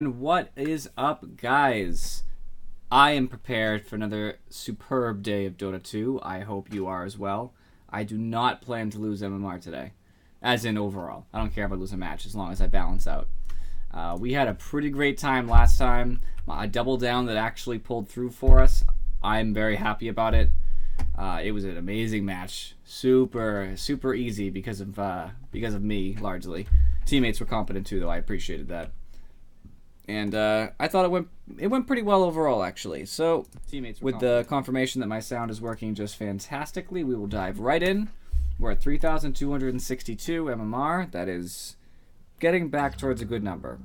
What is up, guys? I am prepared for another superb day of Dota 2. I hope you are as well. I do not plan to lose MMR today, as in overall. I don't care if I lose a match as long as I balance out. We had a pretty great time last time. A double down that actually pulled through for us. I'm very happy about it. It was an amazing match. Super easy because of me largely. Teammates were competent too, though. I appreciated that. And I thought it went pretty well overall, actually. So, with the confirmation that my sound is working just fantastically, we will dive right in. We're at 3,262 MMR. That is getting back towards a good number.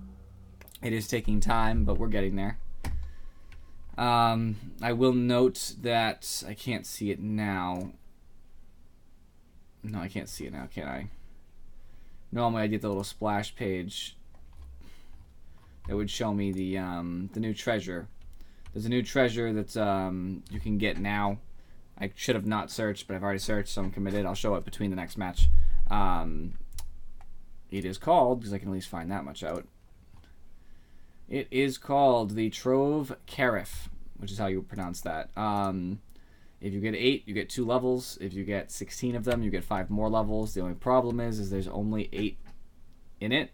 It is taking time, but we're getting there. I will note that I can't see it now. No, I can't see it now, can I? Normally I get the little splash page that would show me the new treasure. There's a new treasure that you can get now. I should have not searched, but I've already searched, so I'm committed. I'll show it between the next match. It is called, because I can at least find that much out. It is called the Trove Carif, which is how you pronounce that. If you get 8, you get 2 levels. If you get 16 of them, you get 5 more levels. The only problem is there's only 8 in it.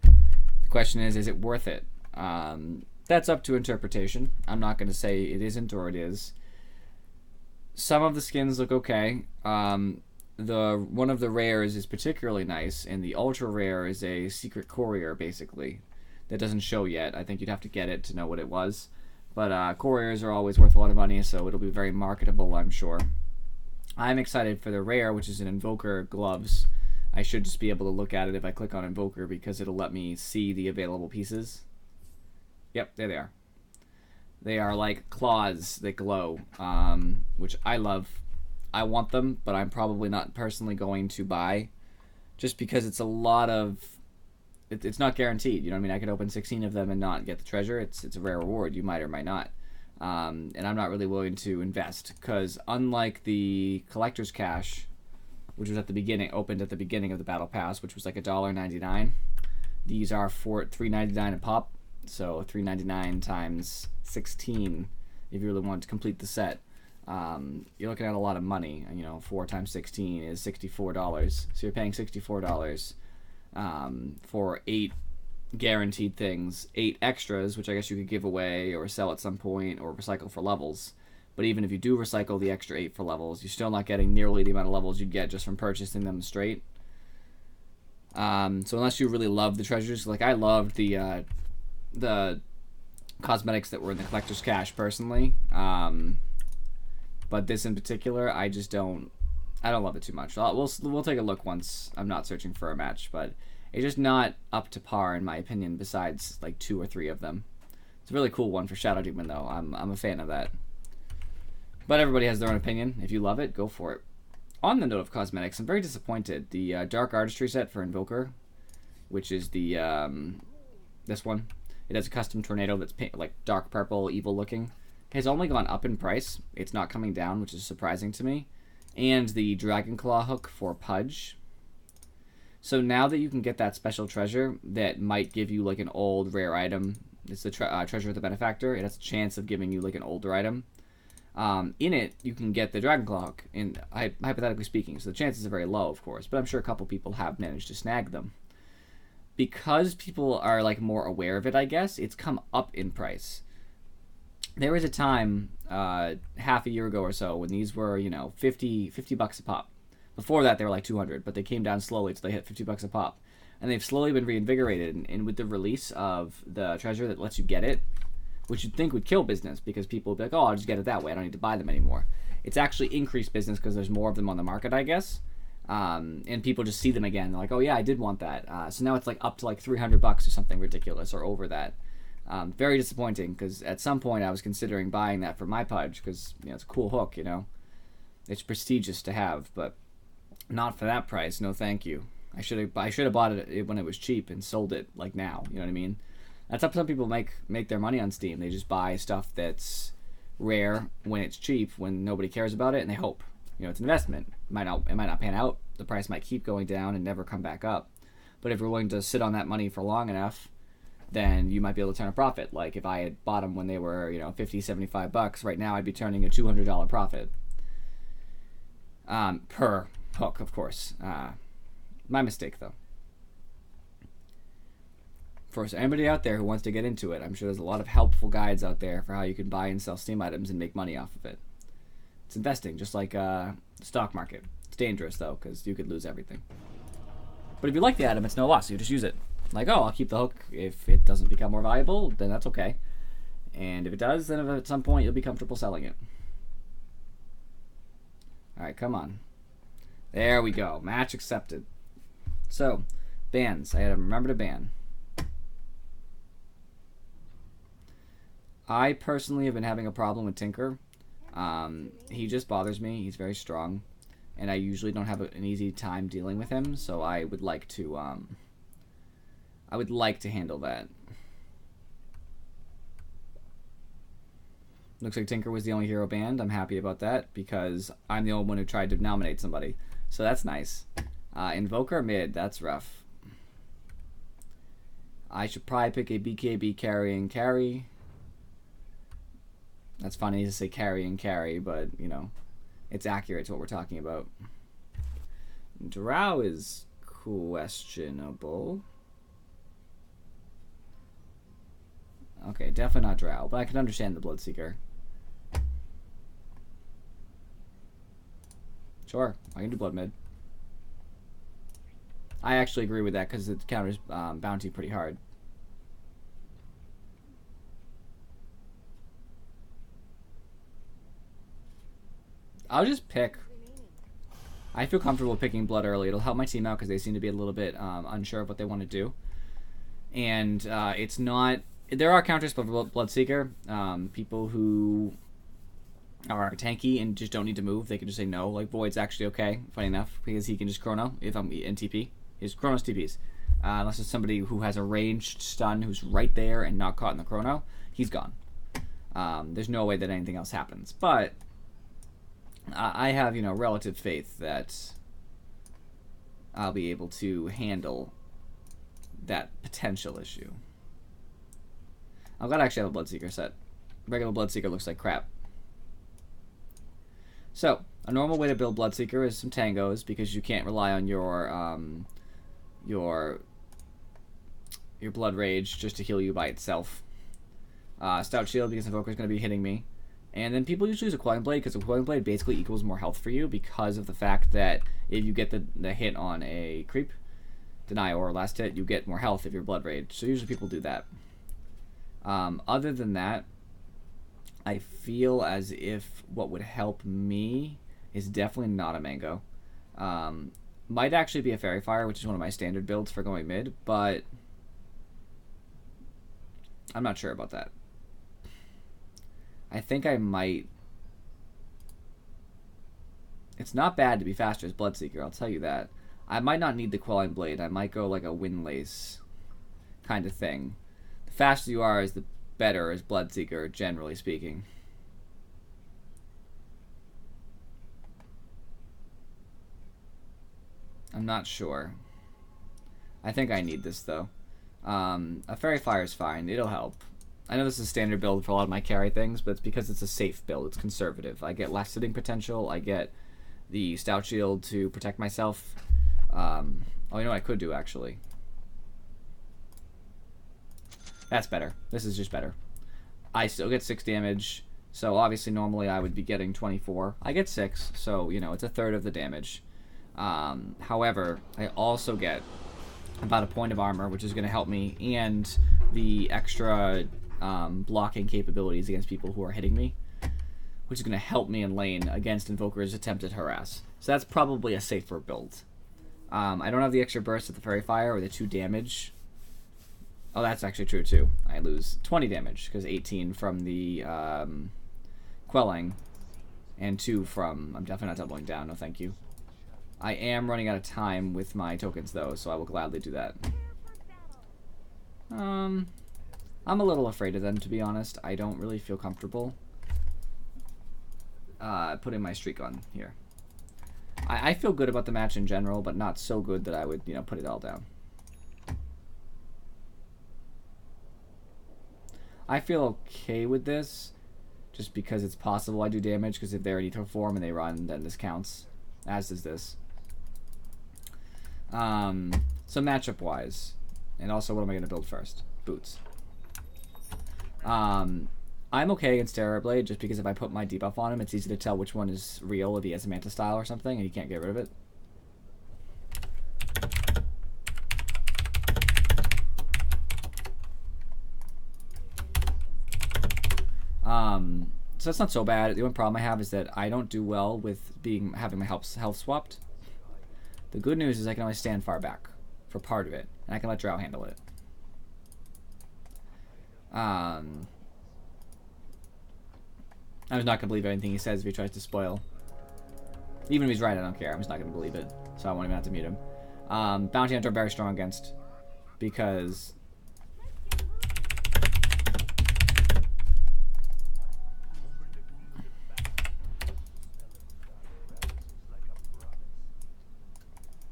The question is it worth it? That's up to interpretation. I'm not going to say it isn't or it is. Some of the skins look okay. One of the rares is particularly nice, and the ultra rare is a secret courier, basically, that doesn't show yet. I think you'd have to get it to know what it was. But couriers are always worth a lot of money, so it'll be very marketable, I'm sure. I'm excited for the rare, which is an Invoker Gloves. I should just be able to look at it if I click on Invoker because it'll let me see the available pieces. Yep, there they are. They are like claws that glow, which I love. I want them, but I'm probably not personally going to buy just because it's a lot of... It's not guaranteed, you know what I mean? I could open 16 of them and not get the treasure. It's a rare reward. You might or might not. And I'm not really willing to invest because unlike the Collector's Cache, which was at the beginning, opened at the beginning of the Battle Pass, which was like $1.99. These are for $3.99 a pop, so $3.99 times 16 if you really want to complete the set. You're looking at a lot of money. 4 times 16 is $64. So you're paying $64 for 8 guaranteed things, 8 extras, which I guess you could give away or sell at some point or recycle for levels. But even if you do recycle the extra 8 for levels, you're still not getting nearly the amount of levels you'd get just from purchasing them straight. So unless you really love the treasures, like I loved the cosmetics that were in the Collector's Cache personally. But this in particular, I don't love it too much. We'll take a look once I'm not searching for a match, but it's just not up to par in my opinion. Besides like 2 or 3 of them, it's a really cool one for Shadow Demon though. I'm a fan of that. But everybody has their own opinion. If you love it, go for it. On the note of cosmetics, I'm very disappointed. The Dark Artistry set for Invoker, which is the this one, it has a custom tornado that's like dark purple, evil looking. Has only gone up in price. It's not coming down, which is surprising to me. And the Dragon Claw hook for Pudge. So now that you can get that special treasure that might give you like an old rare item, it's the treasure of the benefactor. It has a chance of giving you like an older item. In it, you can get the Dragon Claw hook, hypothetically speaking, so the chances are very low, of course, but I'm sure a couple people have managed to snag them. Because people are like more aware of it, I guess, it's come up in price. There was a time, half a year ago or so, when these were, 50 bucks a pop. Before that, they were like 200, but they came down slowly until they hit 50 bucks a pop. And they've slowly been reinvigorated, and with the release of the treasure that lets you get it, which you'd think would kill business because people would be like, oh, I'll just get it that way. I don't need to buy them anymore. It's actually increased business because there's more of them on the market, I guess. And people just see them again. They're like, oh, yeah, I did want that. So now it's like up to like 300 bucks or something ridiculous or over that. Very disappointing because at some point I was considering buying that for my Pudge because, it's a cool hook, It's prestigious to have, but not for that price. No, thank you. I should have bought it when it was cheap and sold it like now. You know what I mean? That's how some people make their money on Steam. They just buy stuff that's rare when it's cheap, when nobody cares about it, and they hope. It's an investment. It might not pan out. The price might keep going down and never come back up. But if you're willing to sit on that money for long enough, then you might be able to turn a profit. Like if I had bought them when they were, you know, 50, 75 bucks, right now I'd be turning a $200 profit. Per hook, of course. My mistake, though. For anybody out there who wants to get into it, I'm sure there's a lot of helpful guides out there for how you can buy and sell Steam items and make money off of it. It's investing, just like the stock market. It's dangerous, though, because you could lose everything. But if you like the item, it's no loss. You just use it. Like, oh, I'll keep the hook. If it doesn't become more valuable, then that's okay. And if it does, then at some point you'll be comfortable selling it. Alright, come on. There we go. Match accepted. So, bans. I had to remember to ban. I personally have been having a problem with Tinker. He just bothers me. He's very strong. And I usually don't have an easy time dealing with him, so I would like to handle that. Looks like Tinker was the only hero banned. I'm happy about that because I'm the only one who tried to nominate somebody. So that's nice. Invoker mid, that's rough. I should probably pick a BKB carry. That's funny to say carry, but, you know, it's accurate to what we're talking about. Drow is questionable. Okay, definitely not Drow, but I can understand the Bloodseeker. Sure, I can do Blood mid. I actually agree with that because it counters bounty pretty hard. I'll just pick. I feel comfortable picking Blood early. It'll help my team out because they seem to be a little bit unsure of what they want to do. And it's not... There are counters for Bloodseeker. People who are tanky and just don't need to move, they can just say no. Like Void's actually okay, funny enough, because he can just chrono if I'm in TP. His chrono's TPs. Unless it's somebody who has a ranged stun who's right there and not caught in the chrono, he's gone. There's no way that anything else happens. But I have, you know, relative faith that I'll be able to handle that potential issue. I'm glad I actually have a Bloodseeker set. Regular Bloodseeker looks like crap. So, a normal way to build Bloodseeker is some tangos because you can't rely on your Blood Rage just to heal you by itself. Stout Shield because Invoker's going to be hitting me. And then people usually use a Quelling Blade because a Quelling Blade basically equals more health for you because of the fact that if you get the hit on a creep, deny or last hit, you get more health if you're Blood Rage. So usually people do that. Other than that, I feel as if what would help me is definitely not a Mango. Might actually be a Fairy Fire, which is one of my standard builds for going mid, but I'm not sure about that. I think I might... It's not bad to be faster as Bloodseeker, I'll tell you that. I might not need the Quelling Blade. I might go like a Windlace kind of thing. The faster you are is the better as Bloodseeker, generally speaking. I'm not sure. I think I need this, though. A Fairy Fire is fine. It'll help. I know this is a standard build for a lot of my carry things, but it's because it's a safe build. It's conservative. I get less sitting potential. I get the Stout Shield to protect myself. Oh, you know what I could do, actually? That's better. This is just better. I still get 6 damage, so obviously normally I would be getting 24. I get 6, so, you know, it's a third of the damage. However, I also get about a point of armor, which is going to help me, and the extra blocking capabilities against people who are hitting me, which is going to help me in lane against Invoker's attempted harass. So that's probably a safer build. I don't have the extra burst of the Fairy Fire or the 2 damage. Oh, that's actually true too. I lose 20 damage because 18 from the Quelling and 2 from... I'm definitely not doubling down, no thank you. I am running out of time with my tokens though, so I will gladly do that. I'm a little afraid of them, to be honest. I don't really feel comfortable putting my streak on here. I feel good about the match in general, but not so good that I would, you know, put it all down. I feel okay with this, just because it's possible I do damage, because if they're in Ether form and they run, then this counts, as does this. So matchup-wise, and also what am I going to build first? Boots. I'm okay against Terrorblade, just because if I put my debuff on him, it's easy to tell which one is real, if he has a Manta style or something, and he can't get rid of it. So that's not so bad. The only problem I have is that I don't do well with having my health swapped. The good news is I can only stand far back for part of it, and I can let Drow handle it. I'm just not gonna believe anything he says if he tries to spoil. Even if he's right, I don't care. I'm just not gonna believe it, so I won't even have to mute him. Bounty Hunter very strong against, because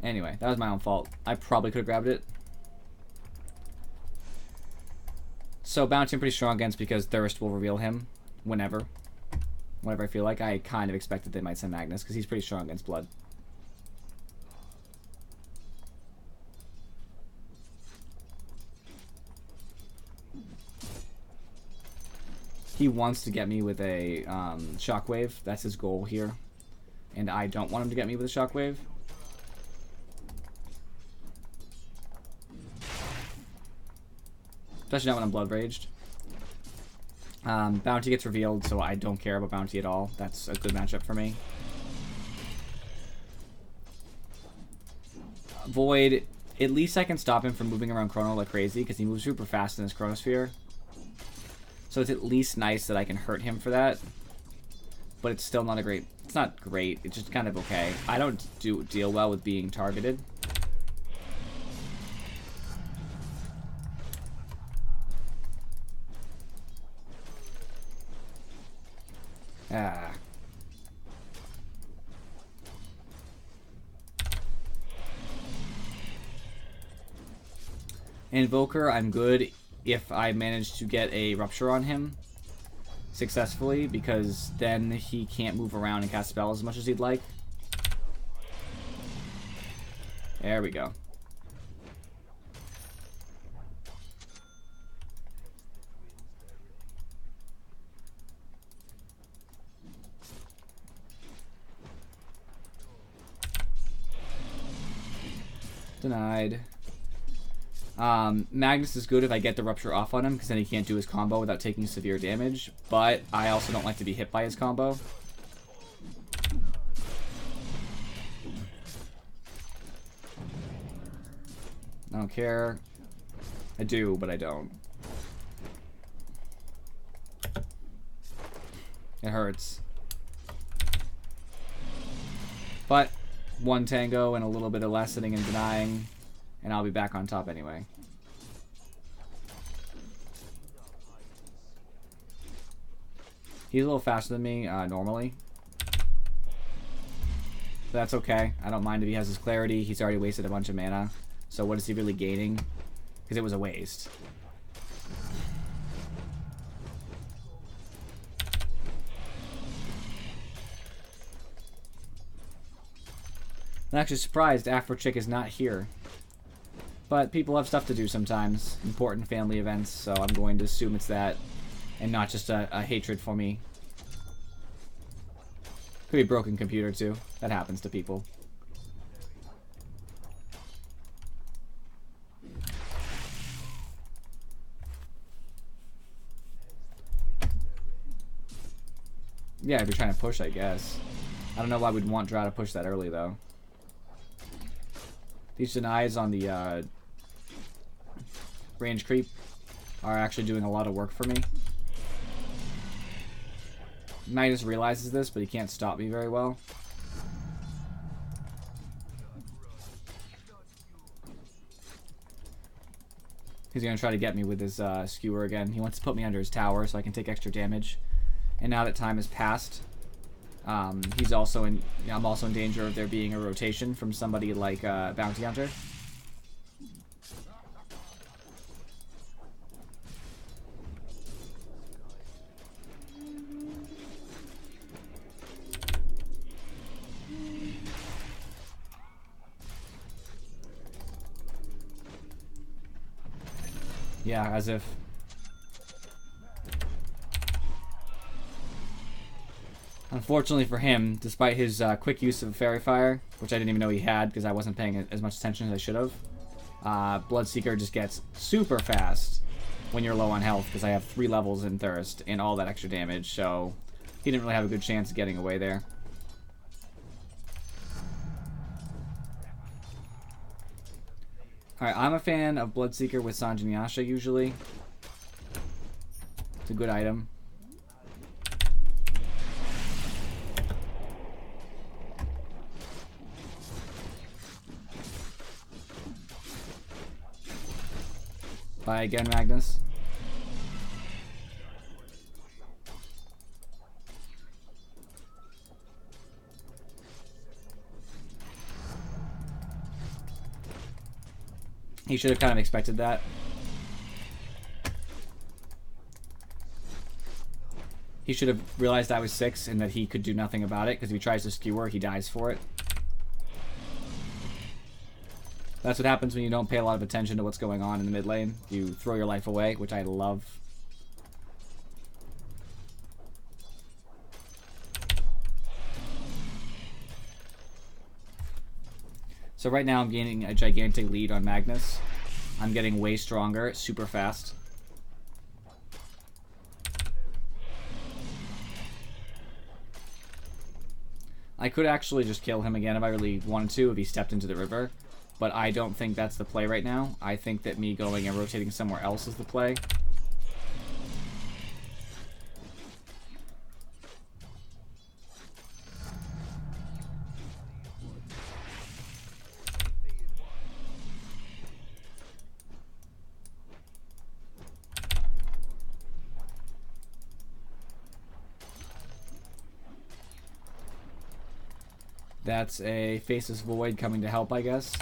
anyway, that was my own fault. I probably could have grabbed it. So Bounty I'm pretty strong against because Thirst will reveal him whenever I feel like. I kind of expected they might send Magnus because he's pretty strong against Blood. He wants to get me with a Shockwave. That's his goal here. And I don't want him to get me with a Shockwave. Especially not when I'm Blood Raged. Bounty gets revealed, so I don't care about Bounty at all. That's a good matchup for me. Void, at least I can stop him from moving around Chrono like crazy, because he moves super fast in his Chronosphere. So it's at least nice that I can hurt him for that. But it's still not a great... It's not great, it's just kind of okay. I don't deal well with being targeted. Ah. Invoker, I'm good if I manage to get a Rupture on him successfully, because then he can't move around and cast spells as much as he'd like. There we go. Denied. Magnus is good if I get the Rupture off on him, because then he can't do his combo without taking severe damage, but I also don't like to be hit by his combo. I don't care. I do, but I don't. It hurts. But one tango and a little bit of lessening and denying, and I'll be back on top anyway. He's a little faster than me normally. But that's okay. I don't mind if he has his clarity. He's already wasted a bunch of mana. So what is he really gaining? Because it was a waste. I'm actually surprised Afrochick is not here. But people have stuff to do sometimes. Important family events, so I'm going to assume it's that. And not just a hatred for me. Could be a broken computer too. That happens to people. Yeah, if you're trying to push, I guess. I don't know why we'd want Drow to push that early, though. These denies on the range creep are actually doing a lot of work for me. Midas realizes this, but he can't stop me very well. He's going to try to get me with his skewer again. He wants to put me under his tower so I can take extra damage. And now that time has passed, he's also in. I'm also in danger of there being a rotation from somebody like Bounty Hunter. Yeah, as if. Unfortunately for him, despite his quick use of Fairy Fire, which I didn't even know he had because I wasn't paying as much attention as I should have, Bloodseeker just gets super fast when you're low on health because I have 3 levels in Thirst and all that extra damage, so he didn't really have a good chance of getting away there. Alright, I'm a fan of Bloodseeker with Sanjin Yasha usually. It's a good item. Bye again, Magnus. He should have kind of expected that. He should have realized I was 6 and that he could do nothing about it, because if he tries to skewer, he dies for it. That's what happens when you don't pay a lot of attention to what's going on in the mid lane. You throw your life away, which I love. So right now I'm gaining a gigantic lead on Magnus. I'm getting way stronger, super fast. I could actually just kill him again if I really wanted to, if he stepped into the river. But I don't think that's the play right now. I think that me going and rotating somewhere else is the play. That's a Faceless Void coming to help, I guess.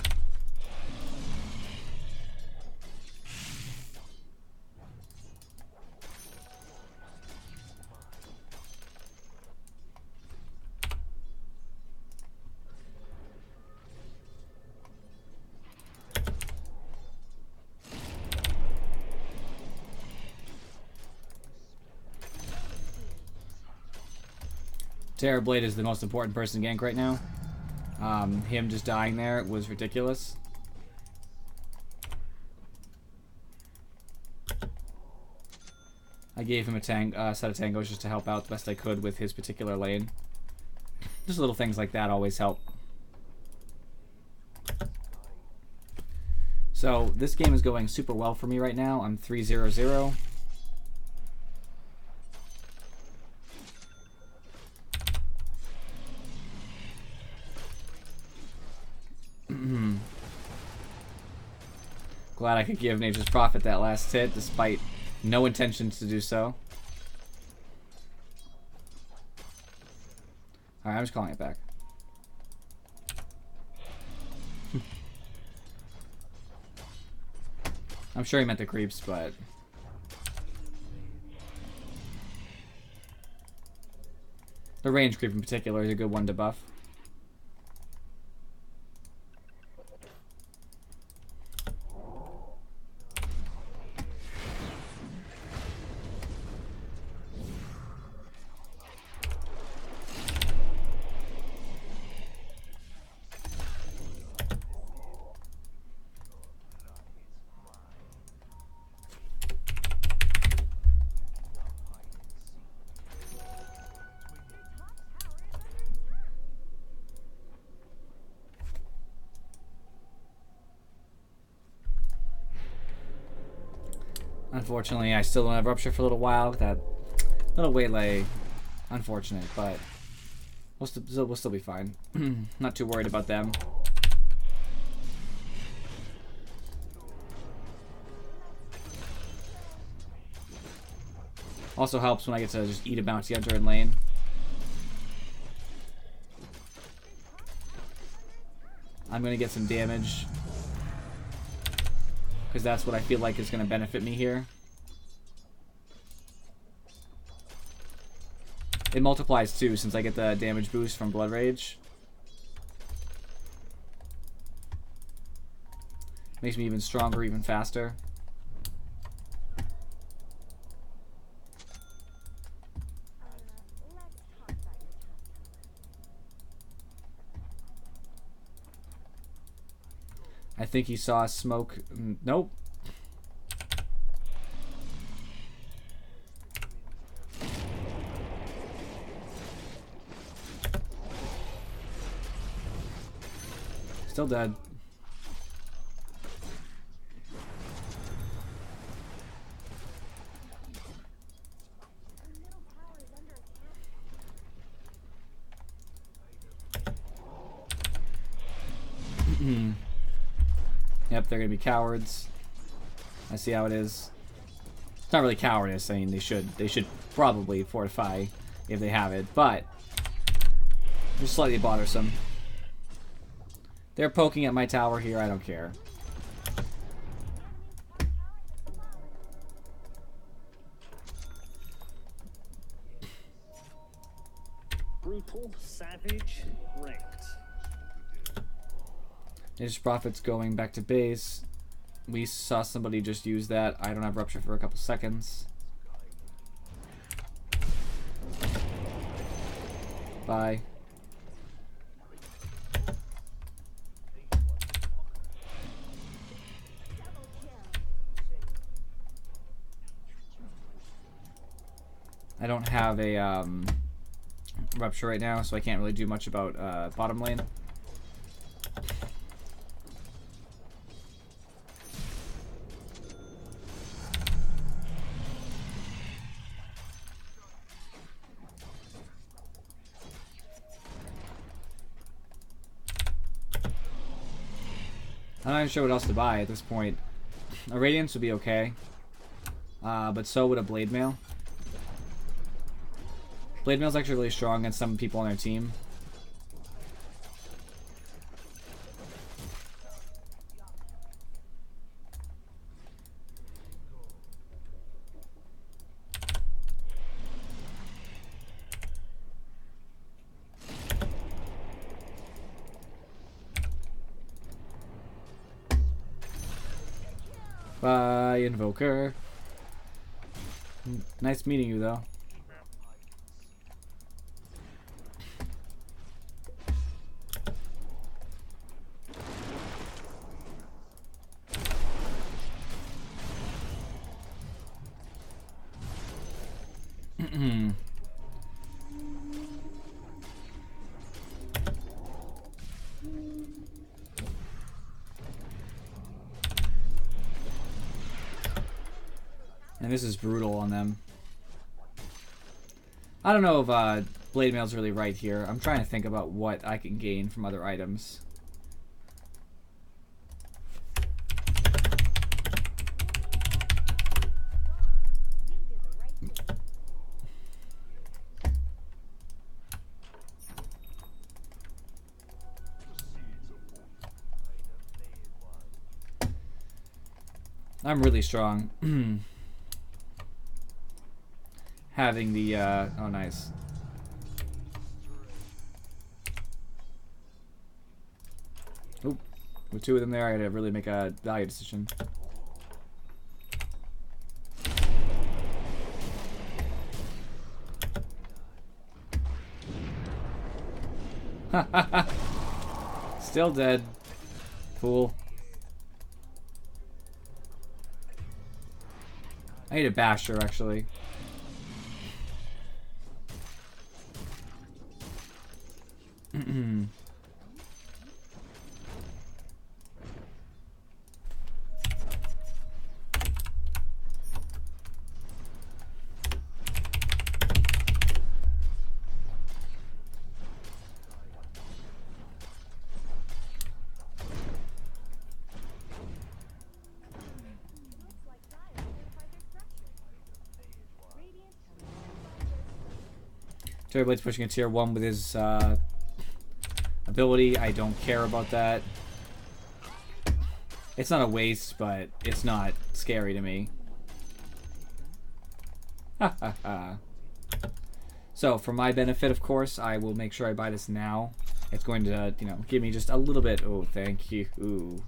Terrorblade is the most important person to gank right now. Him just dying there was ridiculous. I gave him a set of tangos just to help out the best I could with his particular lane. Just little things like that always help. So this game is going super well for me right now. I'm 3-0-0. Glad I could give Nature's Prophet that last hit, despite no intentions to do so. Alright, I'm just calling it back. I'm sure he meant the creeps, but... the range creep in particular is a good one to buff. Unfortunately, I still don't have Rupture for a little while. That little waylay, unfortunate, but we'll still be fine. Not too worried about them. Also helps when I get to just eat a bounty hunter in lane. I'm gonna get some damage, because that's what I feel like is going to benefit me here. It multiplies too, since I get the damage boost from Blood Rage. Makes me even stronger, even faster. I think he saw smoke. Nope. Still dead. Yep, they're gonna be cowards. I see how it is. It's not really cowardice. I mean, they should probably fortify if they have it, but just slightly bothersome. They're poking at my tower here. I don't care. Brutal, savage, wrecked. His Prophet's going back to base. We saw somebody just use that. I don't have Rupture for a couple seconds. Bye. I don't have a Rupture right now, so I can't really do much about bottom lane. I'm not even sure what else to buy at this point. A Radiance would be okay. But so would a Blade Mail. Blade Mail's actually really strong against some people on their team. Bye, Invoker. Nice meeting you, though. And this is brutal on them. I don't know if Blade Mail's really right here. I'm trying to think about what I can gain from other items. I'm really strong. Having the, oh nice. Oop, with two of them there, I had to really make a value decision. Still dead. Fool. I need a basher, actually. Terrorblade's pushing a tier 1 with his ability. I don't care about that. It's not a waste, but it's not scary to me. Ha ha ha. So, for my benefit, of course, I will make sure I buy this now. It's going to, you know, give me just a little bit. Oh, thank you. Ooh.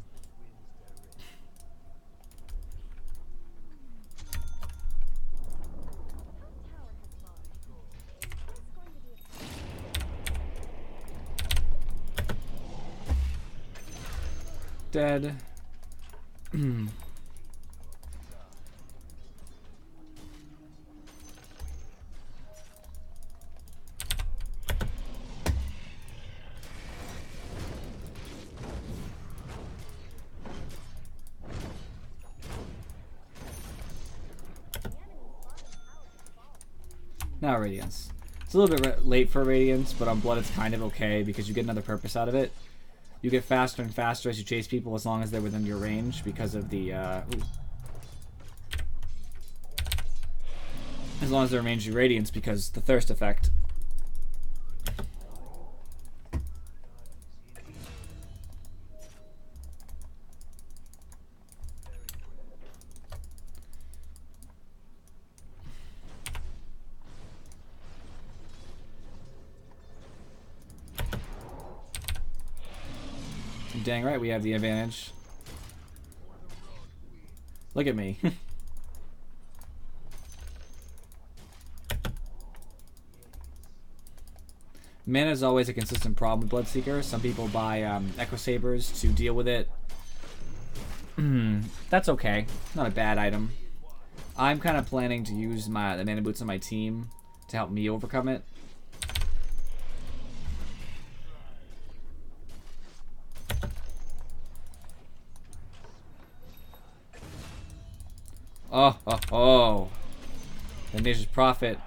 dead. Now Radiance. It's a little bit late for Radiance, but on Blood it's kind of okay because you get another purpose out of it. You get faster and faster as you chase people as long as they're within your range because of the, as long as they're in range of Radiance because the Thirst effect. Dang right, we have the advantage. Look at me. Mana is always a consistent problem with Bloodseeker. Some people buy Echo Sabers to deal with it. That's okay. Not a bad item. I'm kind of planning to use the Mana Boots on my team to help me overcome it. Oh. The Nature's Prophet.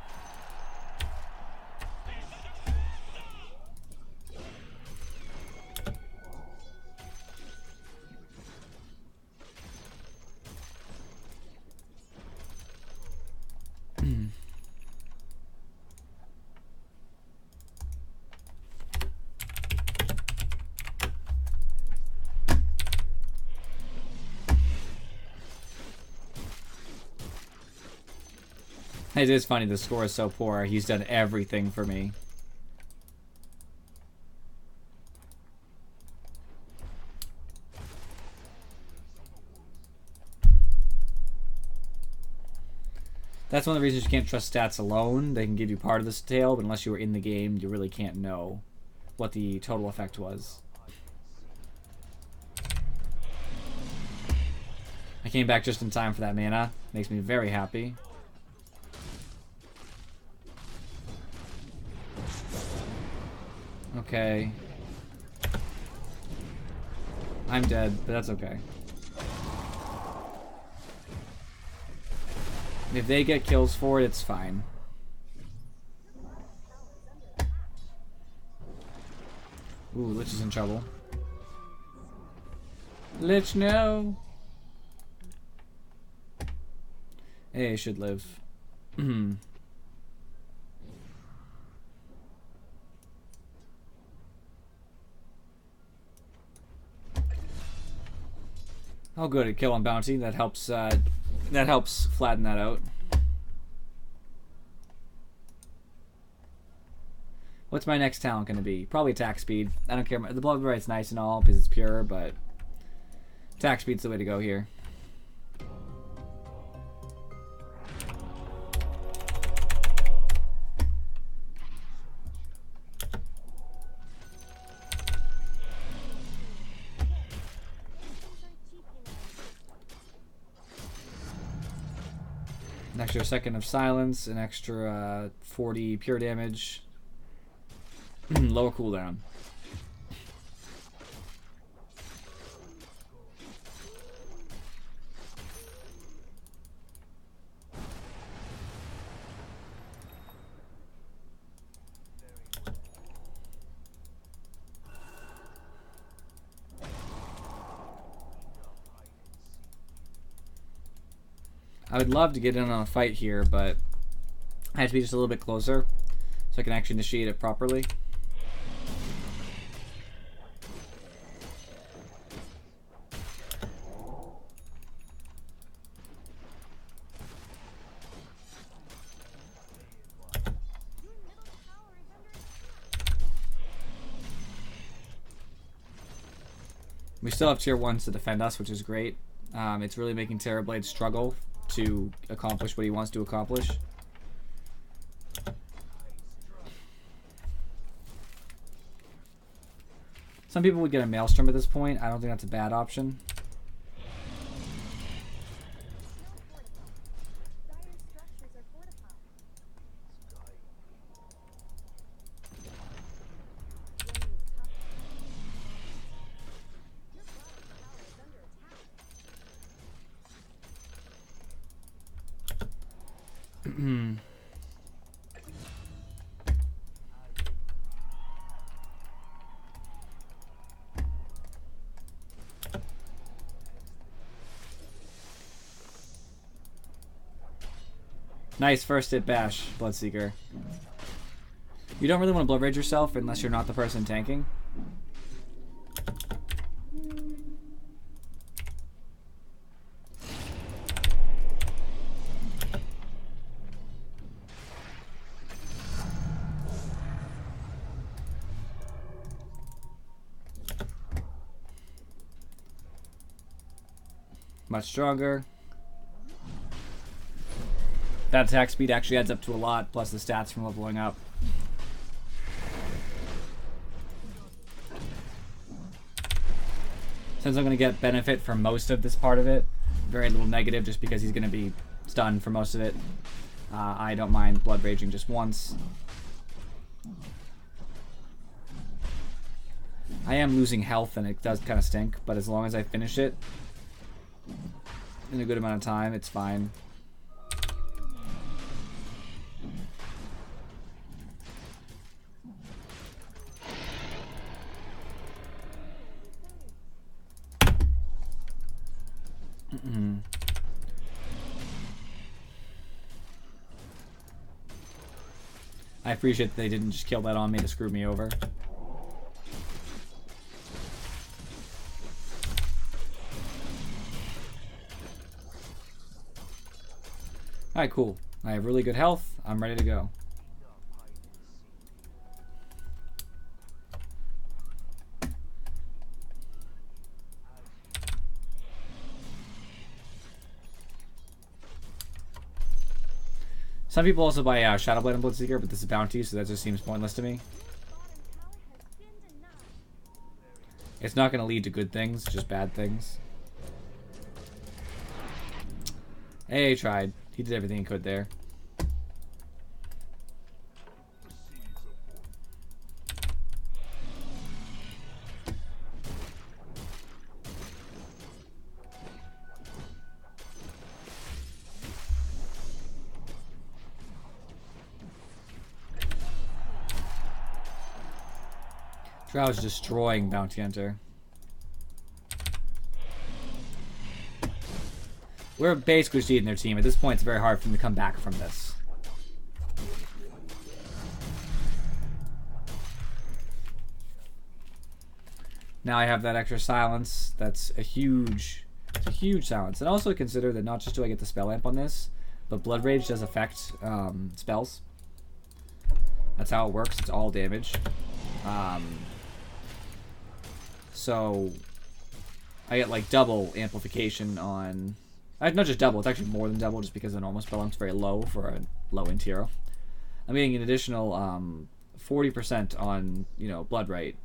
It is funny, the score is so poor. He's done everything for me. That's one of the reasons you can't trust stats alone. They can give you part of this tale, but unless you were in the game, you really can't know what the total effect was. I came back just in time for that mana. Makes me very happy. Okay. I'm dead, but that's okay. If they get kills for it, it's fine. Ooh, Lich is in trouble. Lich, no! Hey, should live. Oh, good, a kill on bounty. That helps flatten that out. What's my next talent going to be? Probably attack speed. I don't care. The blood right's nice and all because it's pure, but attack speed's the way to go here. An extra second of silence, an extra 40 pure damage, lower cooldown. I would love to get in on a fight here, but I have to be just a little bit closer so I can actually initiate it properly. We still have tier 1s to defend us, which is great. It's really making Terrorblade struggle to accomplish what he wants to accomplish. Some people would get a Maelstrom at this point. I don't think that's a bad option. Nice first hit bash, Bloodseeker. You don't really want to Blood Rage yourself unless you're not the person tanking. Much stronger. That attack speed actually adds up to a lot, plus the stats from leveling up. Since I'm going to get benefit from most of this part of it, very little negative just because he's going to be stunned for most of it, I don't mind Blood Raging just once. I am losing health and it does kind of stink, but as long as I finish it in a good amount of time, it's fine. I appreciate that they didn't just kill that on me to screw me over. Alright, cool. I have really good health. I'm ready to go. Some people also buy Shadowblade and Bloodseeker, but this is bounty, so that just seems pointless to me. It's not going to lead to good things, just bad things. Hey, he tried. He did everything he could there. Drow's destroying Bounty Hunter. We're basically seeding their team. At this point, it's very hard for them to come back from this. Now I have that extra silence. That's a huge silence. And also consider that not just do I get the spell amp on this, but Blood Rage does affect spells. That's how it works. It's all damage. So I get like double amplification on... Not just double, it's actually more than double just because the normal spell amp's very low for a low-end hero. I'm getting an additional 40% on, you know, Blood Rite,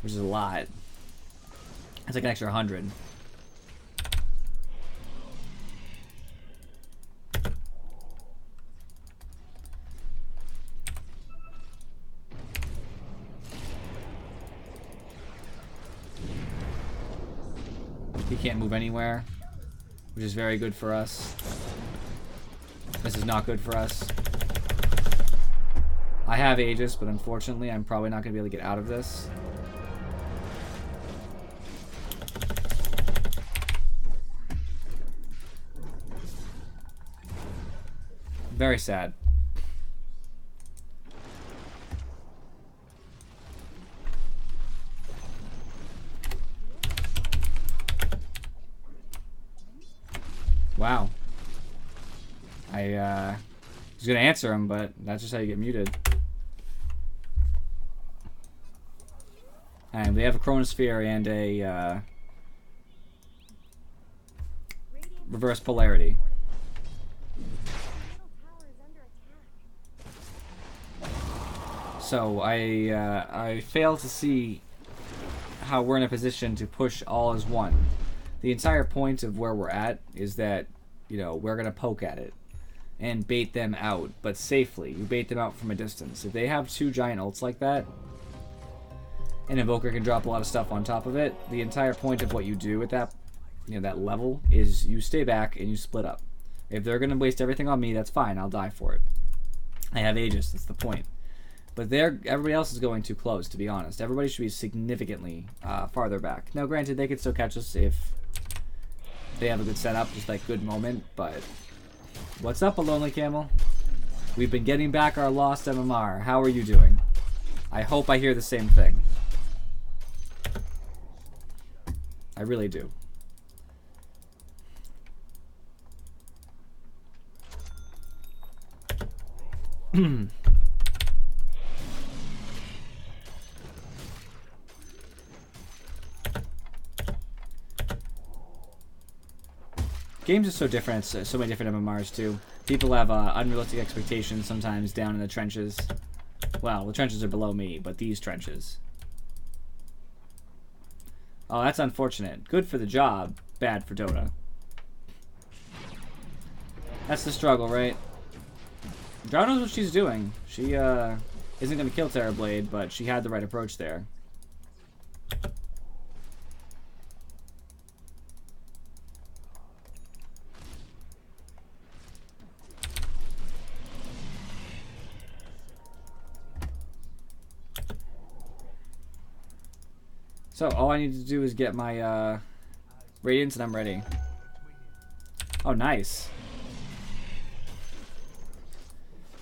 which is a lot. It's like an extra 100. He can't move anywhere, which is very good for us. This is not good for us. I have Aegis, but unfortunately I'm probably not going to be able to get out of this. Very sad. Wow. I was gonna answer him, but that's just how you get muted. And we have a Chronosphere and a reverse polarity. So I fail to see how we're in a position to push all as one. The entire point of where we're at is that, you know, we're going to poke at it and bait them out, but safely. You bait them out from a distance. If they have 2 giant ults like that, and Invoker can drop a lot of stuff on top of it, the entire point of what you do at that, you know, that level is you stay back and you split up. If they're going to waste everything on me, that's fine. I'll die for it. I have Aegis. That's the point. But everybody else is going too close, to be honest. Everybody should be significantly farther back. Now, granted, they could still catch us if they have a good setup, just like good moment, but what's up, a lonely camel? We've been getting back our lost MMR. How are you doing? I hope I hear the same thing. I really do. Games are so different. So many different MMRs too. People have unrealistic expectations sometimes down in the trenches. Well, the trenches are below me, but these trenches. Oh, that's unfortunate. Good for the job, bad for Dota. That's the struggle, right? Drow knows what she's doing. She isn't going to kill Terrorblade, but she had the right approach there. So, all I need to do is get my Radiance and I'm ready. Oh, nice.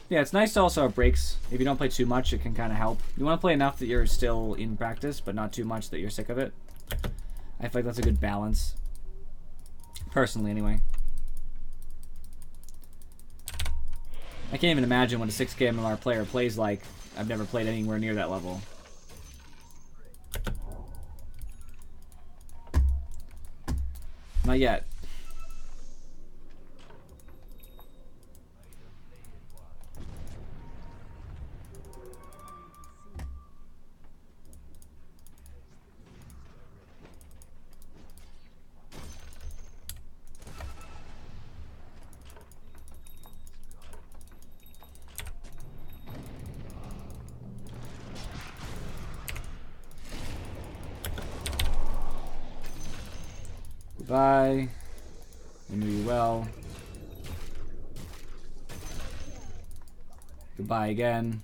Yeah, it's nice to also have breaks. If you don't play too much, it can kind of help. You want to play enough that you're still in practice, but not too much that you're sick of it. I feel like that's a good balance. Personally, anyway. I can't even imagine what a 6K MMR player plays like. I've never played anywhere near that level. Not yet. Goodbye. I knew you well. Goodbye again.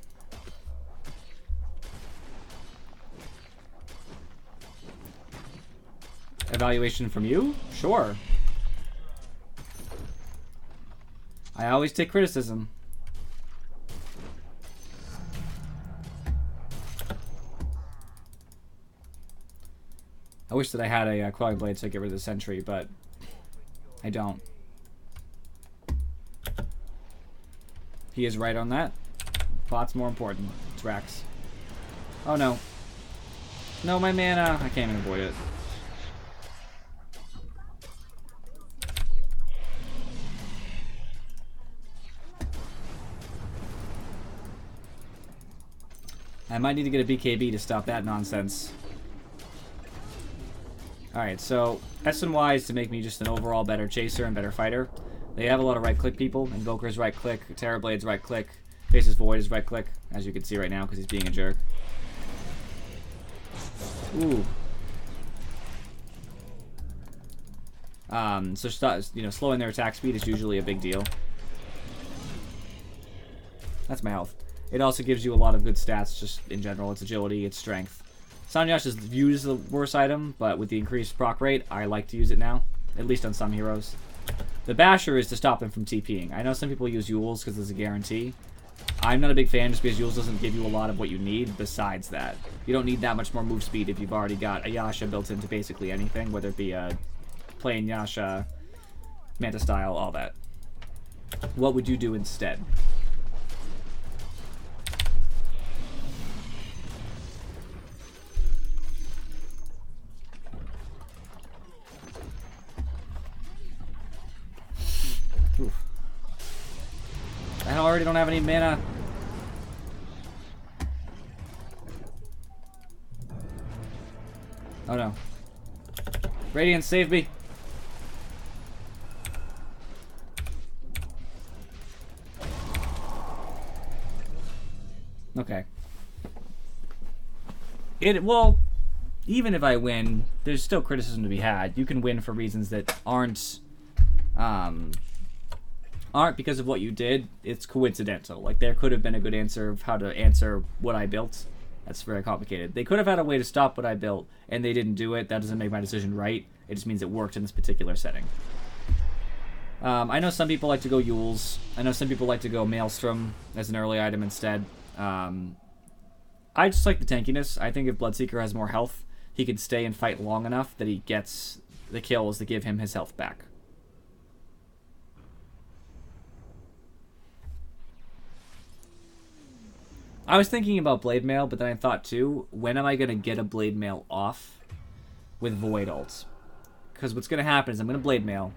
Evaluation from you? Sure. I always take criticism. I wish that I had a Quelling Blade so I could get rid of the Sentry, but I don't. He is right on that. Bot's more important. It's Rax. Oh no. No, my mana. I can't even avoid it. I might need to get a BKB to stop that nonsense. Alright, so S and Y is to make me just an overall better chaser and better fighter. They have a lot of right-click people. Invoker's right-click, Terrorblade's right-click, Faceless Void is right-click, as you can see right now because he's being a jerk. Ooh. So you know, slowing their attack speed is usually a big deal. That's my health. It also gives you a lot of good stats just in general. It's agility, it's strength. Sanyash is viewed as the worst item, but with the increased proc rate, I like to use it now. At least on some heroes. The Basher is to stop them from TPing. I know some people use Yules because there's a guarantee. I'm not a big fan just because Yules doesn't give you a lot of what you need besides that. You don't need that much more move speed if you've already got a Yasha built into basically anything, whether it be a plain Yasha, Manta style, all that. What would you do instead? Oof. I already don't have any mana. Oh no. Radiant, save me. Okay. Well, even if I win, there's still criticism to be had. You can win for reasons that aren't because of what you did. It's coincidental. Like, there could have been a good answer of how to answer what I built. That's very complicated. They could have had a way to stop what I built, and they didn't do it. That doesn't make my decision right. It just means it worked in this particular setting. I know some people like to go Yules. I know some people like to go Maelstrom as an early item instead. I just like the tankiness. I think if Bloodseeker has more health, he can stay and fight long enough that he gets the kills that give him his health back. I was thinking about Blade Mail, but then I thought too, when am I going to get a Blade Mail off with Void ults? Because what's going to happen is I'm going to Blade Mail,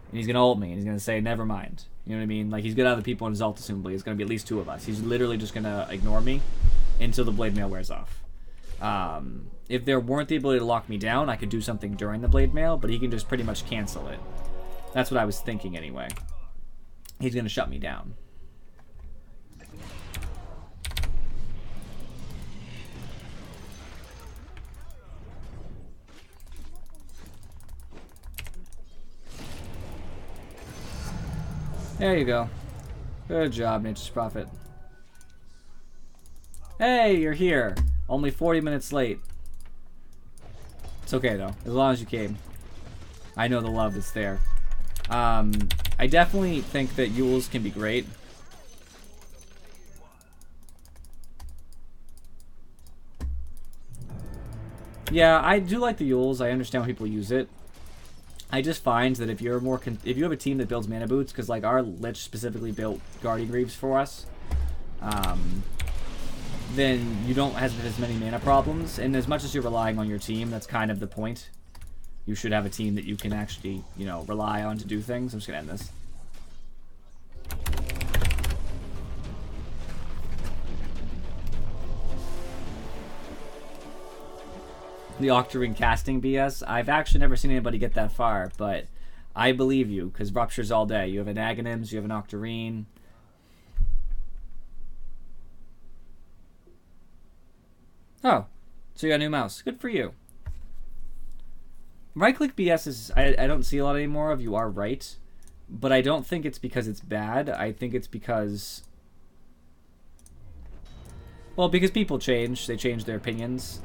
and he's going to ult me, and he's going to say, never mind. You know what I mean? Like, he's going to have the people in his ult, assumably. It's going to be at least 2 of us. He's literally just going to ignore me until the Blade Mail wears off. If there weren't the ability to lock me down, I could do something during the Blade Mail, but he can just pretty much cancel it. That's what I was thinking anyway. He's going to shut me down. There you go. Good job, Nature's Prophet. Hey, you're here. Only 40 minutes late. It's okay, though. As long as you came. I know the love is there. I definitely think that Yules can be great. Yeah, I do like the Yules. I understand why people use it. I just find that if you're if you have a team that builds mana boots, because like our Lich specifically built Guardian Greaves for us, then you don't have as many mana problems. And as much as you're relying on your team, that's kind of the point. You should have a team that you can actually, you know, rely on to do things. I'm just gonna end this. The Octarine casting BS. I've actually never seen anybody get that far, but I believe you, because Rupture's all day. You have an Aghanims, you have an Octarine. Oh, so you got a new mouse. Good for you. Right-click BS is... I don't see a lot anymore of. You are right. But I don't think it's because it's bad. I think it's because... Well, because people change. They change their opinions.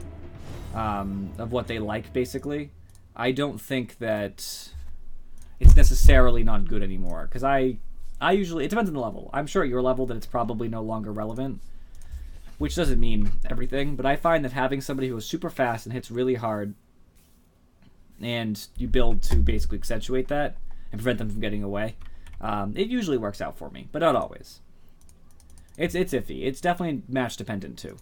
Of what they like, basically. I don't think that it's necessarily not good anymore. Because I usually... It depends on the level. I'm sure at your level that it's probably no longer relevant. Which doesn't mean everything. But I find that having somebody who is super fast and hits really hard, and you build to basically accentuate that and prevent them from getting away, it usually works out for me. But not always. It's iffy. It's definitely match dependent, too.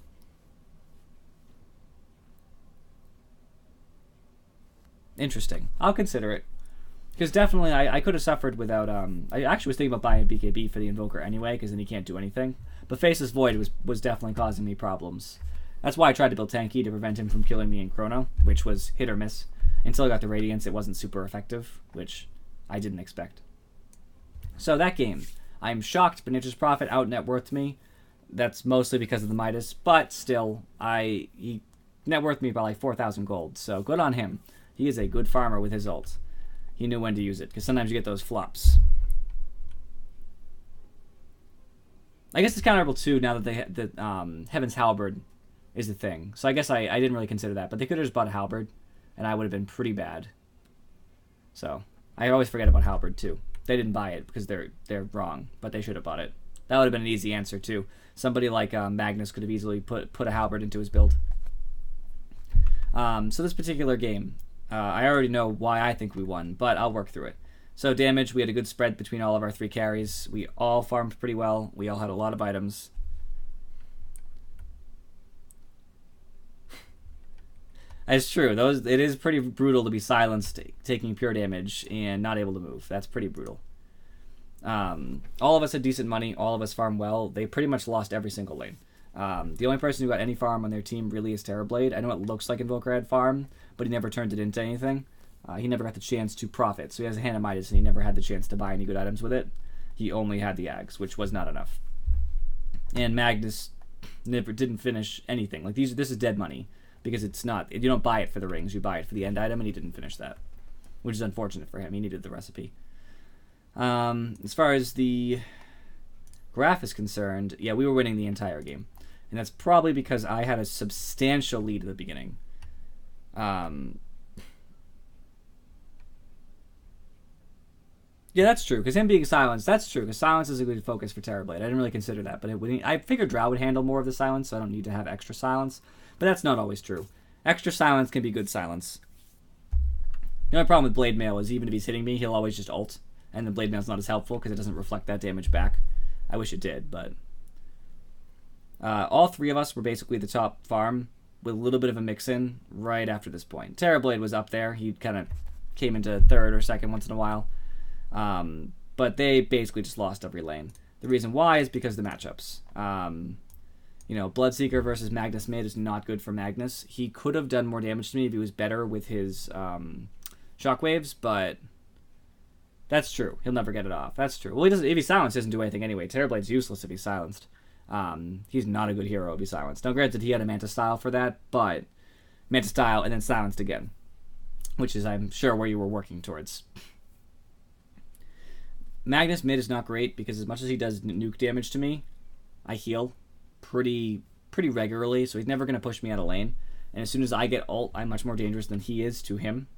Interesting. I'll consider it. Because definitely I could have suffered without... I actually was thinking about buying a BKB for the Invoker anyway, because then he can't do anything. But Faceless Void was definitely causing me problems. That's why I tried to build Tanky to prevent him from killing me in Chrono, which was hit or miss. Until I got the Radiance, it wasn't super effective, which I didn't expect. So that game. I'm shocked, but Nature's Prophet out-net-worthed me. That's mostly because of the Midas, but still, he net-worthed me by like 4,000 gold, so good on him. He is a good farmer with his ult. He knew when to use it, because sometimes you get those flops. I guess it's counterable too, now that Heaven's Halberd is the thing. So I guess I didn't really consider that, but they could have just bought a Halberd, and I would have been pretty bad. So, I always forget about Halberd too. They didn't buy it, because they're wrong, but they should have bought it. That would have been an easy answer too. Somebody like Magnus could have easily put a Halberd into his build. So this particular game... I already know why I think we won, but I'll work through it. So damage, we had a good spread between all of our 3 carries. We all farmed pretty well. We all had a lot of items. It's true. It is pretty brutal to be silenced taking pure damage and not able to move. That's pretty brutal. All of us had decent money. All of us farmed well. They pretty much lost every single lane. The only person who got any farm on their team really is Terrorblade. I know it looks like Invoker had farm, but he never turned it into anything. He never got the chance to profit. So he has a Hand of Midas, and he never had the chance to buy any good items with it. He only had the Ags, which was not enough. And Magnus never didn't finish anything. Like this is dead money, because it's not. You don't buy it for the rings. You buy it for the end item, and he didn't finish that, which is unfortunate for him. He needed the recipe. As far as the graph is concerned, yeah, we were winning the entire game. And that's probably because I had a substantial lead at the beginning. Yeah, that's true. Because him being silenced, that's true. Because silence is a good focus for Terrorblade. I didn't really consider that. But I figured Drow would handle more of the silence, so I don't need to have extra silence. But that's not always true. Extra silence can be good silence. The only problem with Blade Mail is even if he's hitting me, he'll always just ult. And the Blade Mail's not as helpful because it doesn't reflect that damage back. I wish it did, but... all three of us were basically the top farm with a little bit of a mix-in right after this point. Terrorblade was up there. He kind of came into third or second once in a while. But they basically just lost every lane. The reason why is because of the matchups. Bloodseeker versus Magnus mid is not good for Magnus. He could have done more damage to me if he was better with his shockwaves, but that's true. He'll never get it off. That's true. Well, he doesn't. If he's silenced, he doesn't do anything anyway. Terrorblade's useless if he's silenced. He's not a good hero if he's silenced. Now, granted, he had a Manta Style for that, but Manta Style and then silenced again, which is, I'm sure, where you were working towards. Magnus mid is not great because as much as he does nuke damage to me, I heal pretty regularly, so he's never going to push me out of lane. And as soon as I get ult, I'm much more dangerous than he is to him.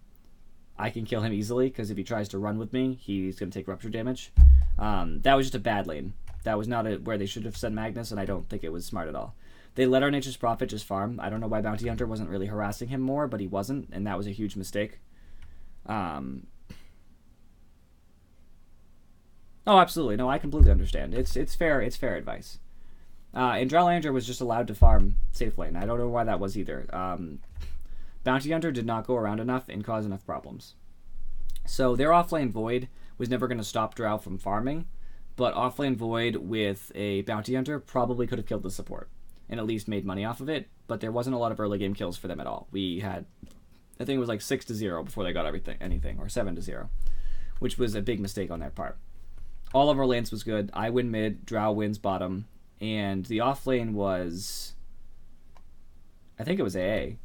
I can kill him easily because if he tries to run with me, he's going to take rupture damage. That was just a bad lane. That was not where they should have sent Magnus, and I don't think it was smart at all. They let our Nature's Prophet just farm. I don't know why Bounty Hunter wasn't really harassing him more, but he wasn't, and that was a huge mistake. Oh, absolutely. No, I completely understand. It's fair. It's fair advice. And Drowlander was just allowed to farm safe lane. I don't know why that was either. Bounty Hunter did not go around enough and cause enough problems. So their offlane Void was never going to stop Drow from farming, but offlane Void with a Bounty Hunter probably could have killed the support and at least made money off of it, but there wasn't a lot of early game kills for them at all. We had, I think it was like 6-0 before they got anything, or 7-0, which was a big mistake on their part. All of our lanes was good. I win mid, Drow wins bottom, and the offlane was, I think it was AA.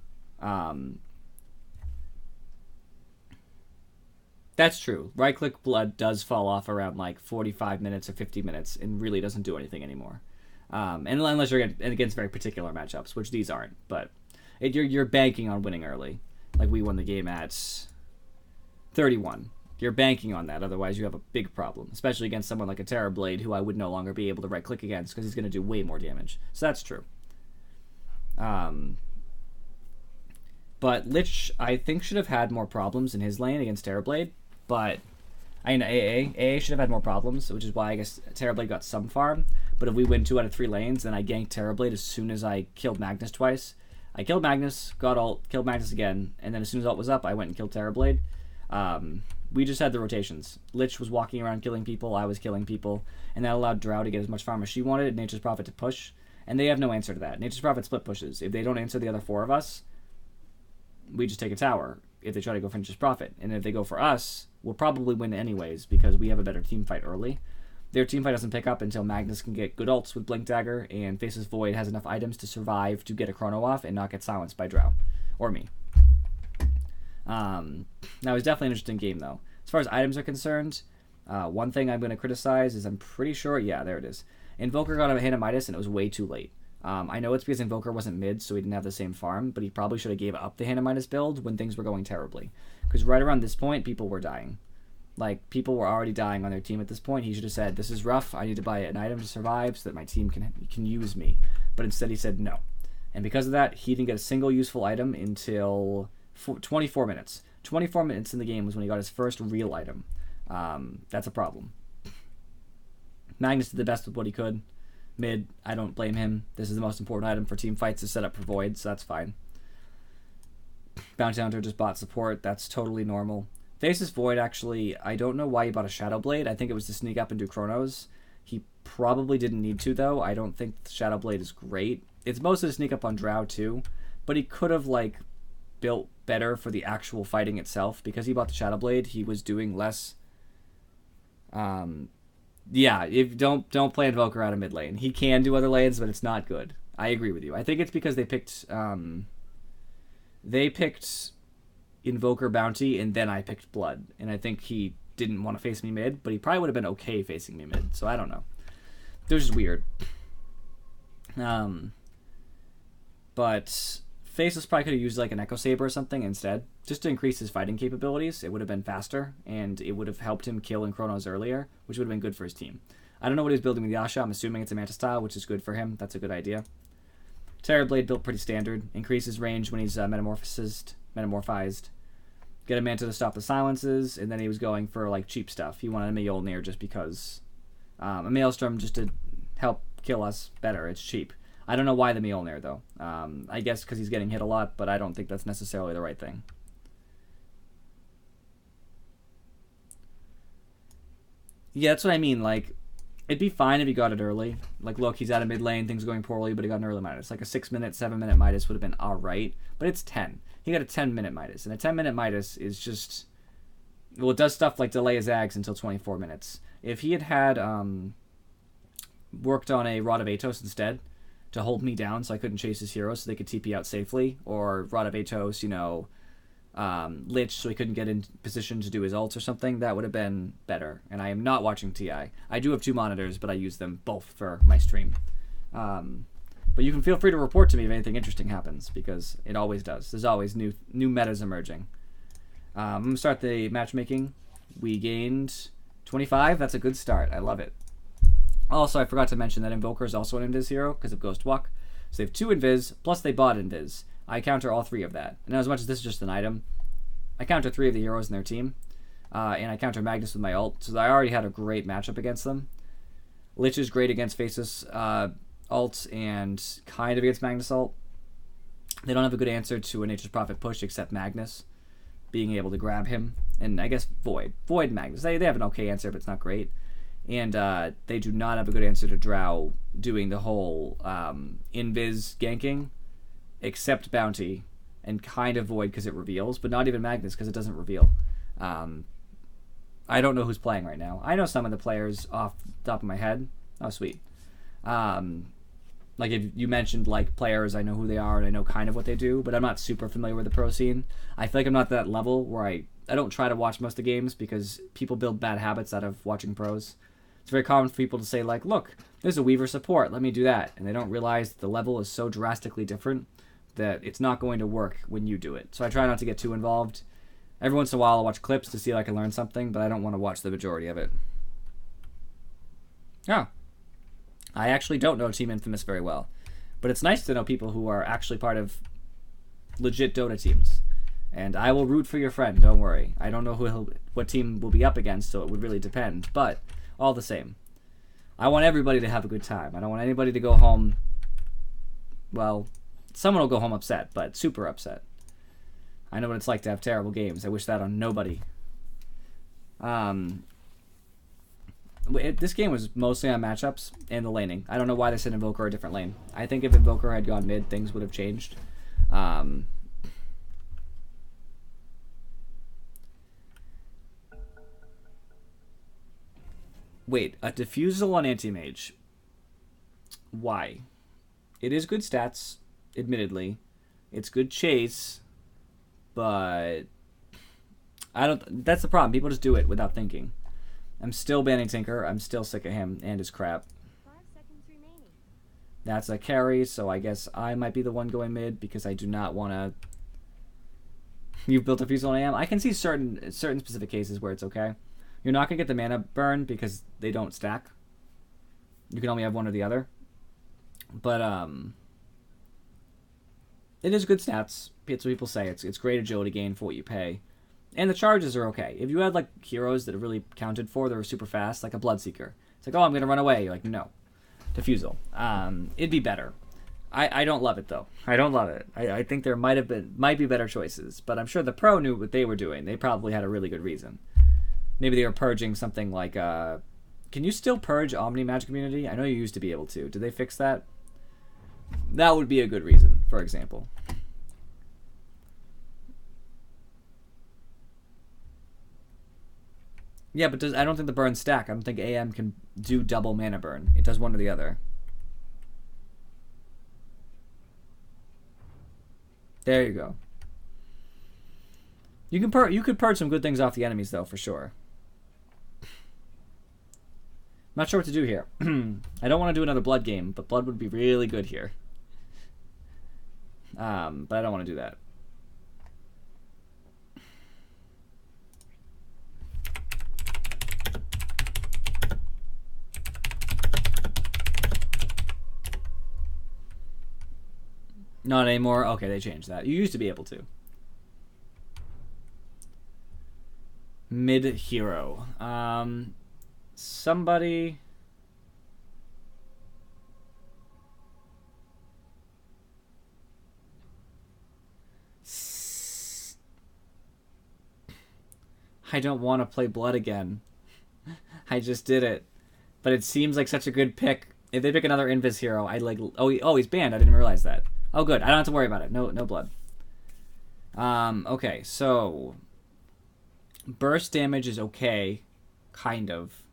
That's true. Right-click blood does fall off around like 45 minutes or 50 minutes and really doesn't do anything anymore. And unless you're against very particular matchups, which these aren't. But you're banking on winning early. Like we won the game at 31. You're banking on that, otherwise you have a big problem. Especially against someone like a Terrorblade, who I would no longer be able to right-click against because he's going to do way more damage. So that's true. But Lich, I think, should have had more problems in his lane against Terrorblade. But, AA should have had more problems, which is why I guess Terrorblade got some farm. But if we win 2 out of 3 lanes, then I ganked Terrorblade as soon as I killed Magnus twice. I killed Magnus, got ult, killed Magnus again, and then as soon as ult was up, I went and killed Terrorblade. We just had the rotations. Lich was walking around killing people, I was killing people, and that allowed Drow to get as much farm as she wanted, and Nature's Prophet to push. And they have no answer to that. Nature's Prophet split pushes. If they don't answer the other 4 of us, we just take a tower if they try to go for Nature's Prophet. And if they go for us, we'll probably win anyways because we have a better team fight early. Their team fight doesn't pick up until Magnus can get good ults with Blink Dagger and Faceless Void has enough items to survive to get a chrono off and not get silenced by Drow. Or me. Now, it was definitely an interesting game, though. As far as items are concerned, one thing I'm going to criticize is I'm pretty sure... Yeah, there it is. Invoker got a Hand of Midas and it was way too late. I know it's because Invoker wasn't mid, so he didn't have the same farm, but he probably should have gave up the Hand of Midas build when things were going terribly. Because right around this point, people were dying. Like, people were already dying on their team at this point. He should have said, this is rough, I need to buy an item to survive so that my team can use me. But instead he said no. And because of that, he didn't get a single useful item until 24 minutes. 24 minutes in the game was when he got his first real item. That's a problem. Magnus did the best with what he could. Mid, I don't blame him. This is the most important item for team fights to set up for Void, so that's fine. Bounty Hunter just bought support. That's totally normal. Faceless Void, actually, I don't know why he bought a Shadow Blade. I think it was to sneak up and do Chronos. He probably didn't need to, though. I don't think Shadow Blade is great. It's mostly to sneak up on Drow, too. But he could have, like, built better for the actual fighting itself. Because he bought the Shadow Blade, he was doing less. Yeah, if don't play Invoker out of mid lane. He can do other lanes, but it's not good. I agree with you. I think it's because they picked Invoker Bounty, and then I picked Blood. And I think he didn't want to face me mid, but he probably would have been okay facing me mid. So I don't know. They're just weird. But Faceless probably could have used like an Echo Saber or something instead, just to increase his fighting capabilities. It would have been faster, and it would have helped him kill in Chronos earlier, which would have been good for his team. I don't know what he's building with Yasha. I'm assuming it's a Manta style, which is good for him. That's a good idea. Terrorblade built pretty standard. Increases range when he's metamorphized. Get a Manta to stop the silences, and then he was going for like cheap stuff. He wanted a Mjolnir just because. A Maelstrom just to help kill us better. It's cheap. I don't know why the Mjolnir, though. I guess because he's getting hit a lot, but I don't think that's necessarily the right thing. Yeah, that's what I mean. Like, it'd be fine if he got it early. Like, look, he's out of mid lane, things are going poorly, but he got an early Midas. Like, a 6-minute, 7-minute Midas would have been alright, but it's 10. He got a 10-minute Midas, and a 10-minute Midas is just... Well, it does stuff like delay his Ags until 24 minutes. If he had worked on a Rod of Atos instead to hold me down so I couldn't chase his heroes so they could TP out safely, or Rod of Atos, Lich so he couldn't get in position to do his ults or something, that would have been better. And I am not watching TI. I do have 2 monitors, but I use them both for my stream. But you can feel free to report to me if anything interesting happens, because it always does. There's always new metas emerging. I'm going to start the matchmaking. We gained 25. That's a good start. I love it. Also, I forgot to mention that Invoker is also an Invis hero because of Ghost Walk. So they have 2 Invis, plus they bought Invis. I counter all 3 of that. And as much as this is just an item, I counter 3 of the heroes in their team. And I counter Magnus with my ult. So I already had a great matchup against them. Lich is great against Faceless ult and kind of against Magnus ult. They don't have a good answer to a Nature's Prophet push except Magnus being able to grab him. And I guess Void and Magnus. They have an okay answer, but it's not great. And they do not have a good answer to Drow doing the whole invis ganking, except Bounty, and kind of Void because it reveals, but not even Magnus because it doesn't reveal. I don't know who's playing right now. I know some of the players off the top of my head. Oh, sweet. Like if you mentioned like players, I know who they are and I know kind of what they do, but I'm not super familiar with the pro scene. I feel like I'm not at that level where I don't try to watch most of the games because people build bad habits out of watching pros. It's very common for people to say like, look, there's a Weaver support, let me do that. And they don't realize the level is so drastically different that it's not going to work when you do it. So I try not to get too involved. Every once in a while I'll watch clips to see if I can learn something, but I don't want to watch the majority of it. Oh. I actually don't know Team Infamous very well. But it's nice to know people who are actually part of legit Dota teams. And I will root for your friend, don't worry. I don't know what team will be up against, so it would really depend. But all the same, I want everybody to have a good time. I don't want anybody to go home, well, someone will go home upset, but super upset. I know what it's like to have terrible games. I wish that on nobody. This game was mostly on matchups and the laning. I don't know why they said Invoker a different lane. I think if Invoker had gone mid, things would have changed. Wait, a Diffusal on Anti-Mage. Why? It is good stats, admittedly. It's good chase, but I don't. That's the problem. People just do it without thinking. I'm still banning Tinker. I'm still sick of him and his crap. 5 seconds remaining. That's a carry, so I guess I might be the one going mid because I do not want to. You've built a Fusel on AM. I can see certain specific cases where it's okay. You're not going to get the mana burn because they don't stack. You can only have one or the other. But it is good stats. It's what people say. It's great agility gain for what you pay. And the charges are okay. If you had like heroes that are really counted for, that were super fast, like a Bloodseeker. It's like, oh, I'm going to run away. You're like, no. Diffusal. It'd be better. I don't love it, though. I don't love it. I think there might be better choices. But I'm sure the pro knew what they were doing. They probably had a really good reason. Maybe they were purging something like... can you still purge Omni Magic Immunity? I know you used to be able to. Did they fix that? That would be a good reason, for example. Yeah, but I don't think the burns stack. I don't think AM can do double mana burn. It does one or the other. There you go. You could purge some good things off the enemies though, for sure. Not sure what to do here. I don't want to do another blood game, but blood would be really good here. But I don't want to do that. Not anymore? Okay, they changed that. You used to be able to. Mid-hero. Somebody... I don't want to play Blood again. I just did it. But it seems like such a good pick. If they pick another Invis hero, I'd like... Oh, he's banned. I didn't realize that. Oh, good. I don't have to worry about it. No Blood. Okay, so... Burst damage is okay. Kind of.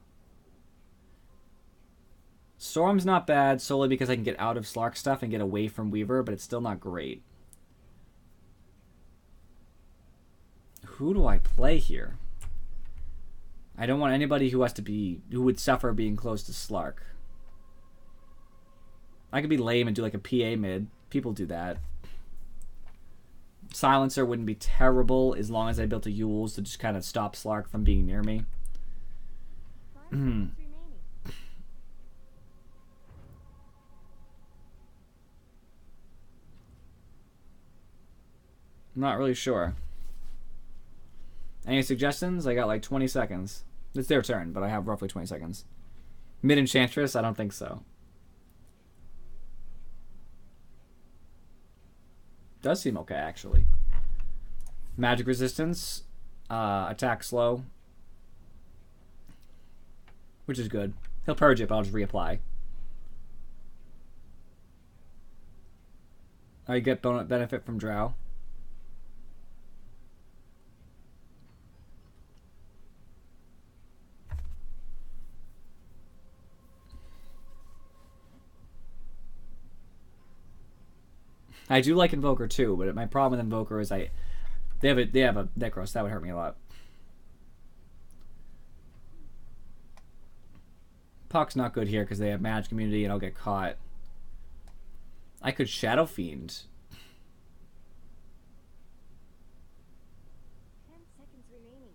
Storm's not bad, solely because I can get out of Slark stuff and get away from Weaver, but it's still not great. Who do I play here? I don't want anybody who would suffer being close to Slark. I could be lame and do like a PA mid. People do that. Silencer wouldn't be terrible as long as I built a Yules to just kind of stop Slark from being near me. I'm not really sure. Any suggestions? I got like 20 seconds. It's their turn, but I have roughly 20 seconds. Mid Enchantress? I don't think so. Does seem okay, actually. Magic resistance. Attack slow. Which is good. He'll purge it, but I'll just reapply. You get benefit from Drow. I do like Invoker too, but my problem with Invoker is they have a Necros. That would hurt me a lot. Puck's not good here because they have Magic Immunity and I'll get caught. I could Shadow Fiend. 10 seconds remaining.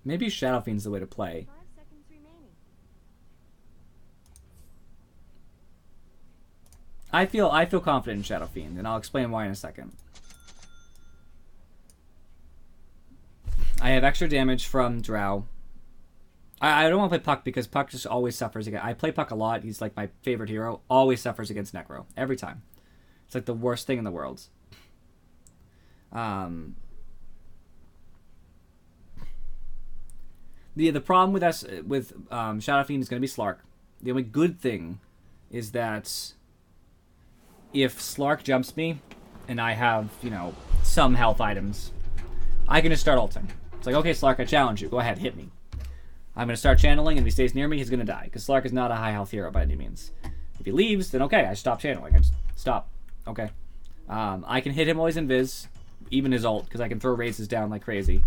Maybe Shadow Fiend's the way to play. 5 seconds remaining. I feel confident in Shadow Fiend, and I'll explain why in a second. I have extra damage from Drow. I don't want to play Puck because Puck just always suffers again. I play Puck a lot. He's like my favorite hero. Always suffers against Necro. Every time. It's like the worst thing in the world. The problem with Shadow Fiend is going to be Slark. The only good thing is that if Slark jumps me and I have, some health items, I can just start ulting. It's like, okay, Slark, I challenge you. Go ahead, hit me. I'm going to start channeling, and if he stays near me, he's going to die. Because Slark is not a high health hero by any means. If he leaves, then okay, I stop channeling. I just stop. Okay. I can hit him while he's invis, even his ult, because I can throw raises down like crazy.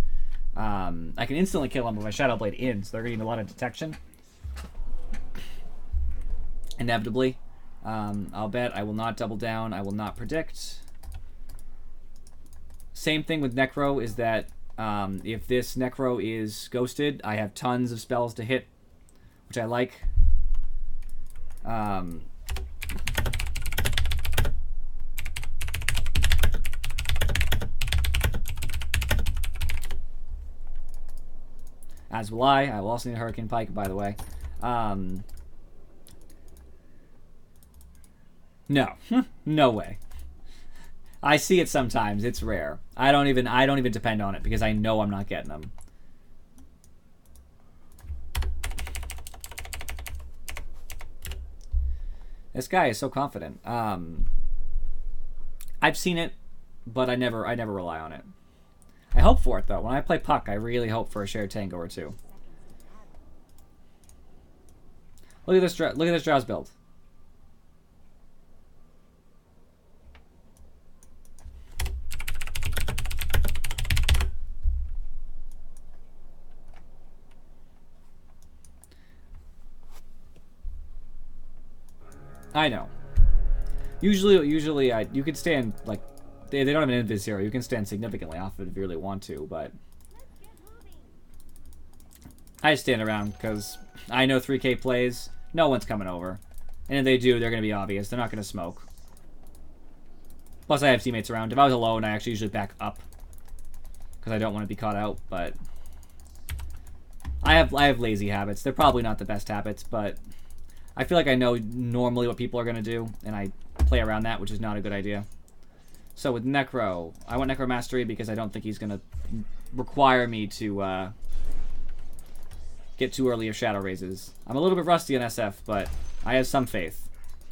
I can instantly kill him with my Shadow Blade in, so they're getting a lot of detection. Inevitably. I'll bet I will not double down. I will not predict. Same thing with Necro is that if this Necro is ghosted, I have tons of spells to hit, which I like. As will I. I will also need a Hurricane Pike, by the way. No. No way. I see it sometimes. It's rare. I don't even depend on it because I know I'm not getting them. This guy is so confident. I've seen it, but I never rely on it. I hope for it, though. When I play Puck, I really hope for a shared tango or two. Look at this Drow's build. I know. Usually, you can stand, like, they don't have an invis hero. You can stand significantly off it if you really want to, but I stand around because I know 3K plays. No one's coming over. And if they do, they're going to be obvious. They're not going to smoke. Plus, I have teammates around. If I was alone, I actually usually back up because I don't want to be caught out, but I have lazy habits. They're probably not the best habits, but I feel like I know normally what people are going to do, and I play around that, which is not a good idea. So with Necro, I want Necro Mastery because I don't think he's going to require me to get too early of Shadow Raises. I'm a little bit rusty on SF, but I have some faith.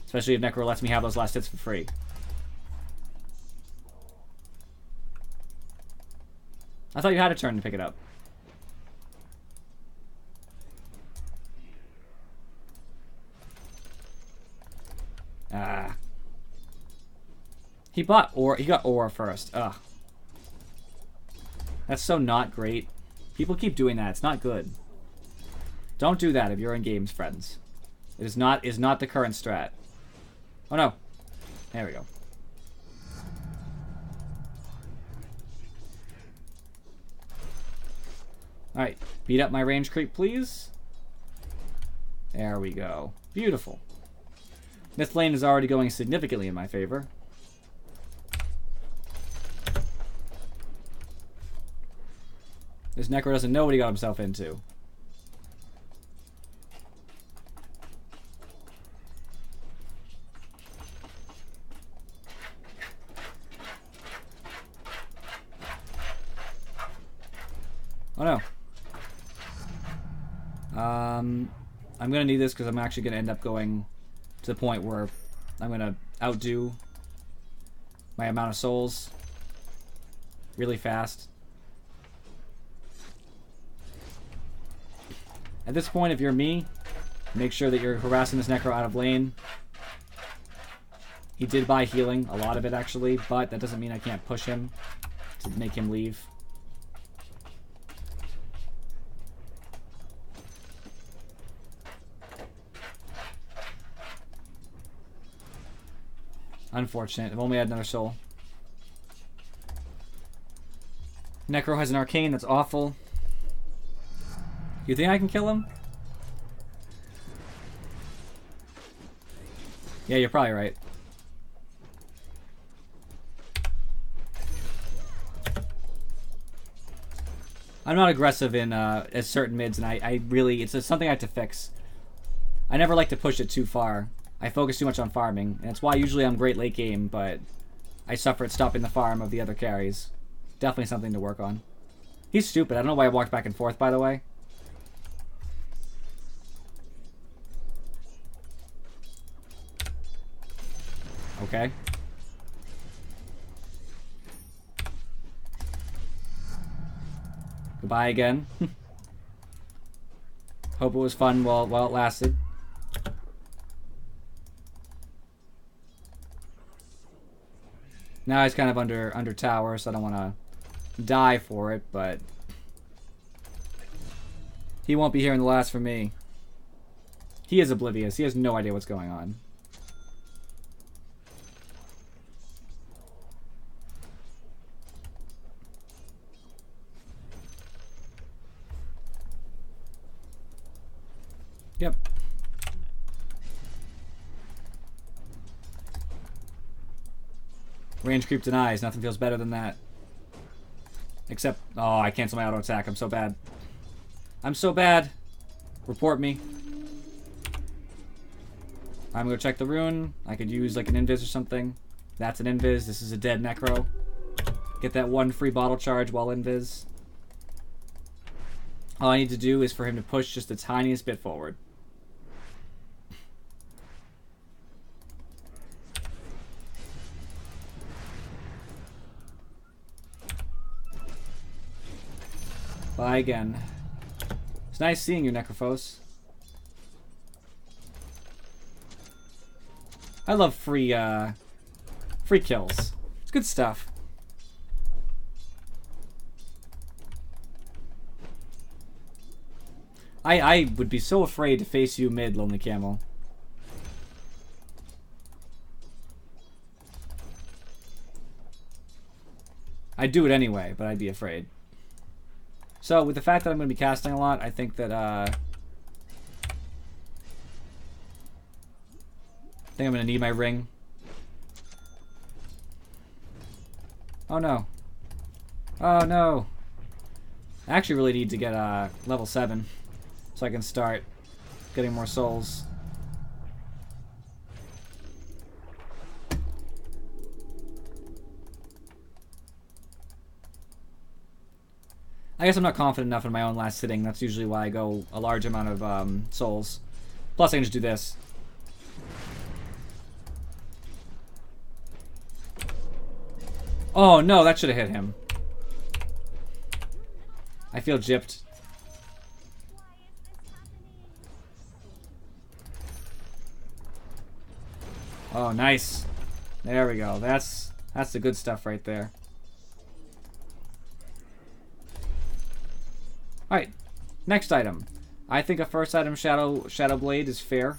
Especially if Necro lets me have those last hits for free. I thought you had a turn to pick it up. Ah. He got Aura first. Ugh. That's so not great. People keep doing that. It's not good. Don't do that if you're in games, friends. It is not the current strat. Oh no. There we go. Alright. Beat up my range creep, please. There we go. Beautiful. This lane is already going significantly in my favor. This Necro doesn't know what he got himself into. Oh no. I'm gonna need this because I'm actually gonna end up going to the point where I'm gonna outdo my amount of souls really fast. At this point, if you're me, make sure that you're harassing this Necro out of lane. He did buy healing, a lot of it actually, but that doesn't mean I can't push him to make him leave. Unfortunate. If only I had another soul. Necro has an arcane. That's awful. You think I can kill him? Yeah, you're probably right. I'm not aggressive in at certain mids, and I really... It's something I have to fix. I never like to push it too far. I focus too much on farming, and that's why usually I'm great late game, but I suffer at stopping the farm of the other carries. Definitely something to work on. He's stupid. I don't know why I walked back and forth, by the way. Okay. Goodbye again. Hope it was fun while it lasted. Now he's kind of under tower, so I don't want to die for it, but he won't be hearing the last from me. He is oblivious. He has no idea what's going on. Yep. Range creep denies. Nothing feels better than that. Except, oh, I cancel my auto attack. I'm so bad. I'm so bad. Report me. I'm gonna check the rune. I could use like an invis or something. That's an invis. This is a dead Necro. Get that one free bottle charge while invis. All I need to do is for him to push just the tiniest bit forward. Bye again. It's nice seeing you, Necrophos. I love free kills. It's good stuff. I would be so afraid to face you mid, Lonely Camel. I'd do it anyway, but I'd be afraid. So, with the fact that I'm going to be casting a lot, I think that, I think I'm going to need my ring. Oh no. Oh no. I actually really need to get, level 7. So I can start getting more souls. I guess I'm not confident enough in my own last sitting. That's usually why I go a large amount of souls. Plus I can just do this. Oh no, that should have hit him. I feel gypped. Oh, nice. There we go. That's the good stuff right there. Alright. Next item. I think a first item Shadow Blade is fair.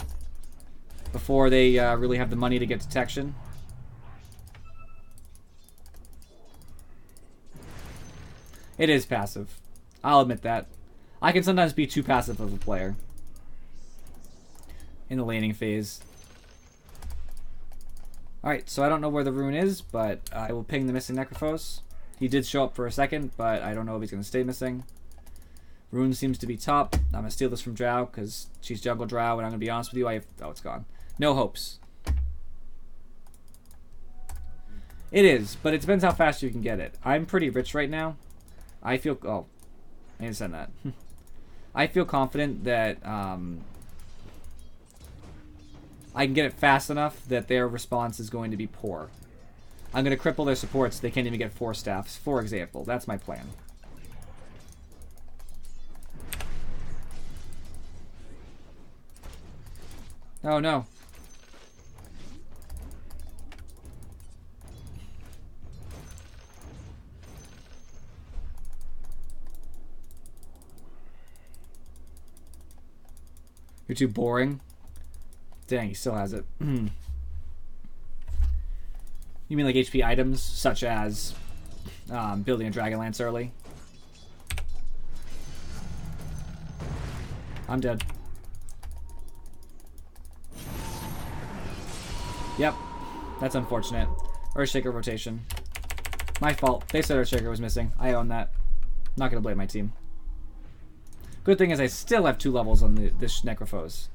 Before they really have the money to get detection. It is passive. I'll admit that. I can sometimes be too passive of a player. In the laning phase. Alright, so I don't know where the rune is, but I will ping the missing Necrophos. He did show up for a second, but I don't know if he's going to stay missing. Rune seems to be top. I'm going to steal this from Drow, because she's jungle Drow, and I'm going to be honest with you, oh, it's gone. No hopes. It is, but it depends how fast you can get it. I'm pretty rich right now. I feel... Oh, I need to send that. I feel confident that... I can get it fast enough that their response is going to be poor. I'm going to cripple their supports so they can't even get 4 staffs, for example. That's my plan. Oh no. You're too boring. Dang, he still has it. You mean like HP items, such as building a Dragonlance early? I'm dead. Yep, that's unfortunate. Earthshaker rotation. My fault. They said Earthshaker was missing. I own that. Not gonna blame my team. Good thing is I still have 2 levels on this Necrophos.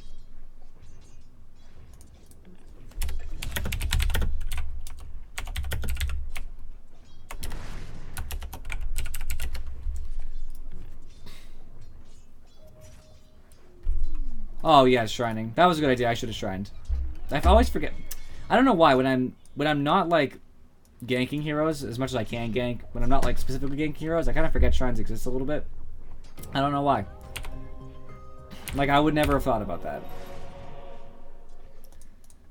Oh yeah, shrining. That was a good idea. I should have shrined. I always forget. I don't know why when I'm not like ganking heroes as much as I can gank. When I'm not like specifically ganking heroes, I kind of forget shrines exist a little bit. I don't know why. Like I would never have thought about that.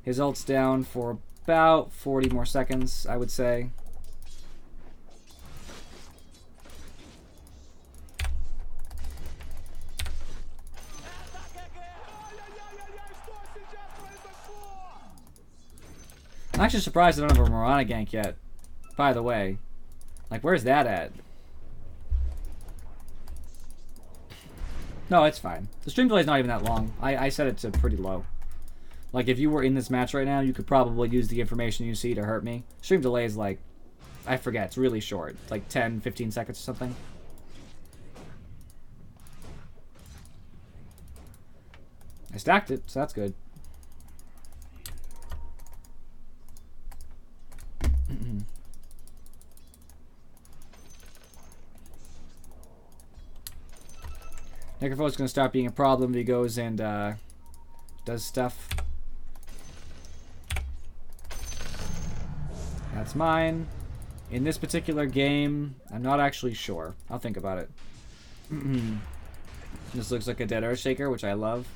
His ult's down for about 40 more seconds, I would say. I'm actually surprised I don't have a Mirana gank yet. By the way. Like, where's that at? No, it's fine. The stream delay is not even that long. I set it to pretty low. Like, if you were in this match right now, you could probably use the information you see to hurt me. Stream delay is like, I forget, it's really short. It's like 10, 15 seconds or something. I stacked it, so that's good. Necrophos is going to start being a problem if he goes and does stuff. That's mine. In this particular game, I'm not actually sure. I'll think about it. This looks like a dead earth shaker, which I love.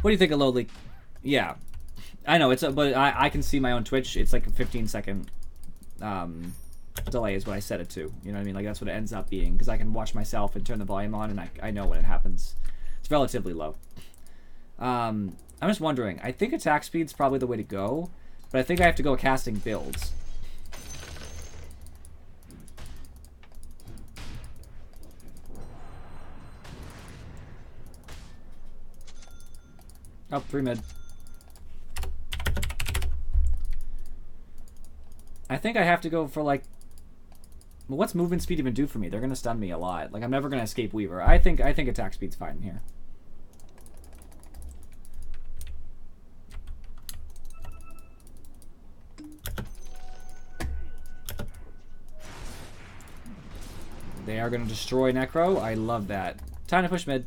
What do you think of Lowly? Yeah, I know it's but I can see my own Twitch. It's like a 15-second delay is what I set it to. You know what I mean? Like that's what it ends up being because I can watch myself and turn the volume on, and I know when it happens. It's relatively low. I'm just wondering. I think attack speed's probably the way to go, but I think I have to go casting builds. Oh, 3 mid. I think I have to go for like... Well, what's movement speed even do for me? They're going to stun me a lot. Like, I'm never going to escape Weaver. I think attack speed's fine here. They are going to destroy Necro. I love that. Time to push mid.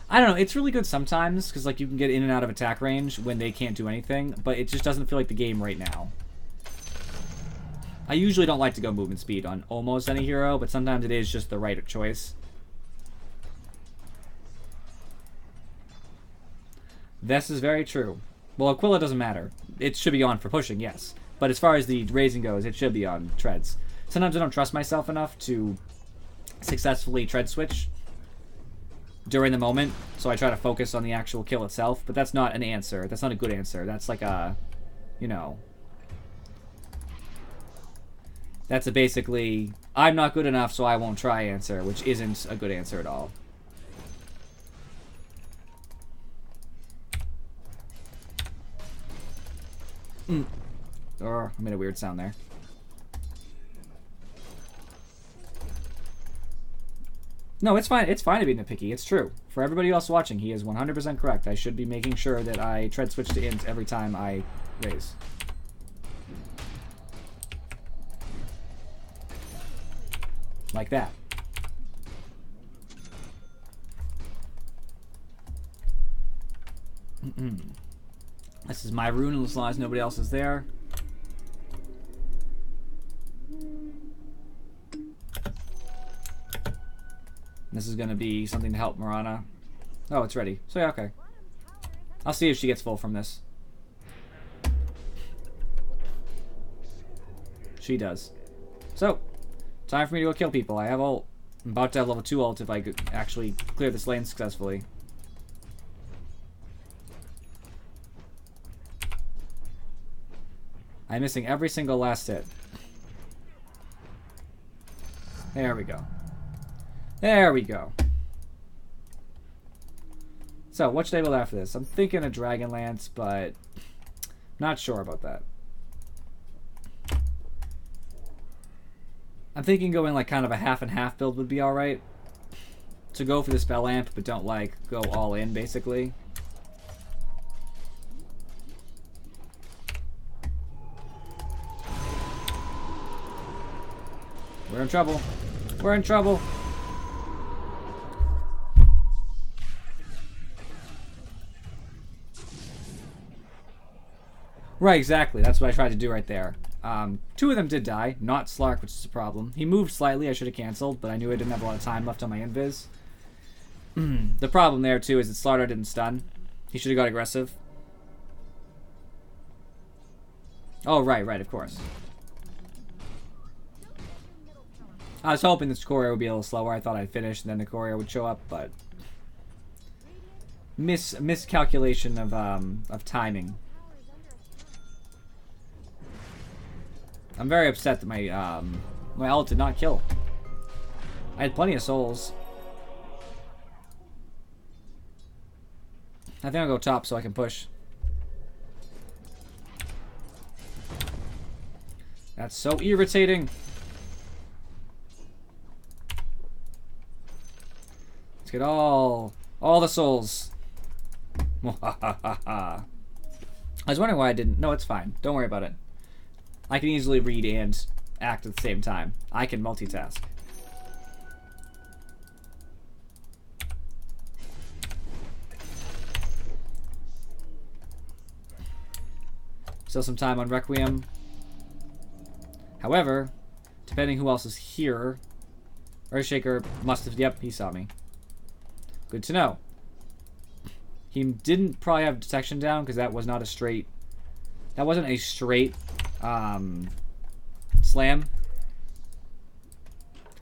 I don't know, it's really good sometimes, because like you can get in and out of attack range when they can't do anything, but it just doesn't feel like the game right now. I usually don't like to go movement speed on almost any hero, but sometimes it is just the right choice. This is very true. Well, Aquila doesn't matter. It should be on for pushing, yes. But as far as the raising goes, it should be on treads. Sometimes I don't trust myself enough to successfully tread switch during the moment, so I try to focus on the actual kill itself, but that's not an answer. That's not a good answer. That's like a, you know... That's a basically, I'm not good enough, so I won't try answer, which isn't a good answer at all. Oh, I made a weird sound there. No, it's fine. It's fine to be nitpicky. It's true. For everybody else watching, he is 100% correct. I should be making sure that I tread switch to int every time I raise. Like that. This is my rune as long as nobody else is there. This is going to be something to help Mirana. Oh, it's ready. So yeah, okay. I'll see if she gets full from this. She does. So, time for me to go kill people. I have ult. I'm about to have level 2 ult if I could actually clear this lane successfully. I'm missing every single last hit. There we go. There we go. So, what should I build after this? I'm thinking a Dragonlance, but not sure about that. I'm thinking going like kind of a half and half build would be alright. To go for the spell amp, but don't like go all in, basically. We're in trouble. We're in trouble. Right, exactly. That's what I tried to do right there. 2 of them did die, not Slark, which is a problem. He moved slightly, I should have cancelled, but I knew I didn't have a lot of time left on my invis. The problem there, too, is that Slardar didn't stun. He should have got aggressive. Oh, right, of course. I was hoping this Courier would be a little slower. I thought I'd finish, and then the Courier would show up, but... Miscalculation of timing. I'm very upset that my ult did not kill. I had plenty of souls. I think I'll go top so I can push. That's so irritating. Let's get all the souls. I was wondering why I didn't. No, it's fine. Don't worry about it. I can easily read and act at the same time. I can multitask. Still some time on Requiem. However, depending who else is here, Earthshaker must have... Yep, he saw me. Good to know. He didn't probably have detection down because that was not a straight... That wasn't a straight slam.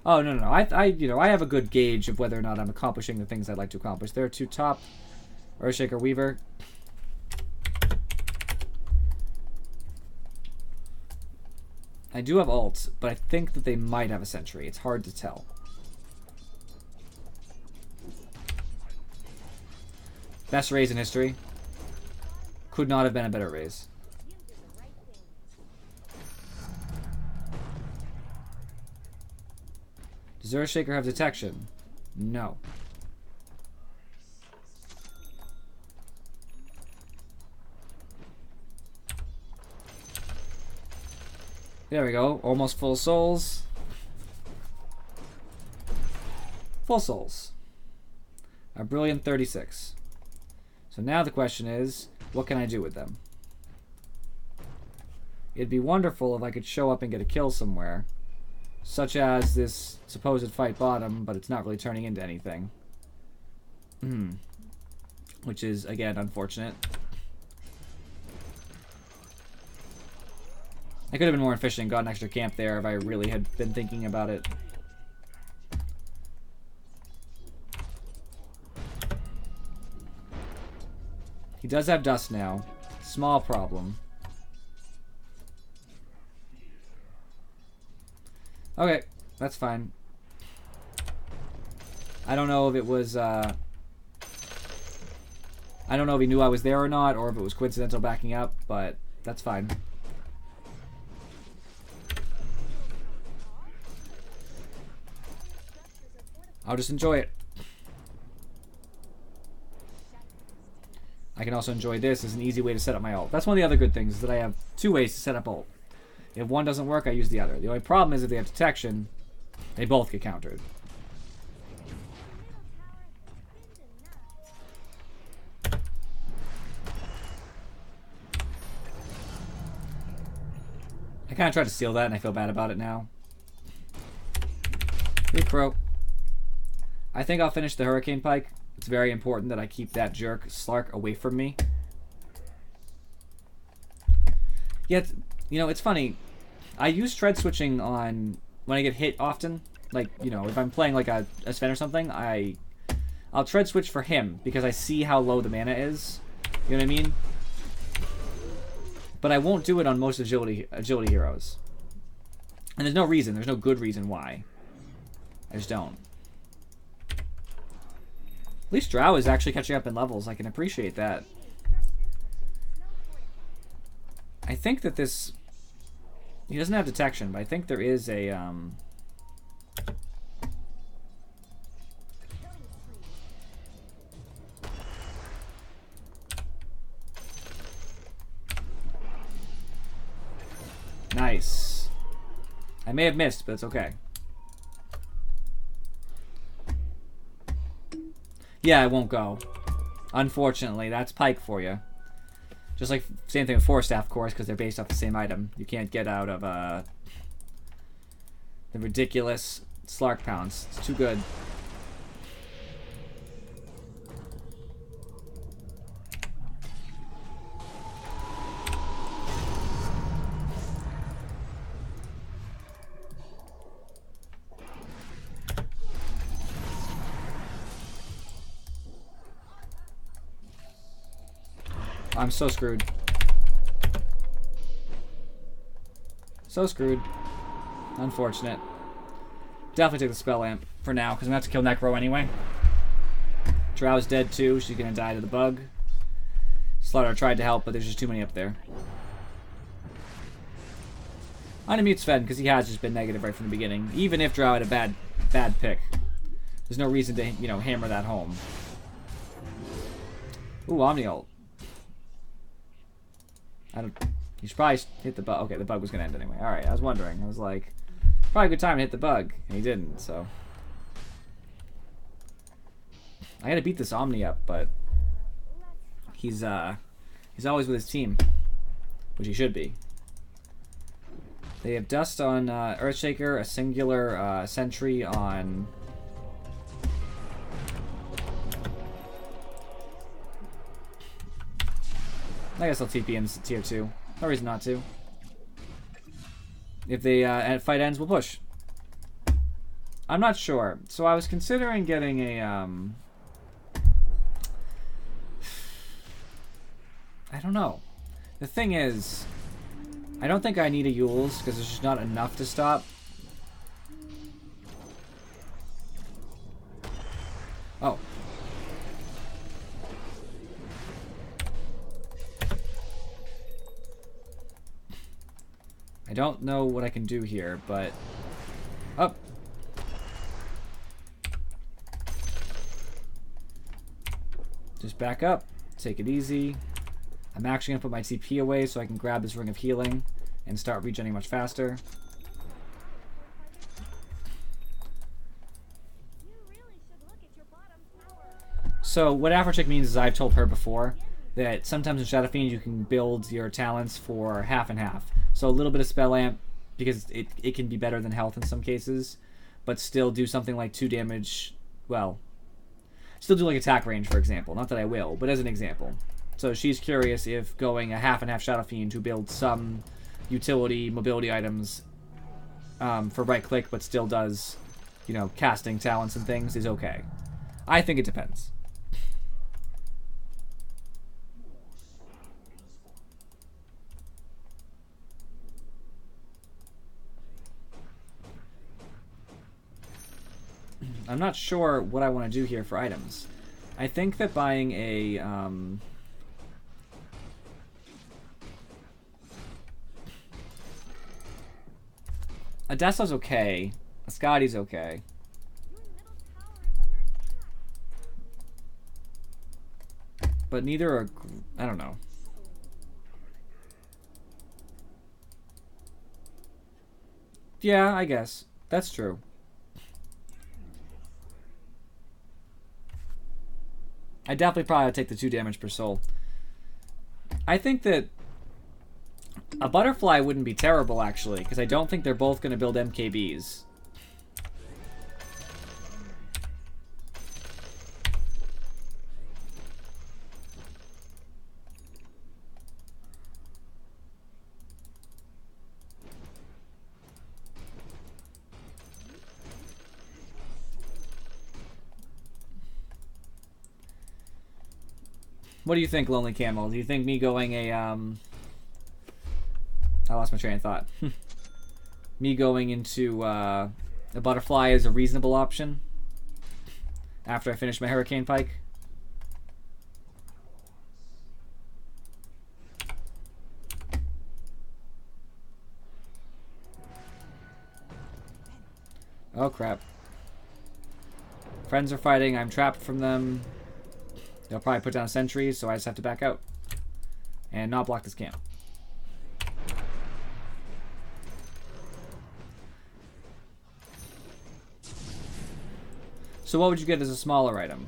Oh, no. I have a good gauge of whether or not I'm accomplishing the things I'd like to accomplish. There are two top. Earthshaker Weaver. I do have ults, but I think that they might have a sentry. It's hard to tell. Best raise in history. Could not have been a better raise. Does Earthshaker have detection? No. There we go. Almost full souls. Full souls. A brilliant 36. So now the question is, what can I do with them? It'd be wonderful if I could show up and get a kill somewhere. Such as this supposed fight bottom, but it's not really turning into anything. Which is, again, unfortunate. I could have been more efficient and got an extra camp there if I really had been thinking about it. He does have dust now. Small problem. Okay, that's fine. I don't know if it was, I don't know if he knew I was there or not, or if it was coincidental backing up, but that's fine. I'll just enjoy it. I can also enjoy this as an easy way to set up my ult. That's one of the other good things, is that I have two ways to set up ult. If one doesn't work, I use the other. The only problem is if they have detection, they both get countered. I kind of tried to steal that, and I feel bad about it now. Good crow. I think I'll finish the Hurricane Pike. It's very important that I keep that jerk Slark away from me. Yet, you know, it's funny. I use tread switching on when I get hit often. Like, you know, if I'm playing like a Sven or something, I'll tread switch for him because I see how low the mana is. You know what I mean? But I won't do it on most agility heroes. And there's no reason. There's no good reason why. I just don't. At least Drow is actually catching up in levels. I can appreciate that. I think that this... He doesn't have detection, but I think there is a... Nice. I may have missed, but it's okay. Yeah, it won't go. Unfortunately, that's Pike for you. Just like, same thing with Force Staff, of course, because they're based off the same item. You can't get out of the ridiculous Slark Pounce. It's too good. I'm so screwed. So screwed. Unfortunate. Definitely take the Spell Lamp for now, because I'm going to have to kill Necro anyway. Drow's dead too. She's going to die to the bug. Slaughter tried to help, but there's just too many up there. I'm going to mute Sven, because he has just been negative right from the beginning. Even if Drow had a bad pick. There's no reason to, you know, hammer that home. Ooh, Omni ult. You should probably hit the bug. Okay, the bug was going to end anyway. Alright, I was wondering. I was like, probably a good time to hit the bug. And he didn't, so. I gotta beat this Omni up, but he's always with his team. which he should be. They have Dust on Earthshaker, a singular Sentry on... I guess I'll TP in tier 2. No reason not to. If the fight ends, we'll push. I'm not sure. So I was considering getting a... I don't know. The thing is, I don't think I need a Yule's because there's just not enough to stop. Oh. I don't know what I can do here, but... Oh. Just back up. Take it easy. I'm actually going to put my TP away so I can grab this Ring of Healing and start regenerating much faster. So what Afrochick means is I've told her before that sometimes in Shadow Fiend you can build your talents for half and half. So a little bit of Spell Amp because it can be better than health in some cases, but still do something like 2 damage, well, still do like attack range for example. Not that I will, but as an example. So she's curious if going a half and half Shadow Fiend to build some utility, mobility items for right click, but still does, you know, casting talents and things is okay. I think it depends. I'm not sure what I want to do here for items. I think that buying a Desla's okay. A Scotty's okay. But neither are... I don't know. Yeah, I guess. That's true. I definitely probably would take the 2 damage per soul. I think that a Butterfly wouldn't be terrible, actually, because I don't think they're both going to build MKBs. What do you think, Lonely Camel? Do you think me going a, I lost my train of thought. Me going into a Butterfly is a reasonable option after I finish my Hurricane Pike? Oh, crap. Friends are fighting. I'm trapped from them. They'll probably put down sentries, so I just have to back out. And not block this camp. So what would you get as a smaller item?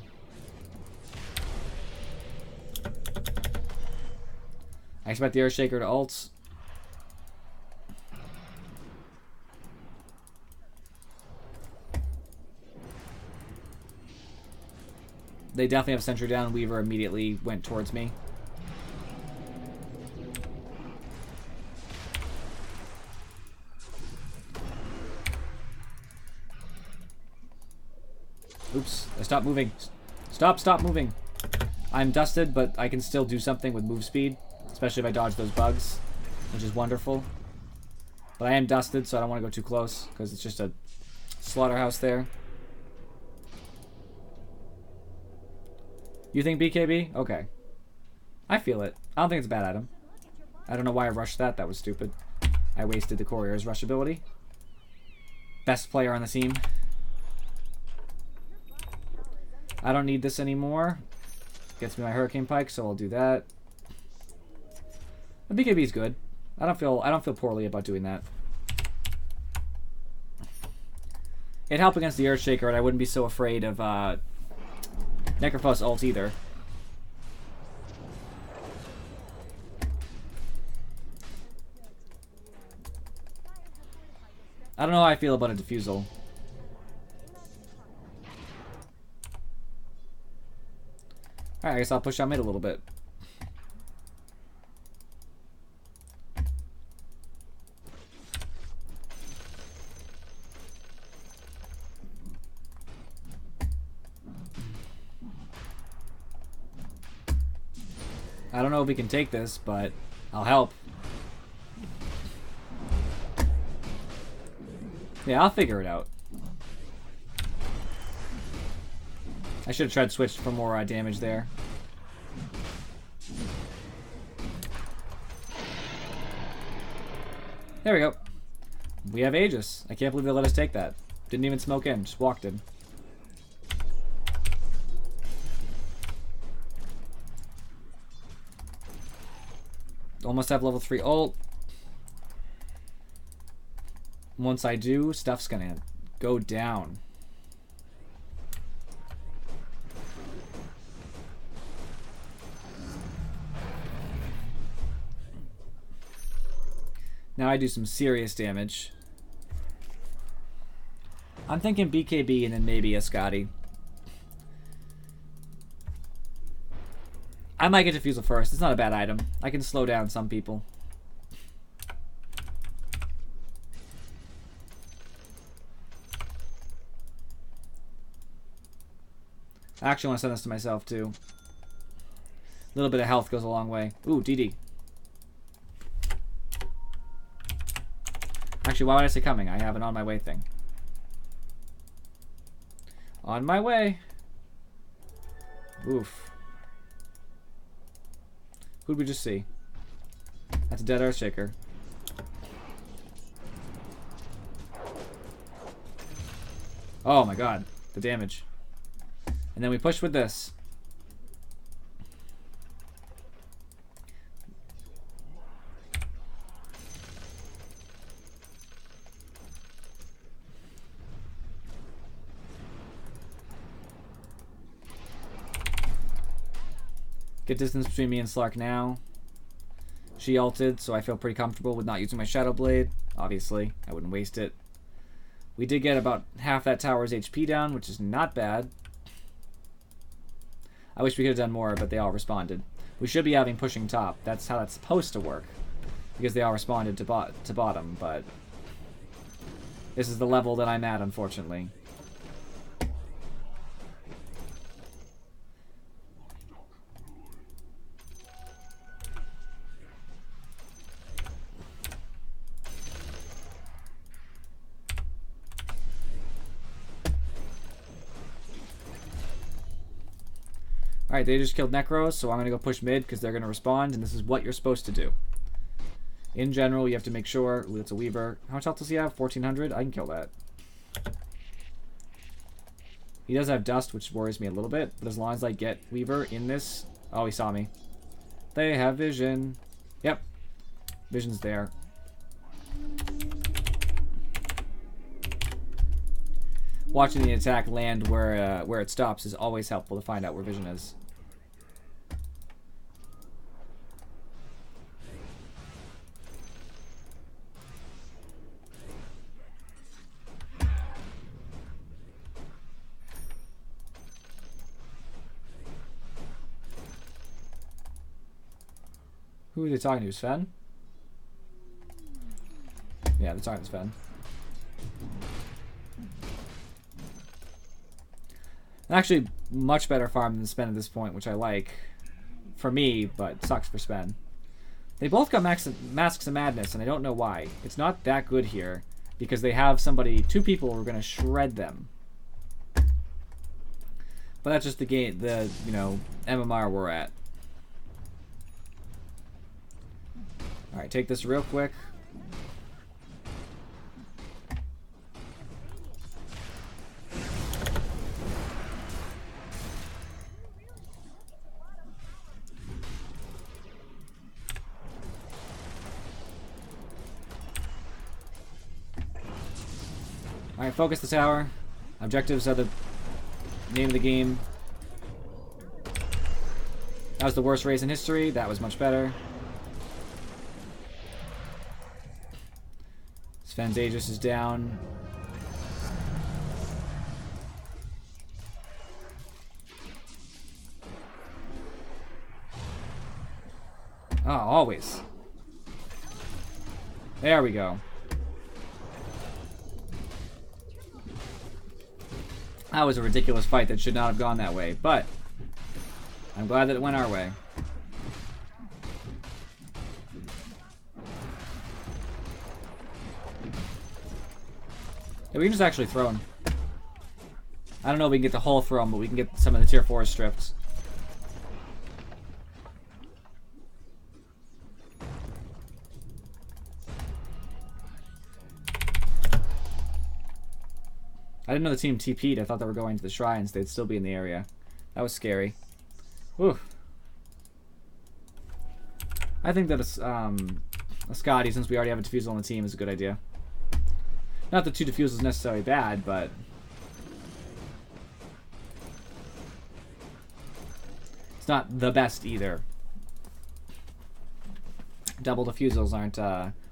I expect the Earthshaker to ult. They definitely have Sentry down. Weaver immediately went towards me. Oops, I stopped moving. Stop moving. I'm dusted, but I can still do something with move speed, especially if I dodge those bugs, which is wonderful. But I am dusted, so I don't want to go too close, because it's just a slaughterhouse there. You think BKB? Okay. I feel it. I don't think it's a bad item. I don't know why I rushed that. That was stupid. I wasted the Courier's rush ability. Best player on the team. I don't need this anymore. Gets me my Hurricane Pike, so I'll do that. The BKB is good. I don't feel poorly about doing that. It'd help against the Earthshaker, and I wouldn't be so afraid of Necrophos ult either. I don't know how I feel about a diffusal. Alright, I guess I'll push out mid a little bit. I don't know if we can take this, but I'll help. Yeah, I'll figure it out. I should have tried to switch for more damage there. There we go. We have Aegis. I can't believe they let us take that. Didn't even smoke in, just walked in. Almost have level 3 ult. Once I do, stuff's gonna go down. Now I do some serious damage. I'm thinking BKB and then maybe a Scotty. I might get Diffusal first. It's not a bad item. I can slow down some people. I actually want to send this to myself too. A little bit of health goes a long way. Ooh, DD. Actually, why would I say coming? I have an on my way thing. On my way. Oof. Who'd we just see? That's a dead Earthshaker. Oh my god. The damage. And then we push with this. Get distance between me and Slark now. She ulted, so I feel pretty comfortable with not using my Shadow Blade. Obviously, I wouldn't waste it. We did get about half that tower's HP down, which is not bad. I wish we could have done more, but they all responded. We should be having pushing top. That's how that's supposed to work. Because they all responded to bottom, but... this is the level that I'm at, unfortunately. Alright, they just killed Necros, so I'm going to go push mid because they're going to respond, and this is what you're supposed to do. In general, you have to make sure... ooh, it's a Weaver. How much health does he have? 1400? I can kill that. He does have Dust, which worries me a little bit, but as long as I get Weaver in this... oh, he saw me. They have vision. Yep. Vision's there. Watching the attack land where it stops is always helpful to find out where vision is. Who are they talking to? Sven? Yeah, they're talking to Sven. Actually, much better farm than Sven at this point, which I like. For me, but sucks for Sven. They both got Masks of Madness, and I don't know why. It's not that good here, because they have somebody, two people who are going to shred them. But that's just the game, you know, MMR we're at. Alright, take this real quick. Alright, focus the tower. Objectives are the name of the game. That was the worst race in history. That was much better. Sven's Aegis is down. Oh, always. There we go. That was a ridiculous fight that should not have gone that way, but I'm glad that it went our way. Yeah, we can just actually throw him. I don't know if we can get the whole throw him, but we can get some of the tier 4 strips. I didn't know the team TP'd. I thought they were going to the shrines. They'd still be in the area. That was scary. Whew. I think that a Scotty, since we already have a defusal on the team, is a good idea. Not that 2 defusals is necessarily bad, but it's not the best either. Double defusals aren't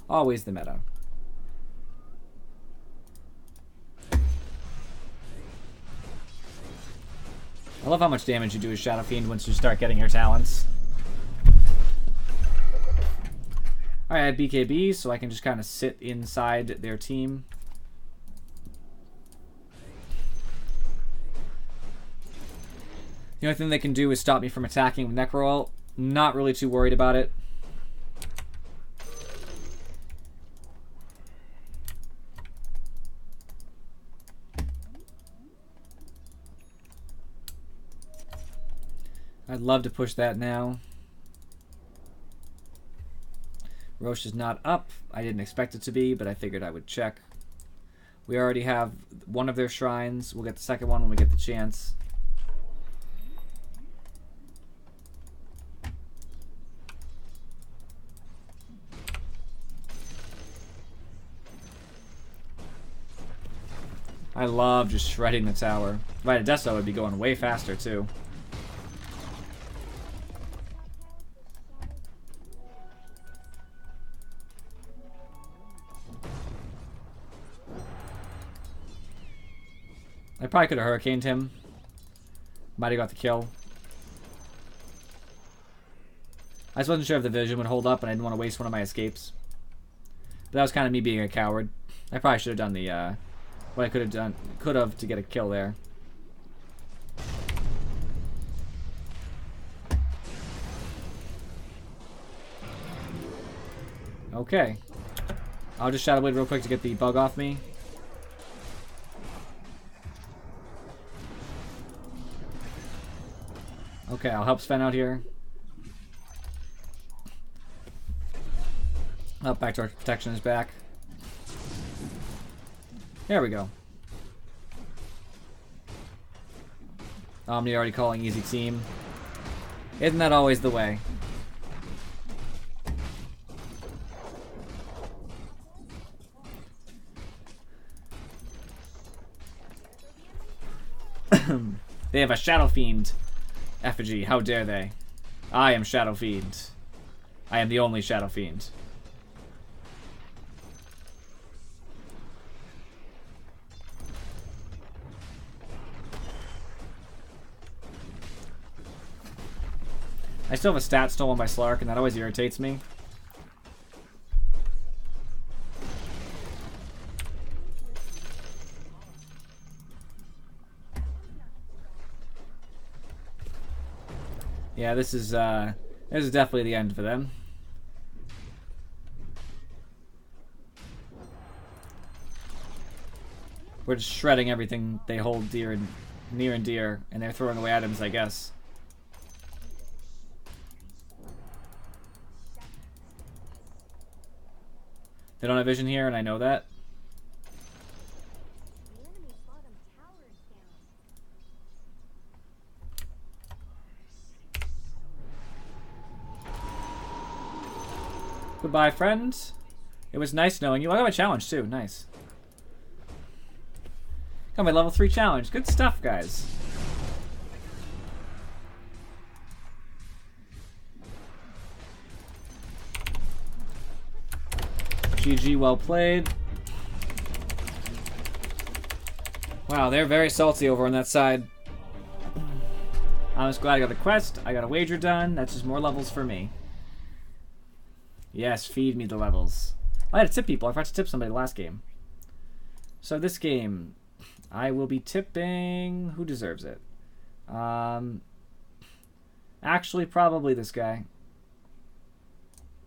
always the meta. I love how much damage you do as Shadow Fiend once you start getting your talents. Alright, I have BKB, so I can just kind of sit inside their team. The only thing they can do is stop me from attacking with Necroil. Not really too worried about it. I'd love to push that now. Roche is not up. I didn't expect it to be, but I figured I would check. We already have one of their shrines. We'll get the second one when we get the chance. I love just shredding the tower. Vita Deso would be going way faster too. I probably could have hurricaned him. Might have got the kill. I just wasn't sure if the vision would hold up, and I didn't want to waste one of my escapes. But that was kind of me being a coward. I probably should have done the what I could have to get a kill there. Okay. I'll just Shadow Blade real quick to get the bug off me. Okay, I'll help Sven out here. Oh, backdoor protection is back. There we go. Omni already calling easy team. Isn't that always the way? They have a Shadow Fiend effigy. How dare they? I am Shadow Fiend. I am the only Shadow Fiend. I still have a stat stolen by Slark, and that always irritates me. Yeah, this is definitely the end for them. We're just shredding everything they hold near and dear, and they're throwing away items, I guess. They don't have vision here, and I know that. The enemy's bottom tower is down. Goodbye, friends. It was nice knowing you. I got my challenge, too. Nice. Got my level 3 challenge. Good stuff, guys. GG, well played. Wow, they're very salty over on that side. I'm just glad I got the quest. I got a wager done. That's just more levels for me. Yes, feed me the levels. I had to tip people. I forgot to tip somebody last game. So this game, I will be tipping... Who deserves it? Actually, probably this guy.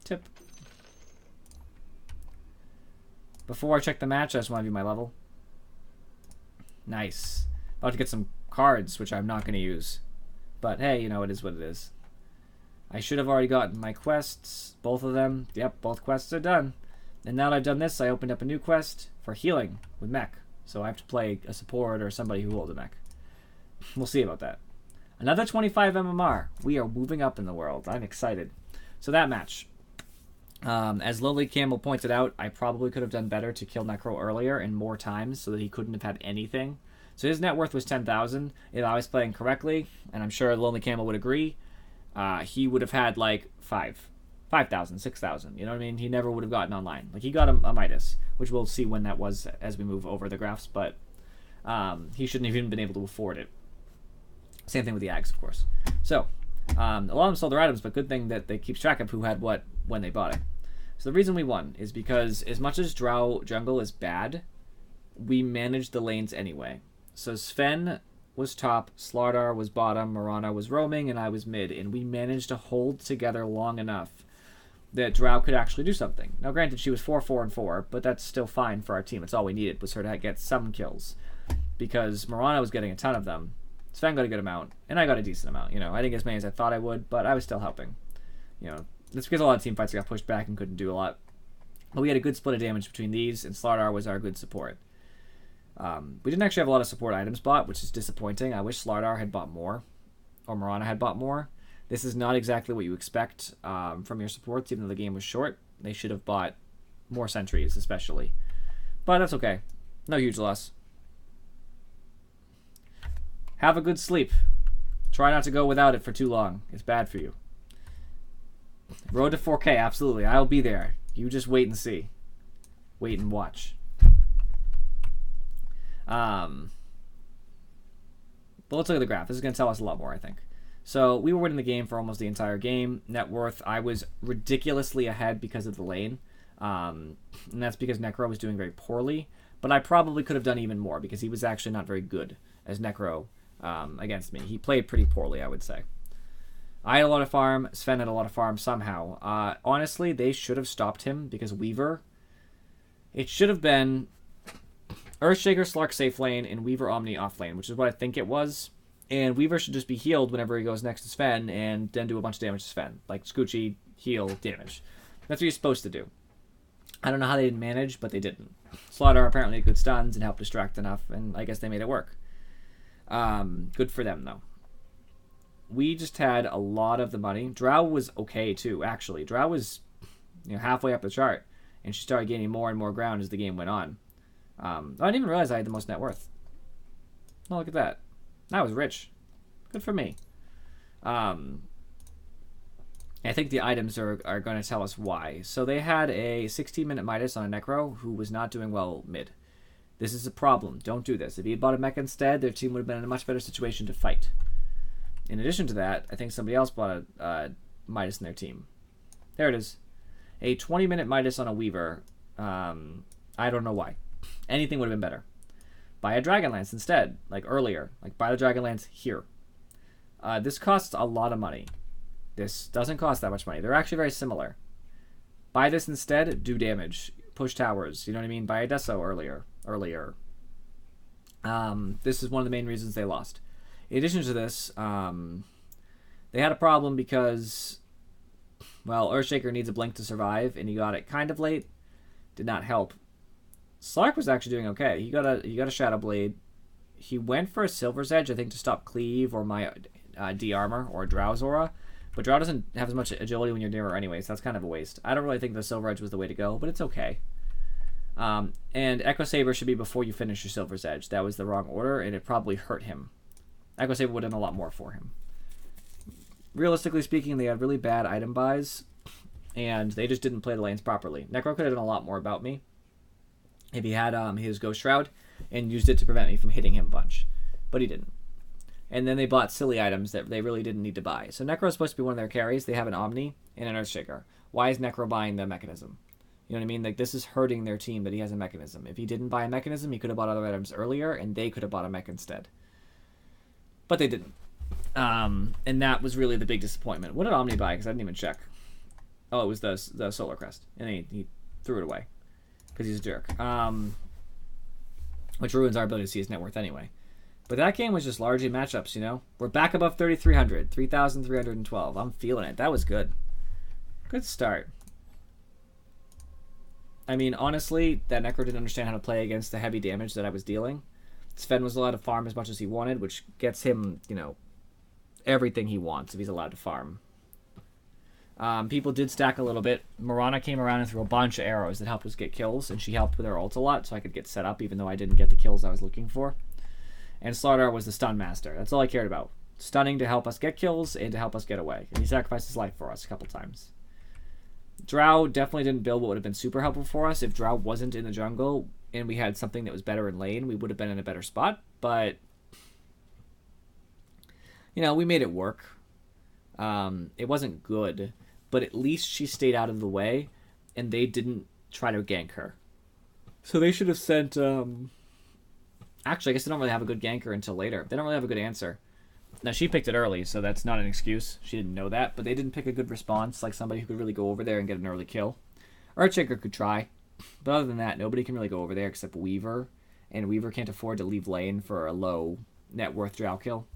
Tip. Before I check the match, I just want to view my level. Nice. About to get some cards, which I'm not going to use. But hey, you know, it is what it is. I should have already gotten my quests. Both of them. Yep, both quests are done. And now that I've done this, I opened up a new quest for healing with mech. So I have to play a support or somebody who holds a mech. We'll see about that. Another 25 MMR. We are moving up in the world. I'm excited. So that match. As Lowly Campbell pointed out, I probably could have done better to kill Necro earlier and more times so that he couldn't have had anything. So his net worth was 10,000. If I was playing correctly, and I'm sure Lonely Campbell would agree, he would have had like 5,000, 6,000. You know what I mean? He never would have gotten online. Like he got a Midas, which we'll see when that was as we move over the graphs, but he shouldn't have even been able to afford it. Same thing with the Ags, of course. So, a lot of them sold their items, but good thing that they keeps track of who had what when they bought it. So the reason we won is because as much as Drow jungle is bad, we managed the lanes anyway. So Sven was top, Slardar was bottom, Marana was roaming, and I was mid, and we managed to hold together long enough that Drow could actually do something. Now granted, she was 4-4-4, but that's still fine for our team. It's all we needed was her to get some kills. Because Marana was getting a ton of them. Sven got a good amount, and I got a decent amount. You know, I didn't get as many as I thought I would, but I was still helping. You know, that's because a lot of team fights got pushed back and couldn't do a lot. But we had a good split of damage between these, and Slardar was our good support. We didn't actually have a lot of support items bought, which is disappointing. I wish Slardar had bought more, or Marana had bought more. This is not exactly what you expect from your supports, even though the game was short. They should have bought more sentries, especially. But that's okay. No huge loss. Have a good sleep. Try not to go without it for too long. It's bad for you. Road to 4K, absolutely. I'll be there. You just wait and see. Wait and watch. But let's look at the graph. This is going to tell us a lot more, I think. So we were winning the game for almost the entire game. Net worth, I was ridiculously ahead because of the lane. And that's because Necro was doing very poorly. But I probably could have done even more because he was actually not very good as Necro against me. He played pretty poorly, I would say. I had a lot of farm. Sven had a lot of farm somehow. Honestly, they should have stopped him because Weaver... It should have been Earthshaker, Slark safe lane, and Weaver Omni off lane, which is what I think it was. And Weaver should just be healed whenever he goes next to Sven and then do a bunch of damage to Sven. Like Scoochie, heal, damage. That's what you're supposed to do. I don't know how they didn't manage, but they didn't. Slaughter apparently had good stuns and helped distract enough, and I guess they made it work. Good for them, though. We just had a lot of the money. Drow was okay, too, actually. Drow was halfway up the chart, and she started gaining more and more ground as the game went on. I didn't even realize I had the most net worth. Oh, look at that. I was rich. Good for me. I think the items are going to tell us why. So they had a 16-minute Midas on a Necro who was not doing well mid. This is a problem. Don't do this. If he had bought a mech instead, their team would have been in a much better situation to fight. In addition to that, I think somebody else bought a Midas in their team. There it is. A 20-minute Midas on a Weaver. I don't know why. Anything would have been better. Buy a Dragonlance instead, like earlier. Like, buy the Dragonlance here. This costs a lot of money. This doesn't cost that much money. They're actually very similar. Buy this instead, do damage. Push towers. You know what I mean? Buy a Deso earlier. This is one of the main reasons they lost. In addition to this, they had a problem because, well, Earthshaker needs a blink to survive, and he got it kind of late. Did not help. Slark was actually doing okay. He got a Shadow Blade. He went for a Silver's Edge, I think, to stop Cleave or my D-Armor or Drow's Aura. But Drow doesn't have as much agility when you're near her anyway, so that's kind of a waste. I don't really think the Silver Edge was the way to go, but it's okay. And Echo Saber should be before you finish your Silver's Edge. That was the wrong order, and it probably hurt him. Echo Saber would have done a lot more for him. Realistically speaking, they had really bad item buys, and they just didn't play the lanes properly. Necro could have done a lot more about me if he had his Ghost Shroud. and used it to prevent me from hitting him a bunch. But he didn't. And then they bought silly items that they really didn't need to buy. So Necro's supposed to be one of their carries. They have an Omni and an Earthshaker. Why is Necro buying the mechanism? You know what I mean? Like, this is hurting their team that he has a mechanism. If he didn't buy a mechanism, he could have bought other items earlier, and they could have bought a mech instead. But they didn't. And that was really the big disappointment. What did Omni buy? Because I didn't even check. Oh, it was the Solar Crest. And he threw it away. Because he's a jerk. Which ruins our ability to see his net worth anyway. But that game was just largely matchups, you know? We're back above 3,300. 3,312. I'm feeling it. That was good. Good start. I mean, honestly, that Necro didn't understand how to play against the heavy damage that I was dealing. Sven was allowed to farm as much as he wanted, which gets him, you know, everything he wants if he's allowed to farm. People did stack a little bit. Mirana came around and threw a bunch of arrows that helped us get kills, and she helped with her ult a lot, so I could get set up even though I didn't get the kills I was looking for. And Slardar was the stun master. That's all I cared about. Stunning to help us get kills and to help us get away. And he sacrificed his life for us a couple times. Drow definitely didn't build what would have been super helpful for us. If Drow wasn't in the jungle and we had something that was better in lane, we would have been in a better spot. But, you know, we made it work. It wasn't good, but at least she stayed out of the way and they didn't try to gank her. So they should have sent... Actually, I guess they don't really have a good ganker until later. They don't really have a good answer. Now, she picked it early, so that's not an excuse. She didn't know that, but they didn't pick a good response, like somebody who could really go over there and get an early kill. Earthshaker could try, but other than that, nobody can really go over there except Weaver, and Weaver can't afford to leave lane for a low net worth drow kill.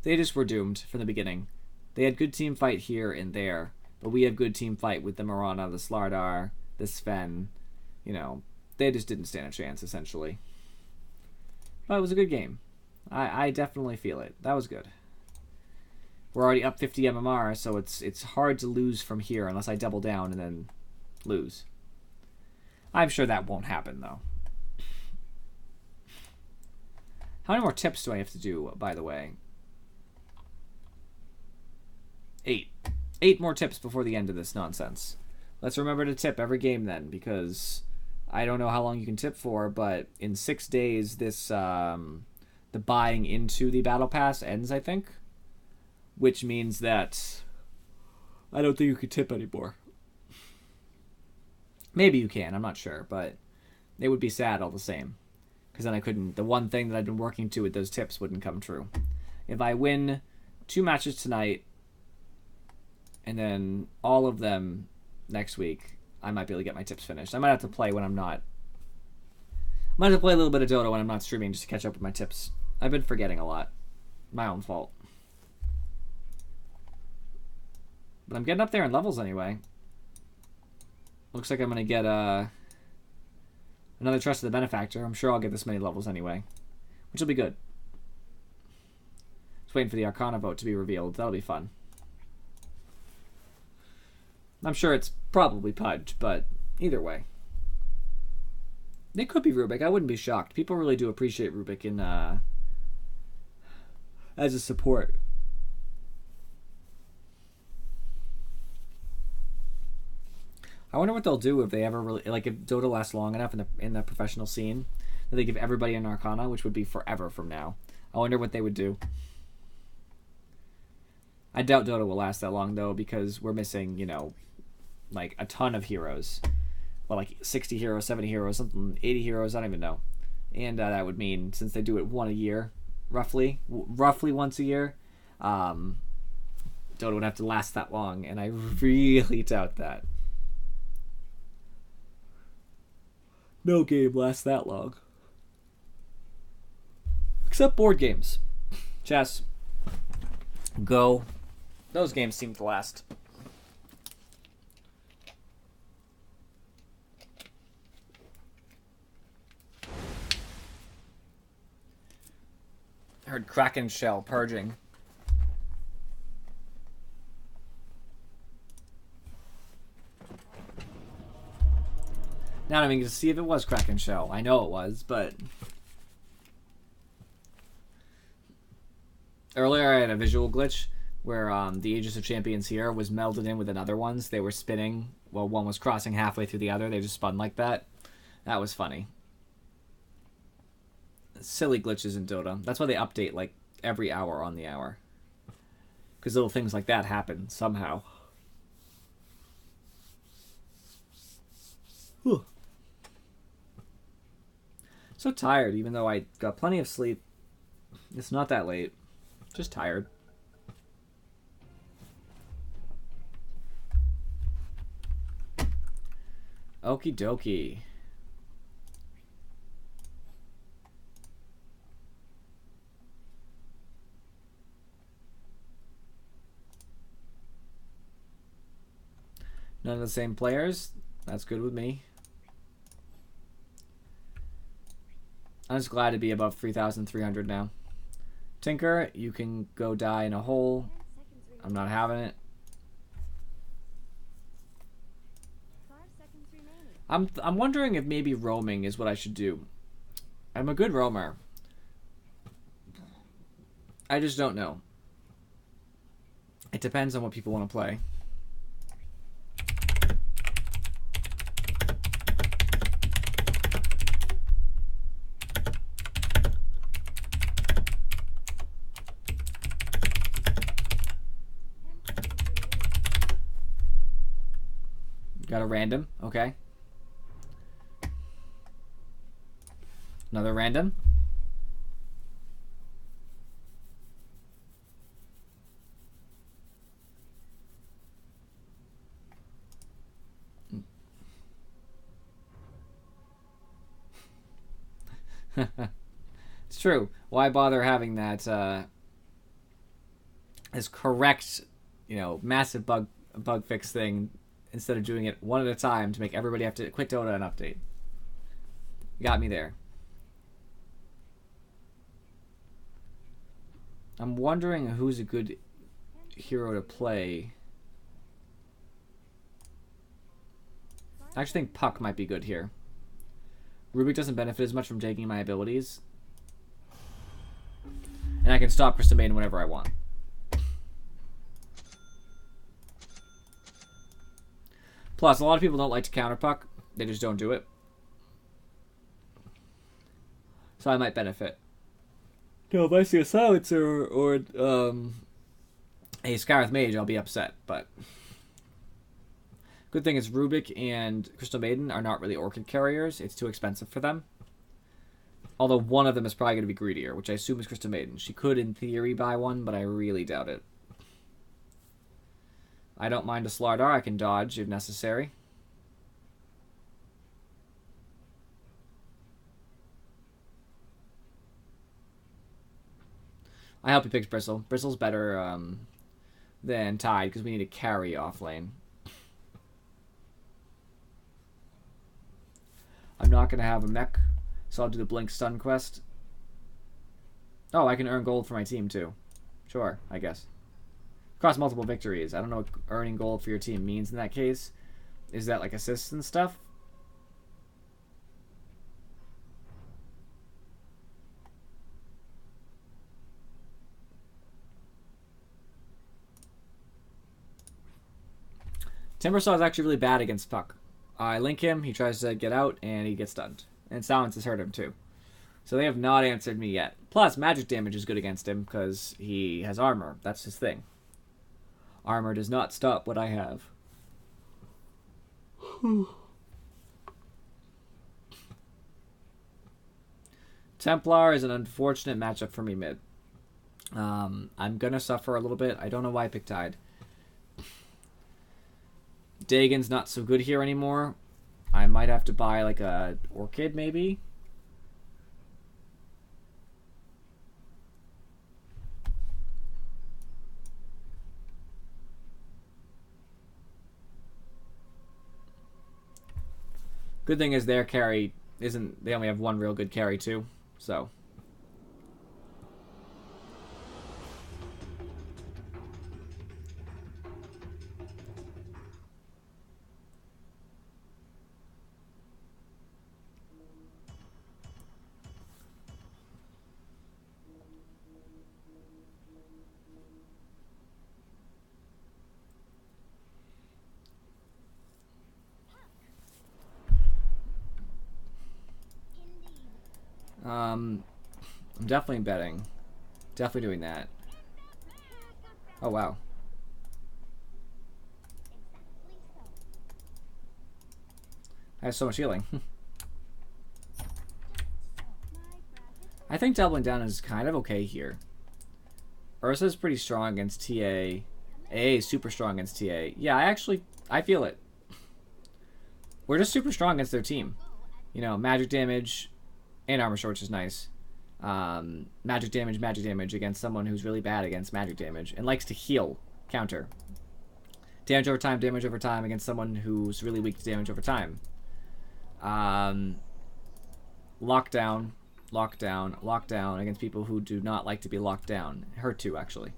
They just were doomed from the beginning. They had good team fight here and there, but we have good team fight with the Mirana, the Slardar, the Sven. You know, they just didn't stand a chance, essentially. But it was a good game. I definitely feel it. That was good. We're already up 50 MMR, so it's hard to lose from here unless I double down and then lose. I'm sure that won't happen, though. How many more tips do I have to do, by the way? 8. 8 more tips before the end of this nonsense. Let's remember to tip every game then, because I don't know how long you can tip for, but in 6 days, this... the buying into the battle pass ends, I think, which means that I don't think you could tip anymore. Maybe you can, I'm not sure, but it would be sad all the same, because then I couldn't, the one thing that I've been working to with those tips wouldn't come true. If I win 2 matches tonight and then all of them next week, I might be able to get my tips finished. I might have to play when I'm not. I might have to play a little bit of Dota when I'm not streaming just to catch up with my tips. I've been forgetting a lot. My own fault. But I'm getting up there in levels anyway. Looks like I'm going to get another Trust of the Benefactor. I'm sure I'll get this many levels anyway. Which will be good. Just waiting for the Arcana vote to be revealed. That'll be fun. I'm sure it's probably Pudge, but either way. It could be Rubik. I wouldn't be shocked. People really do appreciate Rubik in as a support. I wonder what they'll do if they ever really, like, if Dota lasts long enough in the professional scene that they give everybody an Arcana, which would be forever from now. I wonder what they would do. I doubt Dota will last that long though, because we're missing, you know, like a ton of heroes. Well, like 60 heroes, 70 heroes, something, 80 heroes, I don't even know. And that would mean, since they do it one a year, roughly once a year, Dota would have to last that long, and I really doubt that. No game lasts that long. Except board games. Chess. Go. Those games seem to last. I heard Kraken Shell purging. Not even going to see if it was Kraken Shell. I know it was, but... Earlier I had a visual glitch where the Aegis of Champions here was melded in with another ones. They were spinning while one was crossing halfway through the other. They just spun like that. That was funny. silly glitches in Dota. That's why they update like every hour on the hour. Because little things like that happen somehow. Whew. So tired, even though I got plenty of sleep. It's not that late. Just tired. Okie dokie. None of the same players. That's good with me. I'm just glad to be above 3,300 now. Tinker, you can go die in a hole. 10 seconds I'm not having it. 5 seconds remaining. I'm wondering if maybe roaming is what I should do. I'm a good roamer. I just don't know. It depends on what people want to play. Got a random, okay. Another random. It's true. Why bother having that as correct, massive bug fix thing instead of doing it one at a time to make everybody have to quit Dota and update. Got me there. I'm wondering who's a good hero to play. I actually think Puck might be good here. Rubik doesn't benefit as much from taking my abilities. And I can stop Crystal Maiden whenever I want. Plus, a lot of people don't like to counter Puck. They just don't do it. So I might benefit. No, if I see a Silencer or a Scarith Mage, I'll be upset. But good thing is Rubik and Crystal Maiden are not really Orchid carriers. It's too expensive for them. Although one of them is probably going to be greedier, which I assume is Crystal Maiden. She could, in theory, buy one, but I really doubt it. I don't mind a Slardar. I can dodge if necessary. I hope he picks Bristle. Bristle's better than Tide because we need to carry off lane. I'm not going to have a mech, so I'll do the Blink Stun quest. Oh, I can earn gold for my team too. Sure, I guess. Across multiple victories. I don't know what earning gold for your team means in that case. Is that like assists and stuff? Timbersaw is actually really bad against Puck. I link him, he tries to get out, and he gets stunned. And Silence has hurt him too. So they have not answered me yet. Plus, magic damage is good against him because he has armor. That's his thing. Armor does not stop what I have. Templar is an unfortunate matchup for me mid. I'm going to suffer a little bit. I don't know why I picked Tide. Dagon's not so good here anymore. I might have to buy like a Orchid maybe. Good thing is their carry isn't... They only have one real good carry too. So... I'm definitely betting. Definitely doing that. Oh, wow. I have so much healing. I think doubling down is kind of okay here. Ursa's pretty strong against TA. AA is super strong against TA. Yeah, I feel it. We're just super strong against their team. You know, magic damage and armor short, which is nice. Magic damage against someone who's really bad against magic damage and likes to heal counter. Damage over time against someone who's really weak to damage over time. Lockdown against people who do not like to be locked down. Hurt too, actually.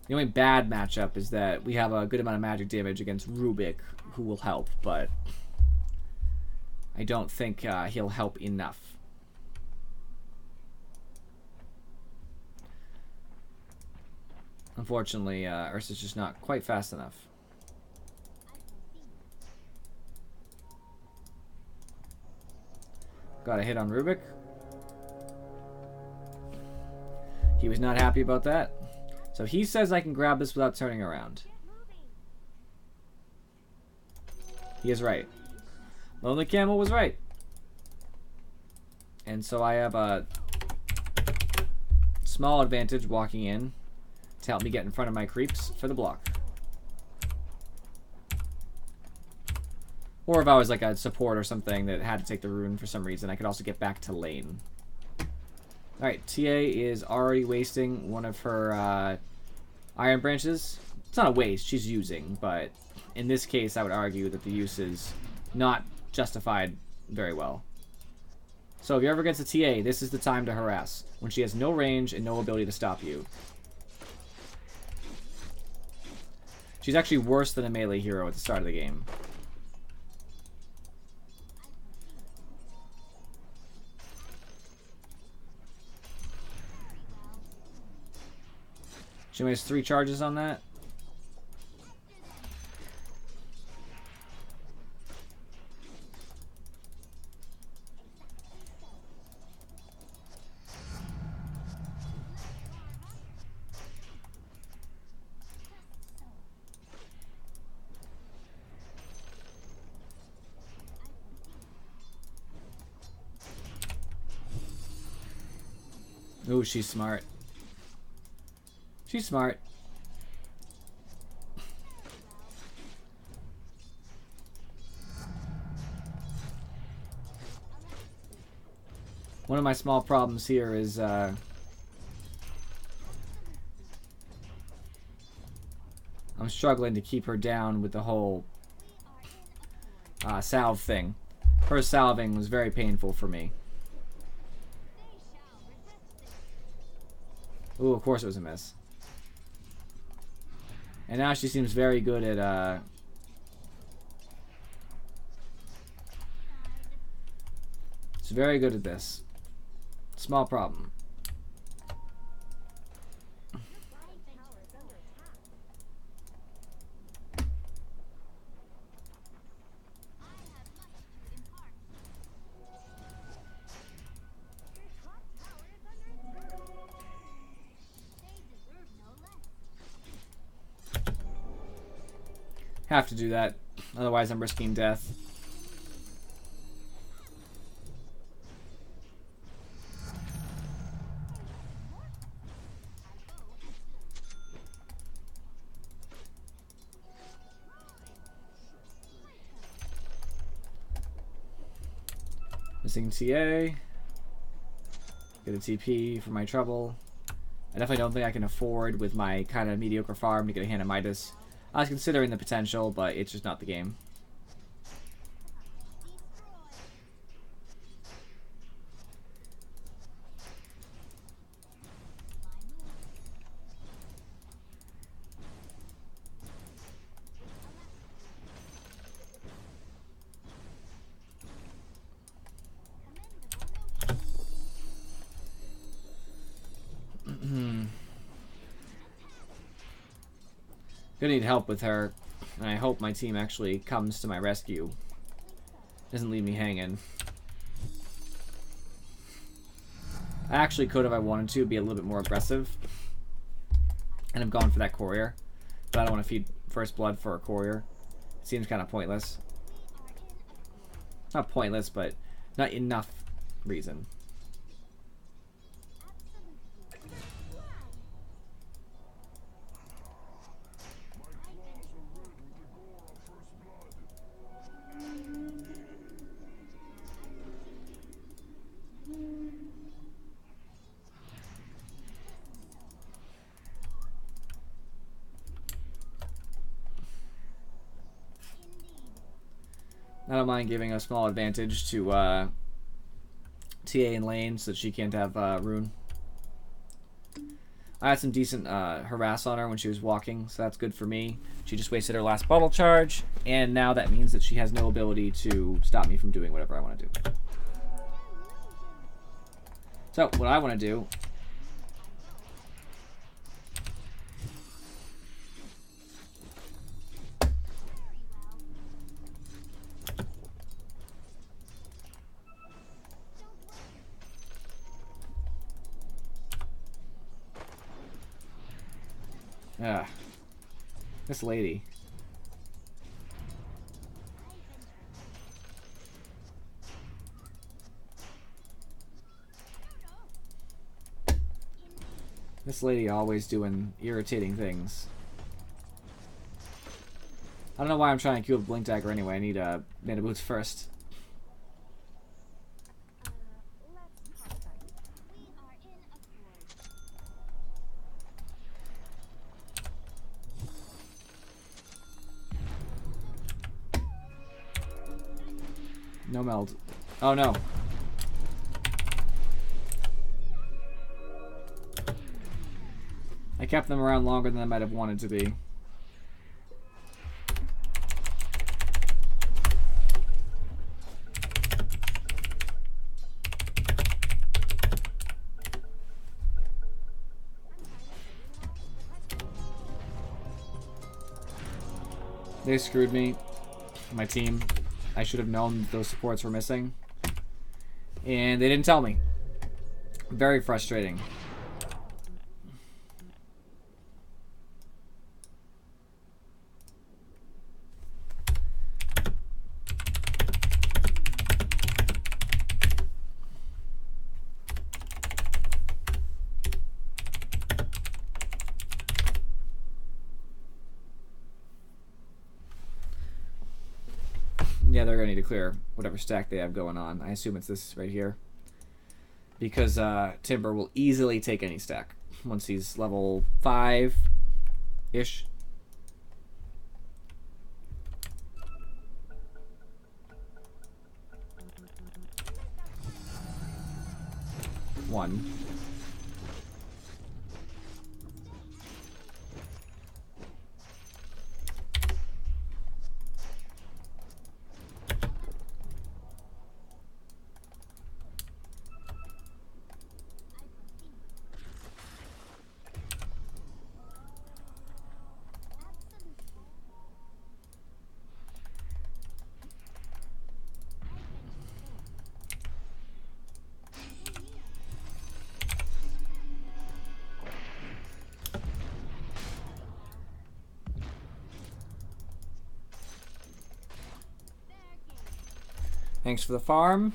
The only bad matchup is that we have a good amount of magic damage against Rubik, who will help, but I don't think he'll help enough. Unfortunately, Ursa's just not quite fast enough. Got a hit on Rubik. He was not happy about that. So he says I can grab this without turning around. He is right. Lonely Camel was right. And so I have a small advantage walking in to help me get in front of my creeps for the block. Or if I was like a support or something that had to take the rune for some reason, I could also get back to lane. Alright, TA is already wasting one of her iron branches. It's not a waste, she's using, but in this case I would argue that the use is not justified very well. So if you're ever against a TA, this is the time to harass, when she has no range and no ability to stop you. She's actually worse than a melee hero at the start of the game. She only has 3 charges on that. Ooh, she's smart. She's smart. One of my small problems here is I'm struggling to keep her down with the whole salve thing. Her salving was very painful for me. Ooh, of course it was a miss. And now she seems very good at she's very good at this. Small problem. Have to do that, otherwise I'm risking death. Missing TA. Get a TP for my trouble. I definitely don't think I can afford, with my kind of mediocre farm, to get a hand of Midas. I was considering the potential, but it's just not the game. Gonna need help with her, and I hope my team actually comes to my rescue. Doesn't leave me hanging. I actually could, if I wanted to, be a little bit more aggressive. And have gone for that courier. But I don't want to feed first blood for a courier. It seems kind of pointless. Not pointless, but not enough reason. I don't mind giving a small advantage to TA in lane so that she can't have rune. I had some decent harass on her when she was walking, so that's good for me. She just wasted her last bottle charge, and now that means that she has no ability to stop me from doing whatever I want to do. So, what I want to do... this lady. This lady always doing irritating things. I don't know why I'm trying to queue up Blink Dagger anyway. I need mana boots first. No meld. Oh no. I kept them around longer than I might have wanted to be. They screwed me. My team. I should have known those supports were missing. And they didn't tell me. Very frustrating. Yeah, they're going to need to clear whatever stack they have going on. I assume it's this right here. Because Timber will easily take any stack once he's level 5-ish. One. Thanks for the farm.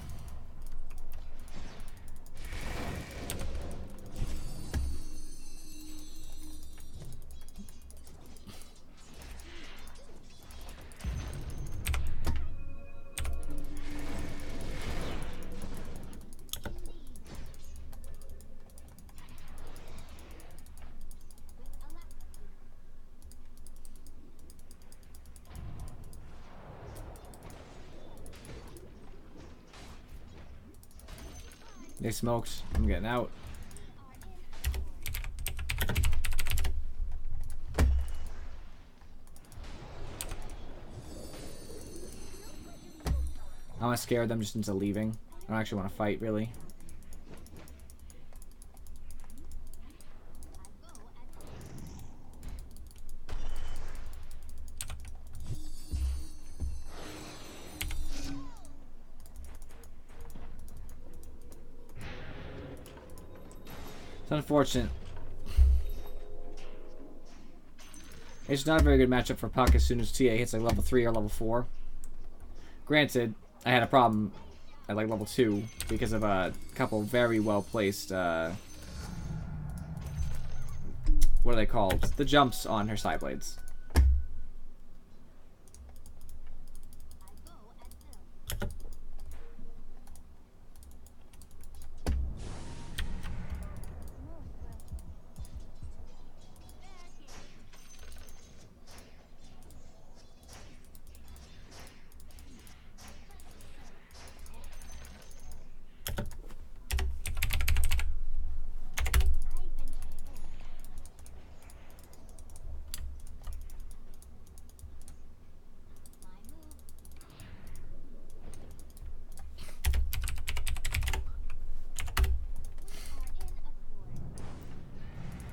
They smoked. I'm getting out. I want to scare them just into leaving. I don't actually want to fight, really. It's unfortunate. It's not a very good matchup for Puck as soon as TA hits like level 3 or level 4. Granted, I had a problem at like level 2 because of a couple very well placed, what are they called? The jumps on her side blades.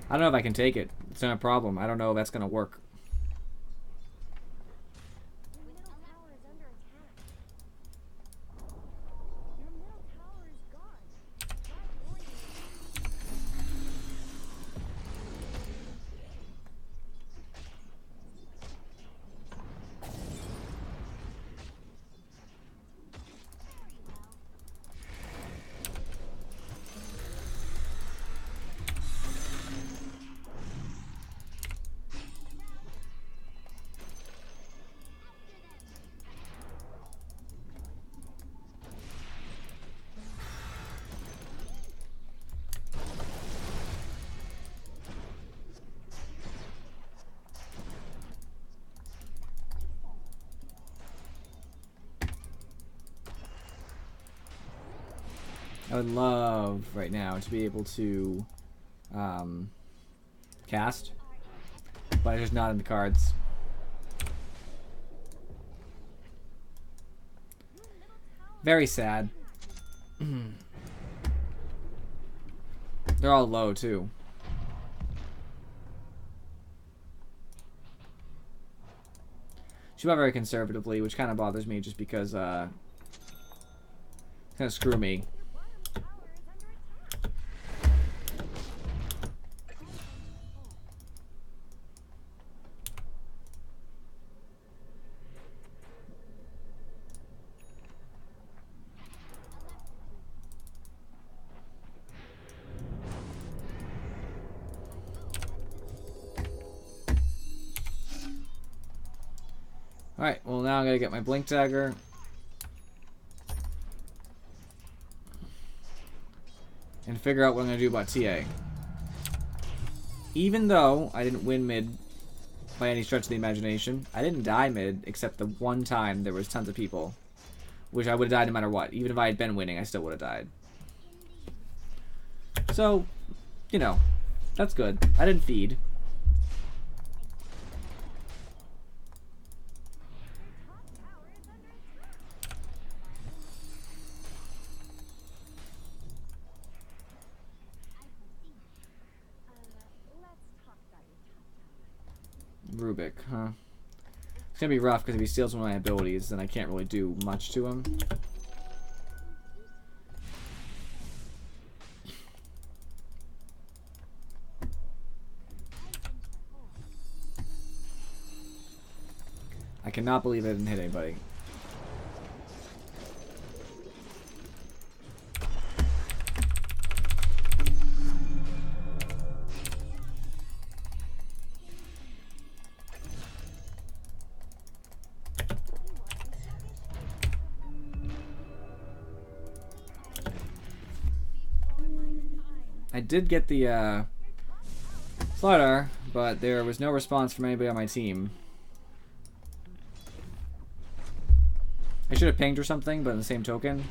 I don't know if I can take it. It's not a problem. I don't know if that's gonna work. Your middle tower is under attack. Your middle tower is gone. Try warning. I would love right now to be able to cast, but it's just not in the cards. Very sad. They're all low too. She bought very conservatively, which kind of bothers me just because kind of screw me. Your bottom tower is under attack. Alright, well now I'm gonna get my Blink Dagger. And figure out what I'm gonna do about TA. Even though I didn't win mid by any stretch of the imagination, I didn't die mid except the one time there was tons of people. Which I would have died no matter what. Even if I had been winning, I still would have died. So, you know, that's good. I didn't feed. Top tower is under attack. Let's talk about your top tower. Rubik, huh? It's gonna be rough because if he steals one of my abilities, then I can't really do much to him. I cannot believe I didn't hit anybody. I did get the slider, but there was no response from anybody on my team. I should have pinged or something, but in the same token,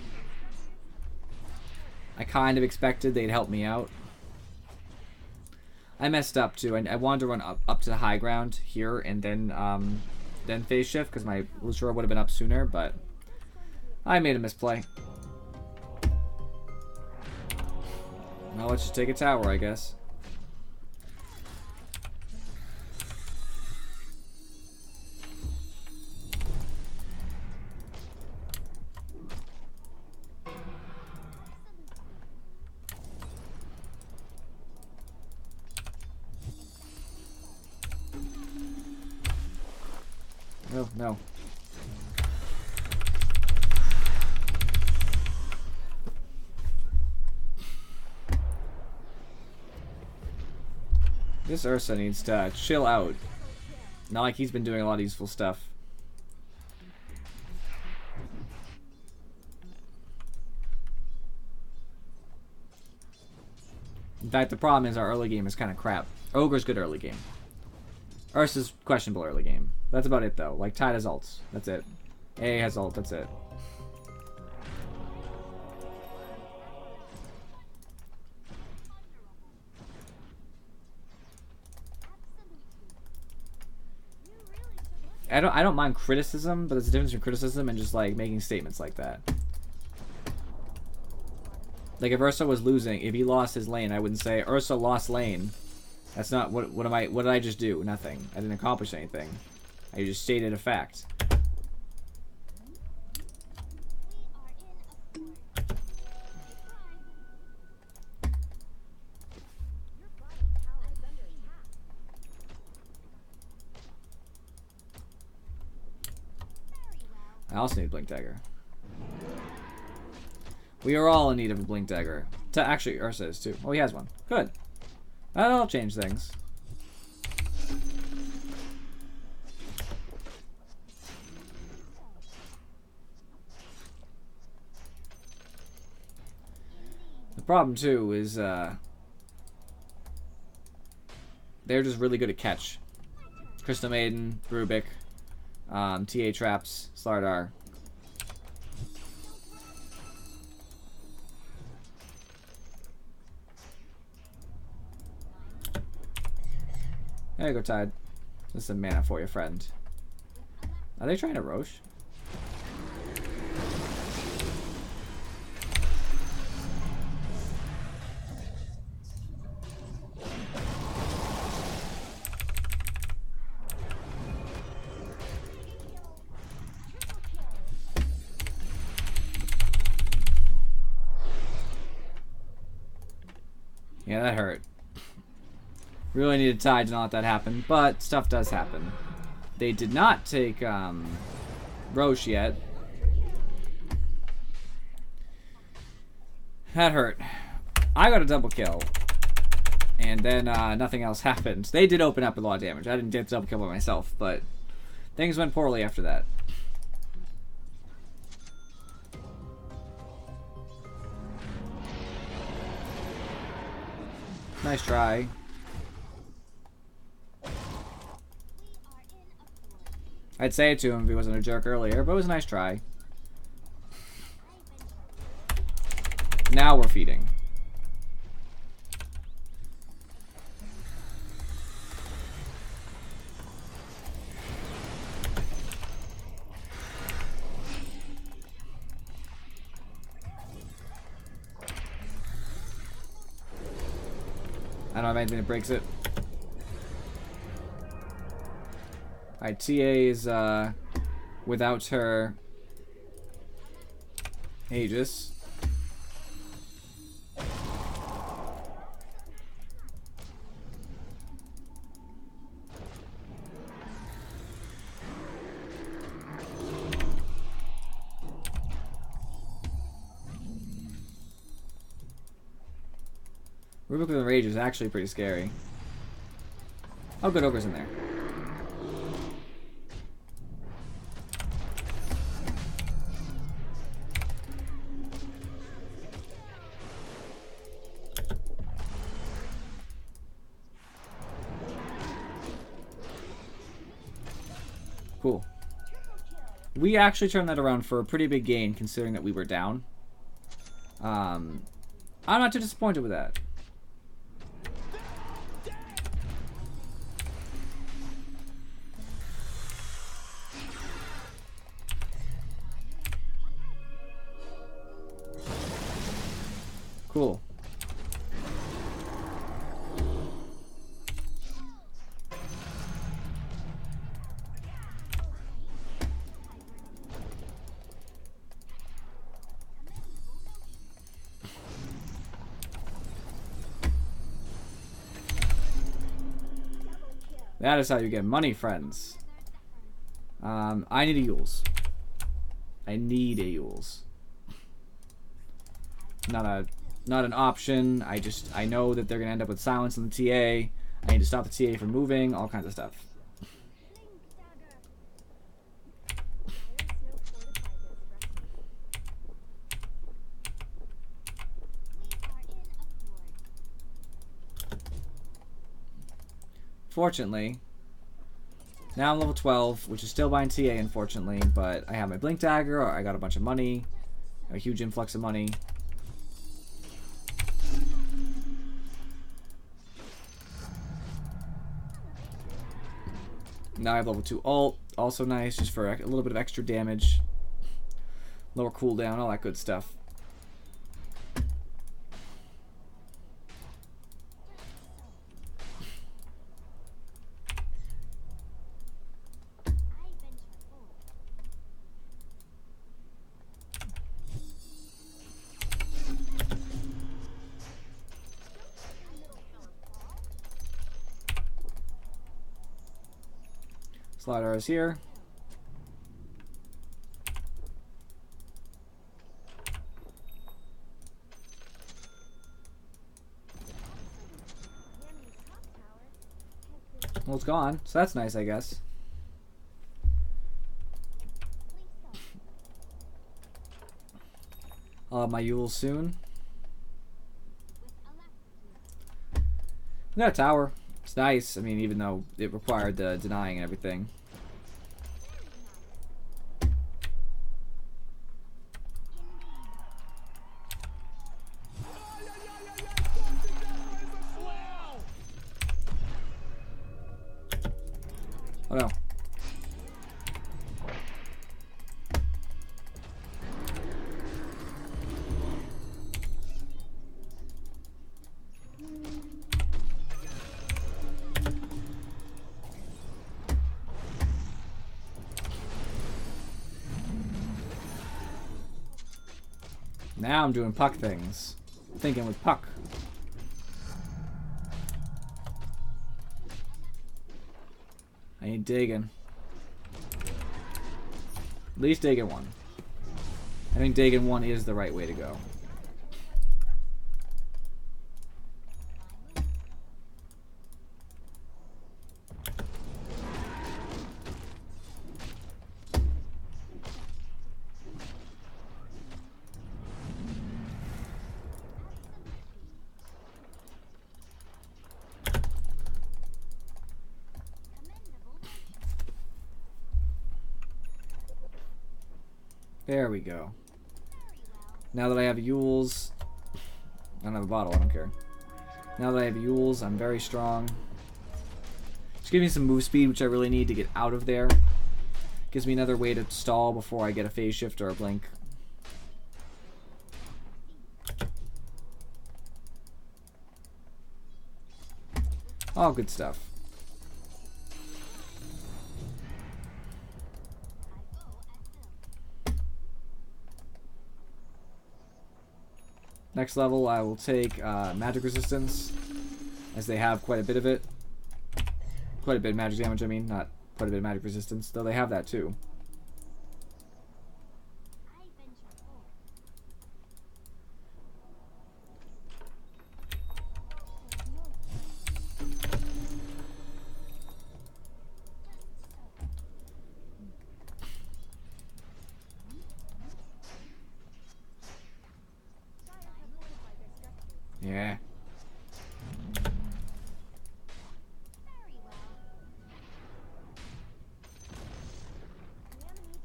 I kind of expected they'd help me out. I messed up too. I wanted to run up to the high ground here and then phase shift because my Lucifer would have been up sooner, but I made a misplay. Well, let's just take a tower, I guess. Oh, no. This Ursa needs to chill out. Not like he's been doing a lot of useful stuff. In fact, the problem is our early game is kind of crap. Ogre's good early game. Ursa's questionable early game. That's about it, though. Like, Tide has ults. That's it. A has ult. That's it. I don't mind criticism, but there's a difference between criticism and just like making statements like that. Like if Ursa was losing, if he lost his lane, I wouldn't say Ursa lost lane. That's not what did I just do? Nothing. I didn't accomplish anything. I just stated a fact. I also need a Blink Dagger. We are all in need of a Blink Dagger. Actually, Ursa is too. Oh, he has one. Good. That'll change things. The problem, too, is they're just really good at catch. Crystal Maiden, Rubik, TA Traps, Slardar. There you go, Tide. This is some mana for you, friend. Are they trying to Roche? Yeah, that hurt. Really needed Tide to not let that happen, but stuff does happen. They did not take Roche yet. That hurt. I got a double kill. And then nothing else happened. They did open up a lot of damage. I didn't get a double kill by myself, but things went poorly after that. Nice try. I'd say it to him if he wasn't a jerk earlier, but it was a nice try. Now we're feeding. I don't have anything that breaks it. Alright, TA is without her Aegis. Rubik with Rage is actually pretty scary. Oh, good, Ogre's in there. Cool. We actually turned that around for a pretty big gain, considering that we were down. I'm not too disappointed with that. Cool. That is how you get money, friends. I need a Yules. I need a Yules. Not an option. I know that they're gonna end up with silence on the TA. I need to stop the TA from moving. All kinds of stuff. Fortunately, now I'm level 12, which is still behind TA, unfortunately, but I have my Blink Dagger, I got a bunch of money, a huge influx of money. Now I have level 2 ult, also nice, just for a little bit of extra damage. Lower cooldown, all that good stuff. Slide arrows here. Well, it's gone, so that's nice, I guess. I'll have my Yule soon. We got a tower. It's nice. I mean, even though it required the denying and everything. Oh no. Now I'm doing puck things. Thinking with puck. I need Dagon. At least Dagon 1. I think Dagon 1 is the right way to go. There we go. Now that I have Yules, I don't have a bottle, I don't care. Now that I have Yules, I'm very strong. Just give me some move speed, which I really need to get out of there. Gives me another way to stall before I get a phase shift or a blink. All good stuff. Next level, I will take magic resistance, as they have quite a bit of it. Quite a bit of magic damage, I mean, not quite a bit of magic resistance, though they have that too. Yeah.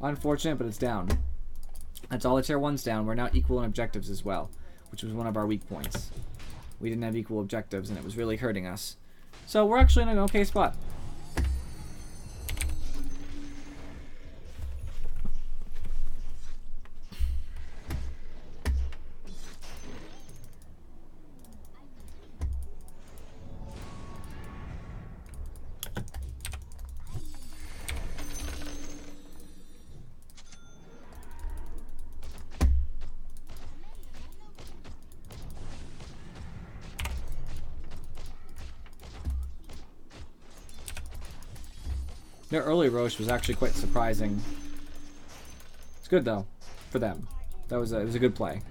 Unfortunate, but it's down. That's all the tier 1's down. We're now equal in objectives as well, which was one of our weak points. We didn't have equal objectives, and it was really hurting us. So we're actually in an okay spot. Their early Roche was actually quite surprising. It's good though, for them. It was a good play.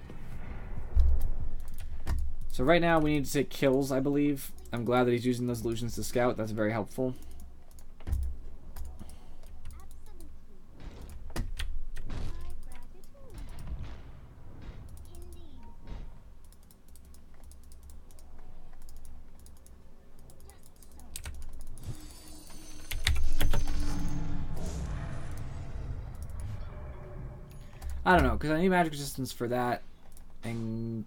So right now we need to take kills, I believe. I'm glad that he's using those illusions to scout. That's very helpful. I don't know, because I need magic resistance for that. And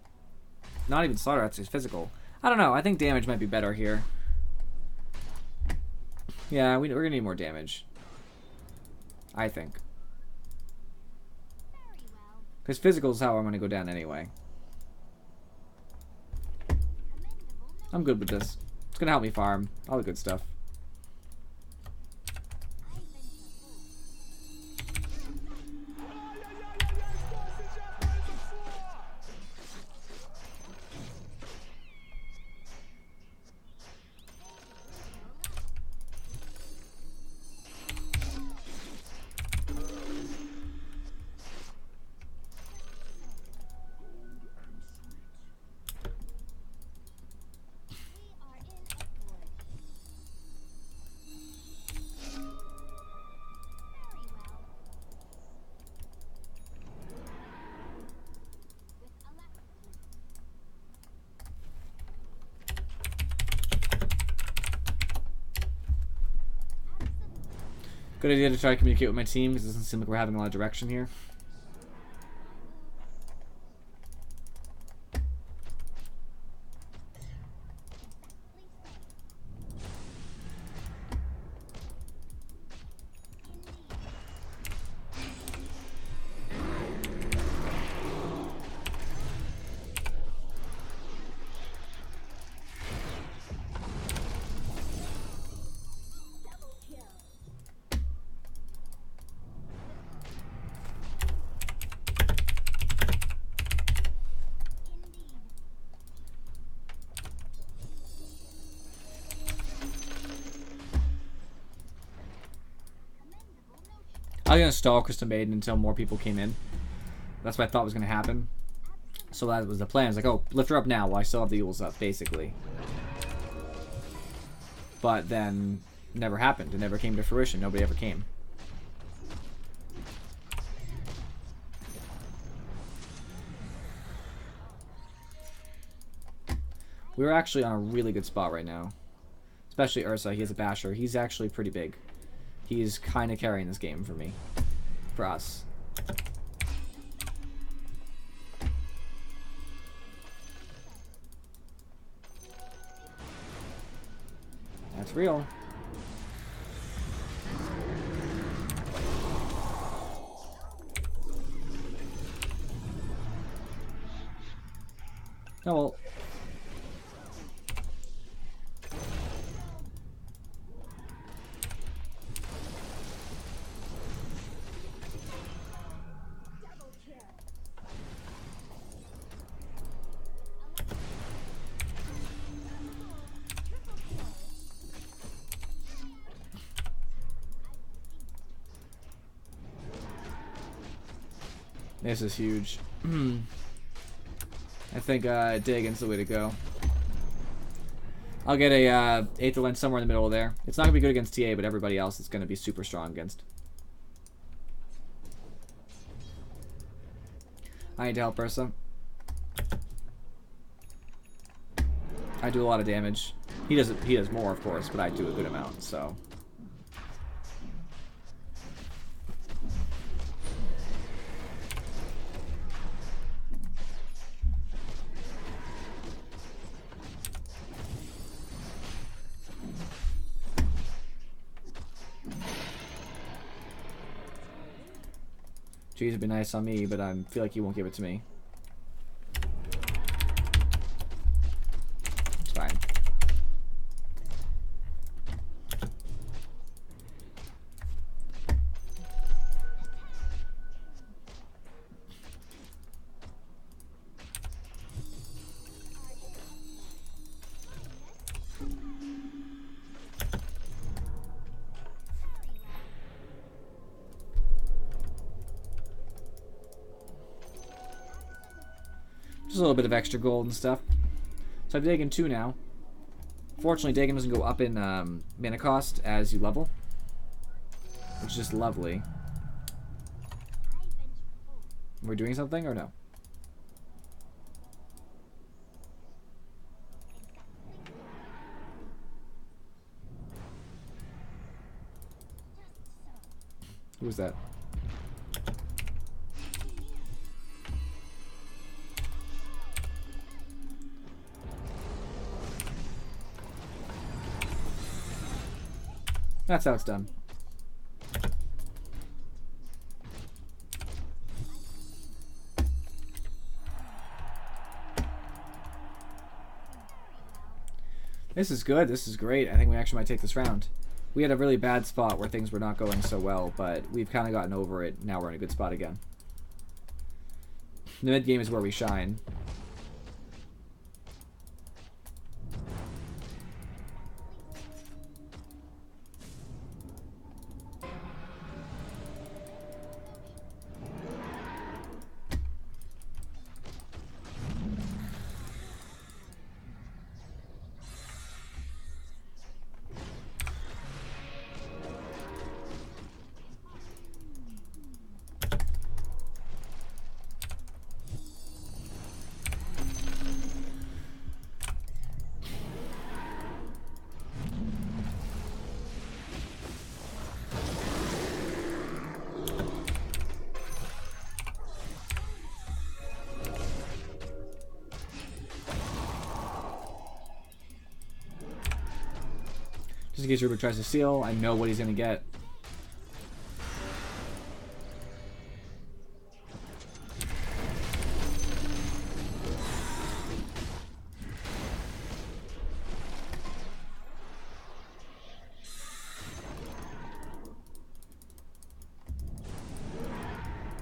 not even slaughter, that's just physical. I don't know, I think damage might be better here. Yeah, we're going to need more damage. I think. Because physical is how I'm going to go down anyway. I'm good with this. It's going to help me farm. All the good stuff. Good idea to try to communicate with my team because it doesn't seem like we're having a lot of direction here. I was going to stall Crystal Maiden until more people came in. That's what I thought was going to happen. So that was the plan. I was like, oh, lift her up now while I still have the Euls up, basically. But then, never happened. It never came to fruition. Nobody ever came. We're actually on a really good spot right now. Especially Ursa. He has a basher. He's actually pretty big. He's kind of carrying this game for me. For us. That's real. Oh well. This is huge. I think Dagon's the way to go. I'll get a Aether Lens somewhere in the middle there. It's not going to be good against TA, but everybody else is going to be super strong against. I need to help Ursa. I do a lot of damage. He does more, of course, but I do a good amount, so... Cheese would be nice on me, but I feel like he won't give it to me. It's fine. Just a little bit of extra gold and stuff. So I've Dagon 2 now. Fortunately, Dagon doesn't go up in mana cost as you level, which is just lovely. We're doing something or no? Who was that? That's how it's done. This is good. This is great. I think we actually might take this round. We had a really bad spot where things were not going so well, but we've kind of gotten over it. Now we're in a good spot again. The mid game is where we shine. Just in case Rubik tries to steal, I know what he's going to get.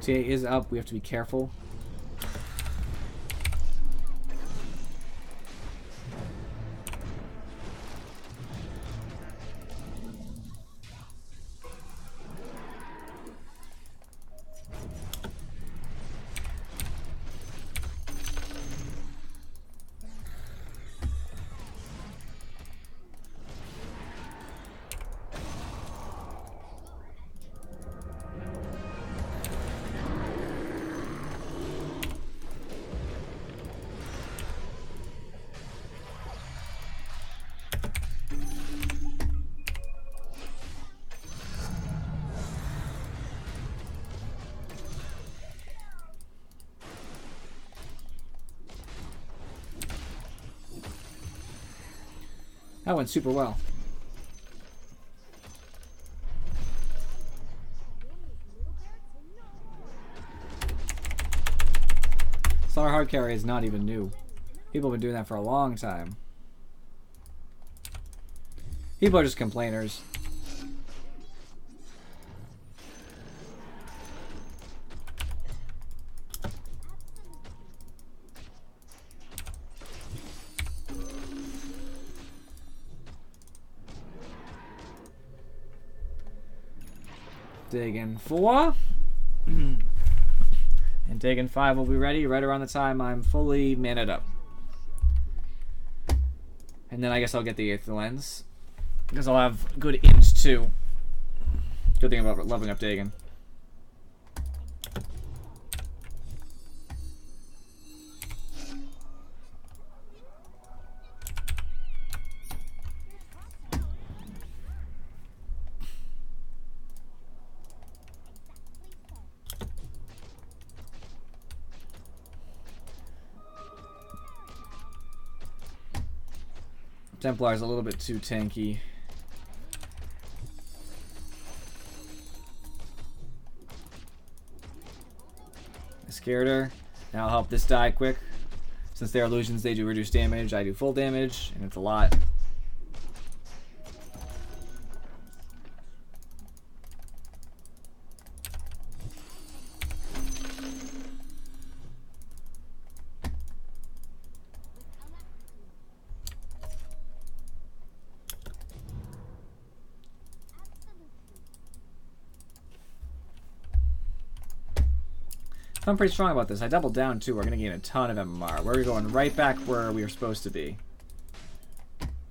TA is up. We have to be careful. That went super well. Solar hard carry is not even new. People have been doing that for a long time. People are just complainers. Dagon 4. And Dagon 5 will be ready right around the time I'm fully maned up. And then I guess I'll get the 8th lens. Because I'll have good int too. Good thing about leveling up Dagon. Templar's a little bit too tanky. I scared her. Now I'll help this die quick. Since they're illusions, they do reduce damage. I do full damage, and it's a lot. I'm pretty strong about this. I doubled down too. We're gonna gain a ton of MMR. We're going right back where we were supposed to be.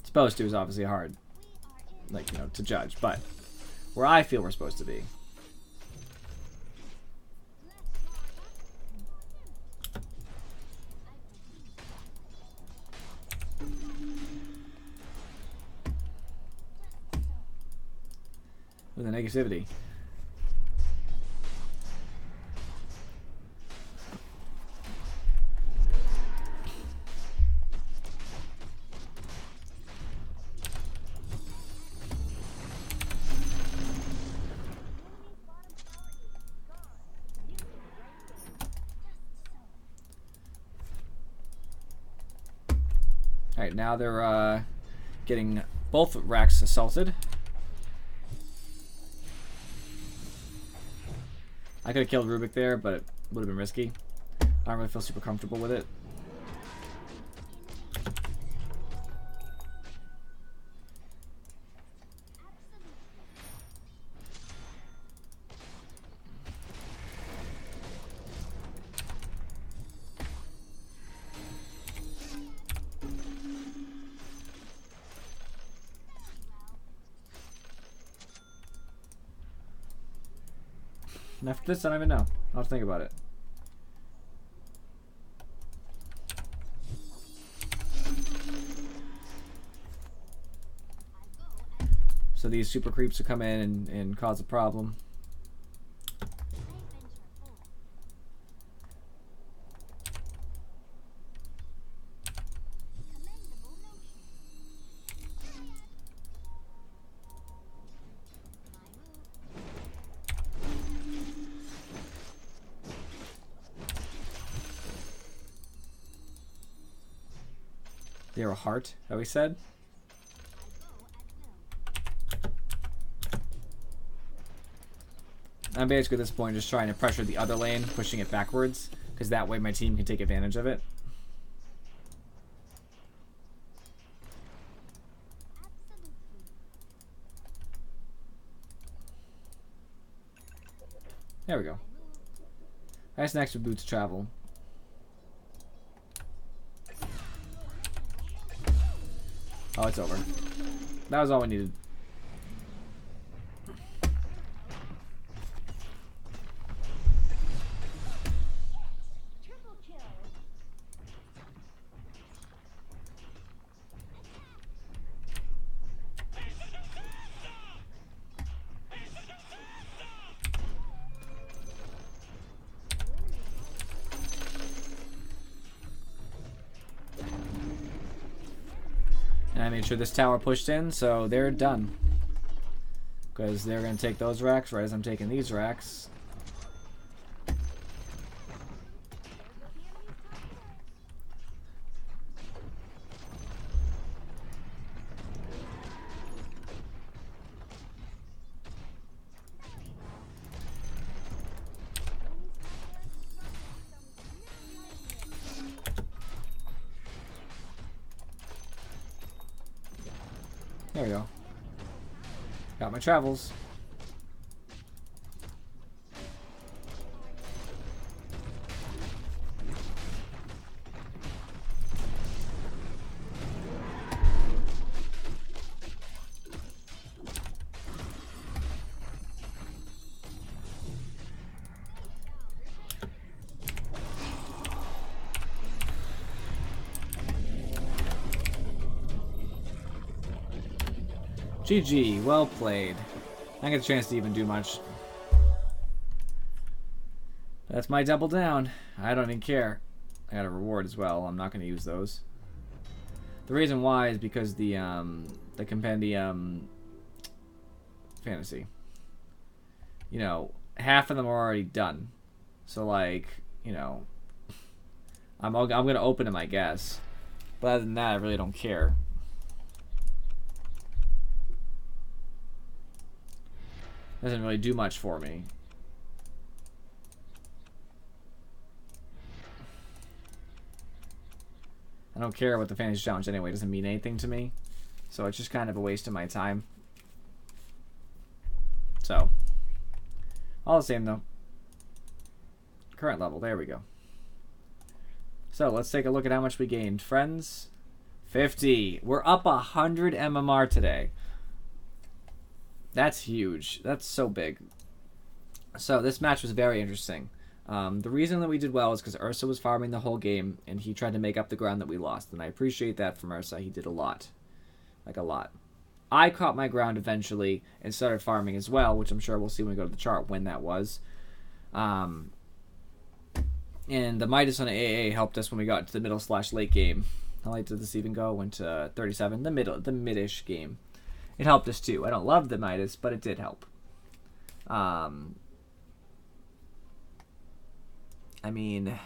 Supposed to is obviously hard, like, you know, to judge, but where I feel we're supposed to be. With the negativity. Alright, now they're getting both racks assaulted. I could have killed Rubik there, but it would have been risky. I don't really feel super comfortable with it. And after this, I don't even know. I'll have to think about it. So these super creeps will come in and cause a problem. They're a heart, that we said. I'm basically at this point just trying to pressure the other lane, pushing it backwards, because that way my team can take advantage of it. There we go. Nice next with boots travel. Oh, it's over. That was all we needed. Triple kill. And I made sure this tower pushed in, so they're done. Because they're going to take those racks right as I'm taking these racks. There we go. Got my travels. GG, well played. I didn't get a chance to even do much. That's my double down. I don't even care. I got a reward as well. I'm not going to use those. The reason why is because the compendium fantasy. You know, half of them are already done. So like, you know, I'm going to open them, I guess. But other than that, I really don't care. Doesn't really do much for me. I don't care what the fantasy challenge anyway. It doesn't mean anything to me. So it's just kind of a waste of my time. So, all the same though. Current level. There we go. So let's take a look at how much we gained. Friends, 50. We're up 100 MMR today. That's huge. That's so big. So this match was very interesting. The reason that we did well is because Ursa was farming the whole game, and he tried to make up the ground that we lost. And I appreciate that from Ursa. He did a lot. Like a lot. I caught my ground eventually and started farming as well, which I'm sure we'll see when we go to the chart when that was. And the Midas on AA helped us when we got to the middle/late game. How late did this even go? Went to 37. The mid-ish game. It helped us too. I don't love the Midas, but it did help. I mean,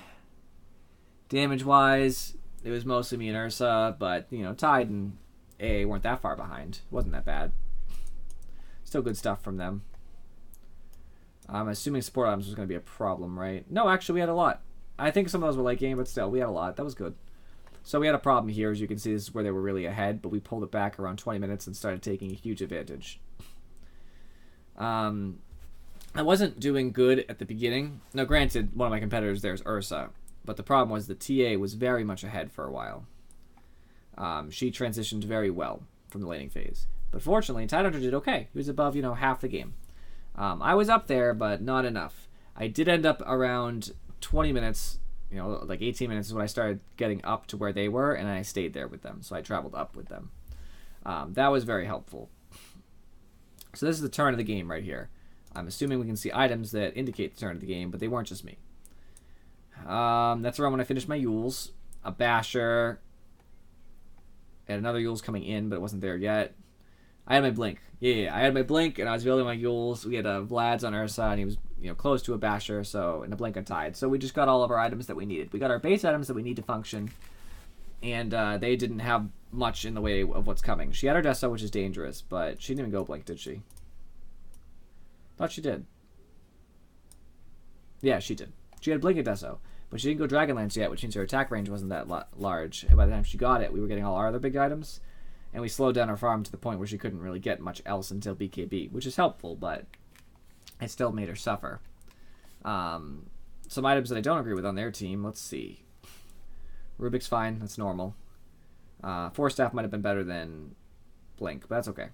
damage-wise, it was mostly me and Ursa, but, you know, Tide and AA weren't that far behind. It wasn't that bad. Still good stuff from them. I'm assuming support items was going to be a problem, right? No, actually, we had a lot. I think some of those were late game, but still, we had a lot. That was good. So we had a problem here. As you can see, this is where they were really ahead, but we pulled it back around 20 minutes and started taking a huge advantage. I wasn't doing good at the beginning. Now, granted, one of my competitors there is Ursa, but the problem was the TA was very much ahead for a while. She transitioned very well from the laning phase. But fortunately, Tidehunter did okay. He was above, you know, half the game. I was up there, but not enough. I did end up around 20 minutes, you know, like 18 minutes is when I started getting up to where they were, and I stayed there with them. So I traveled up with them. That was very helpful. So this is the turn of the game right here. I'm assuming we can see items that indicate the turn of the game, but they weren't just me. That's around when I finished my Yules. A Basher. And another Yules coming in, but it wasn't there yet. I had my Blink. Yeah, I had my Blink, and I was building my Yules. We had Vlad's on Ursa, and he was, you know, close to a Basher, so, and a Blink on Tide. So we just got all of our items that we needed. We got our base items that we need to function, and they didn't have much in the way of what's coming. She had her Deso, which is dangerous, but she didn't even go Blink, did she? Thought she did. Yeah, she did. She had Blink and Deso, but she didn't go Dragonlance yet, which means her attack range wasn't that large. And by the time she got it, we were getting all our other big items, and we slowed down our farm to the point where she couldn't really get much else until BKB, which is helpful, but it still made her suffer. Some items that I don't agree with on their team, let's see. Rubik's fine, that's normal. Force Staff might have been better than Blink, but that's okay.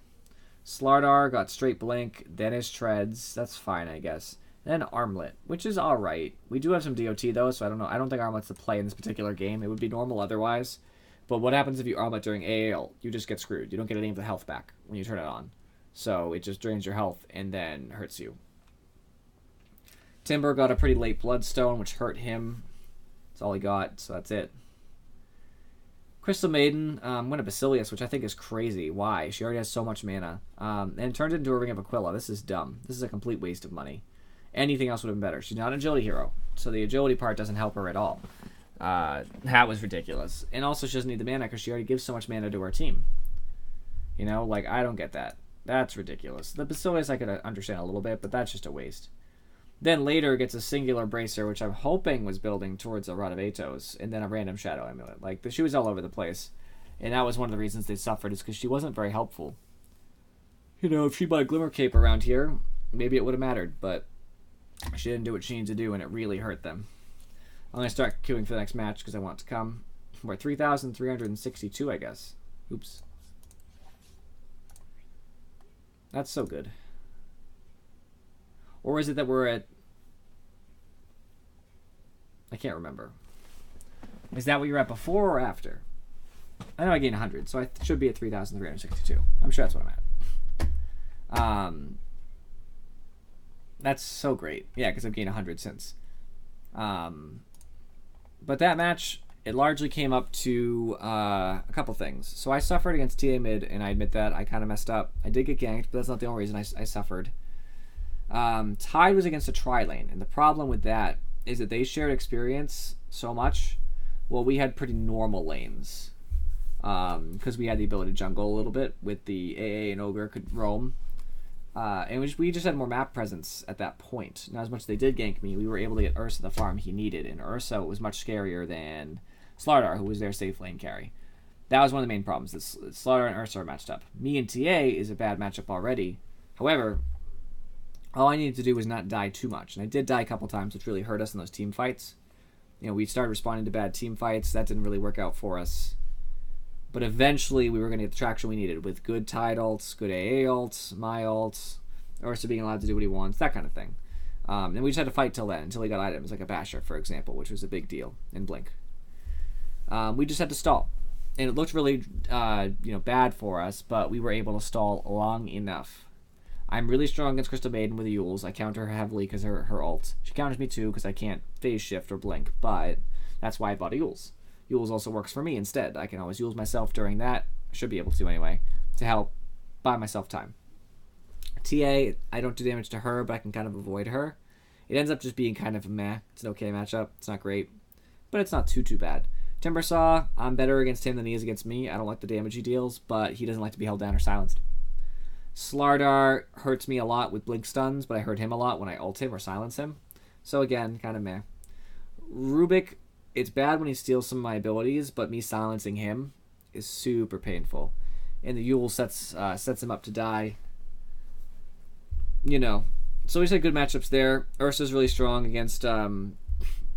Slardar got straight Blink, then his Treads, that's fine, I guess. Then Armlet, which is alright. We do have some DOT, though, so I don't know. I don't think Armlet's the play in this particular game. It would be normal otherwise. But what happens if you Armlet during AAL? You just get screwed. You don't get any of the health back when you turn it on. So it just drains your health and then hurts you. Timber got a pretty late Bloodstone, which hurt him. That's all he got, so that's it. Crystal Maiden went to Basilius, which I think is crazy. Why? She already has so much mana. And it turned into a Ring of Aquila. This is dumb. This is a complete waste of money. Anything else would have been better. She's not an agility hero, so the agility part doesn't help her at all. That was ridiculous. And also, she doesn't need the mana because she already gives so much mana to her team. You know, like, I don't get that. That's ridiculous. The Basilius I could understand a little bit, but that's just a waste. Then later gets a singular Bracer, which I'm hoping was building towards a Rod of Atos, and then a random Shadow Amulet. Like, she was all over the place. And that was one of the reasons they suffered, is because she wasn't very helpful. You know, if she bought a Glimmer Cape around here, maybe it would have mattered, but she didn't do what she needed to do, and it really hurt them. I'm going to start queuing for the next match because I want it to come. We're at 3,362, I guess. Oops. That's so good. Or is it that we're at... I can't remember. Is that what you're at before or after? I know I gained 100, so I should be at 3,362. I'm sure that's what I'm at. That's so great. Yeah, because I've gained 100 since. But that match, it largely came up to a couple things. So I suffered against TA mid, and I admit that. I kind of messed up. I did get ganked, but that's not the only reason I suffered. Tide was against a tri-lane, and the problem with that is that they shared experience so much. Well, we had pretty normal lanes. Because we had the ability to jungle a little bit with the AA and Ogre could roam. And we just had more map presence at that point. Now, as much as they did gank me, we were able to get Ursa the farm he needed. And Ursa was much scarier than Slardar, who was their safe lane carry. That was one of the main problems. Slardar and Ursa are matched up. Me and TA is a bad matchup already. However, All I needed to do was not die too much. And I did die a couple times, which really hurt us in those team fights. You know, we started responding to bad team fights. That didn't really work out for us. But eventually we were going to get the traction we needed with good Tide ults, good AA ults, my ults, Ursa being allowed to do what he wants, that kind of thing. And we just had to fight till then, until he got items, like a Basher, for example, which was a big deal in Blink. We just had to stall. And it looked really bad for us, but we were able to stall long enough. I'm really strong against Crystal Maiden with Yules. I counter her heavily because her ult. She counters me too because I can't phase shift or blink, but that's why I bought a Yules. Yules also works for me instead. I can always Yules myself during that. I should be able to anyway, to help buy myself time. TA, I don't do damage to her, but I can kind of avoid her. It ends up just being kind of a meh. It's an okay matchup. It's not great, but it's not too bad. Timbersaw, I'm better against him than he is against me. I don't like the damage he deals, but he doesn't like to be held down or silenced. Slardar hurts me a lot with blink stuns, but I hurt him a lot when I ult him or silence him. So again, kind of meh. Rubik, it's bad when he steals some of my abilities, but me silencing him is super painful. And the Yule sets him up to die. You know. So we said good matchups there. Ursa's really strong against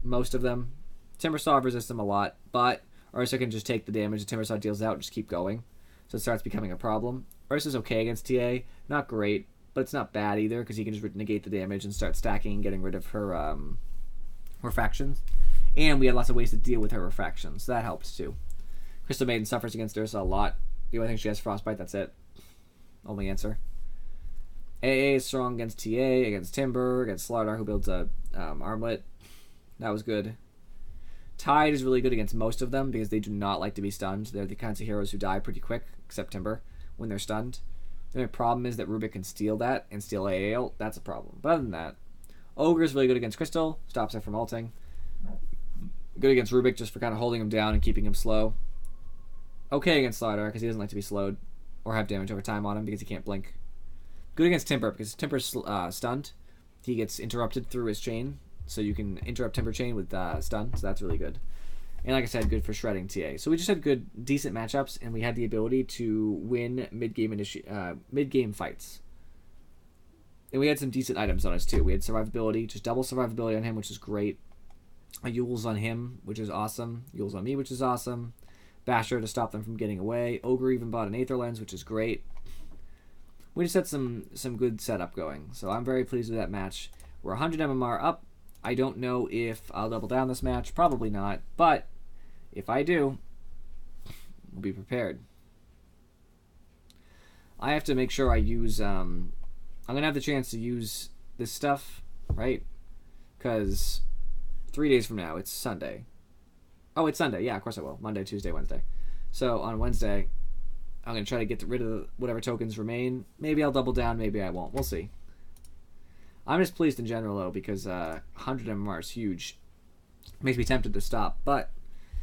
most of them. Timbersaw resists him a lot, but Ursa can just take the damage the Timbersaw deals out and just keep going. So it starts becoming a problem. Ursa's okay against TA. Not great, but it's not bad either because he can just negate the damage and start stacking and getting rid of her refractions. And we had lots of ways to deal with her refractions, so that helps too. Crystal Maiden suffers against Ursa a lot. The only thing she has Frostbite, that's it. Only answer. AA is strong against TA, against Timber, against Slardar, who builds a armlet. That was good. Tide is really good against most of them because they do not like to be stunned. They're the kinds of heroes who die pretty quick, except Timber, when they're stunned. The only problem is that Rubik can steal that and steal AA ult. That's a problem. But other than that, Ogre is really good against Crystal, stops her from ulting. Good against Rubik just for kind of holding him down and keeping him slow. Okay against Slardar because he doesn't like to be slowed or have damage over time on him because he can't blink. Good against Timber because Timber's stunned. He gets interrupted through his chain, so you can interrupt Timber chain with stun, so that's really good. And like I said, good for shredding TA. So we just had good, decent matchups, and we had the ability to win mid-game fights. And we had some decent items on us too. We had survivability, just double survivability on him, which is great. A Yules on him, which is awesome. Yules on me, which is awesome. Basher to stop them from getting away. Ogre even bought an Aether Lens, which is great. We just had some good setup going, so I'm very pleased with that match. We're 100 MMR up. I don't know if I'll double down this match. Probably not, but if I do, we'll be prepared. I have to make sure I use... I'm going to have the chance to use this stuff, right? Because 3 days from now, it's Sunday. Oh, it's Sunday. Yeah, of course I will. Monday, Tuesday, Wednesday. So on Wednesday, I'm going to try to get rid of whatever tokens remain. Maybe I'll double down. Maybe I won't. We'll see. I'm just pleased in general, though, because 100 MMR is huge. Makes me tempted to stop, but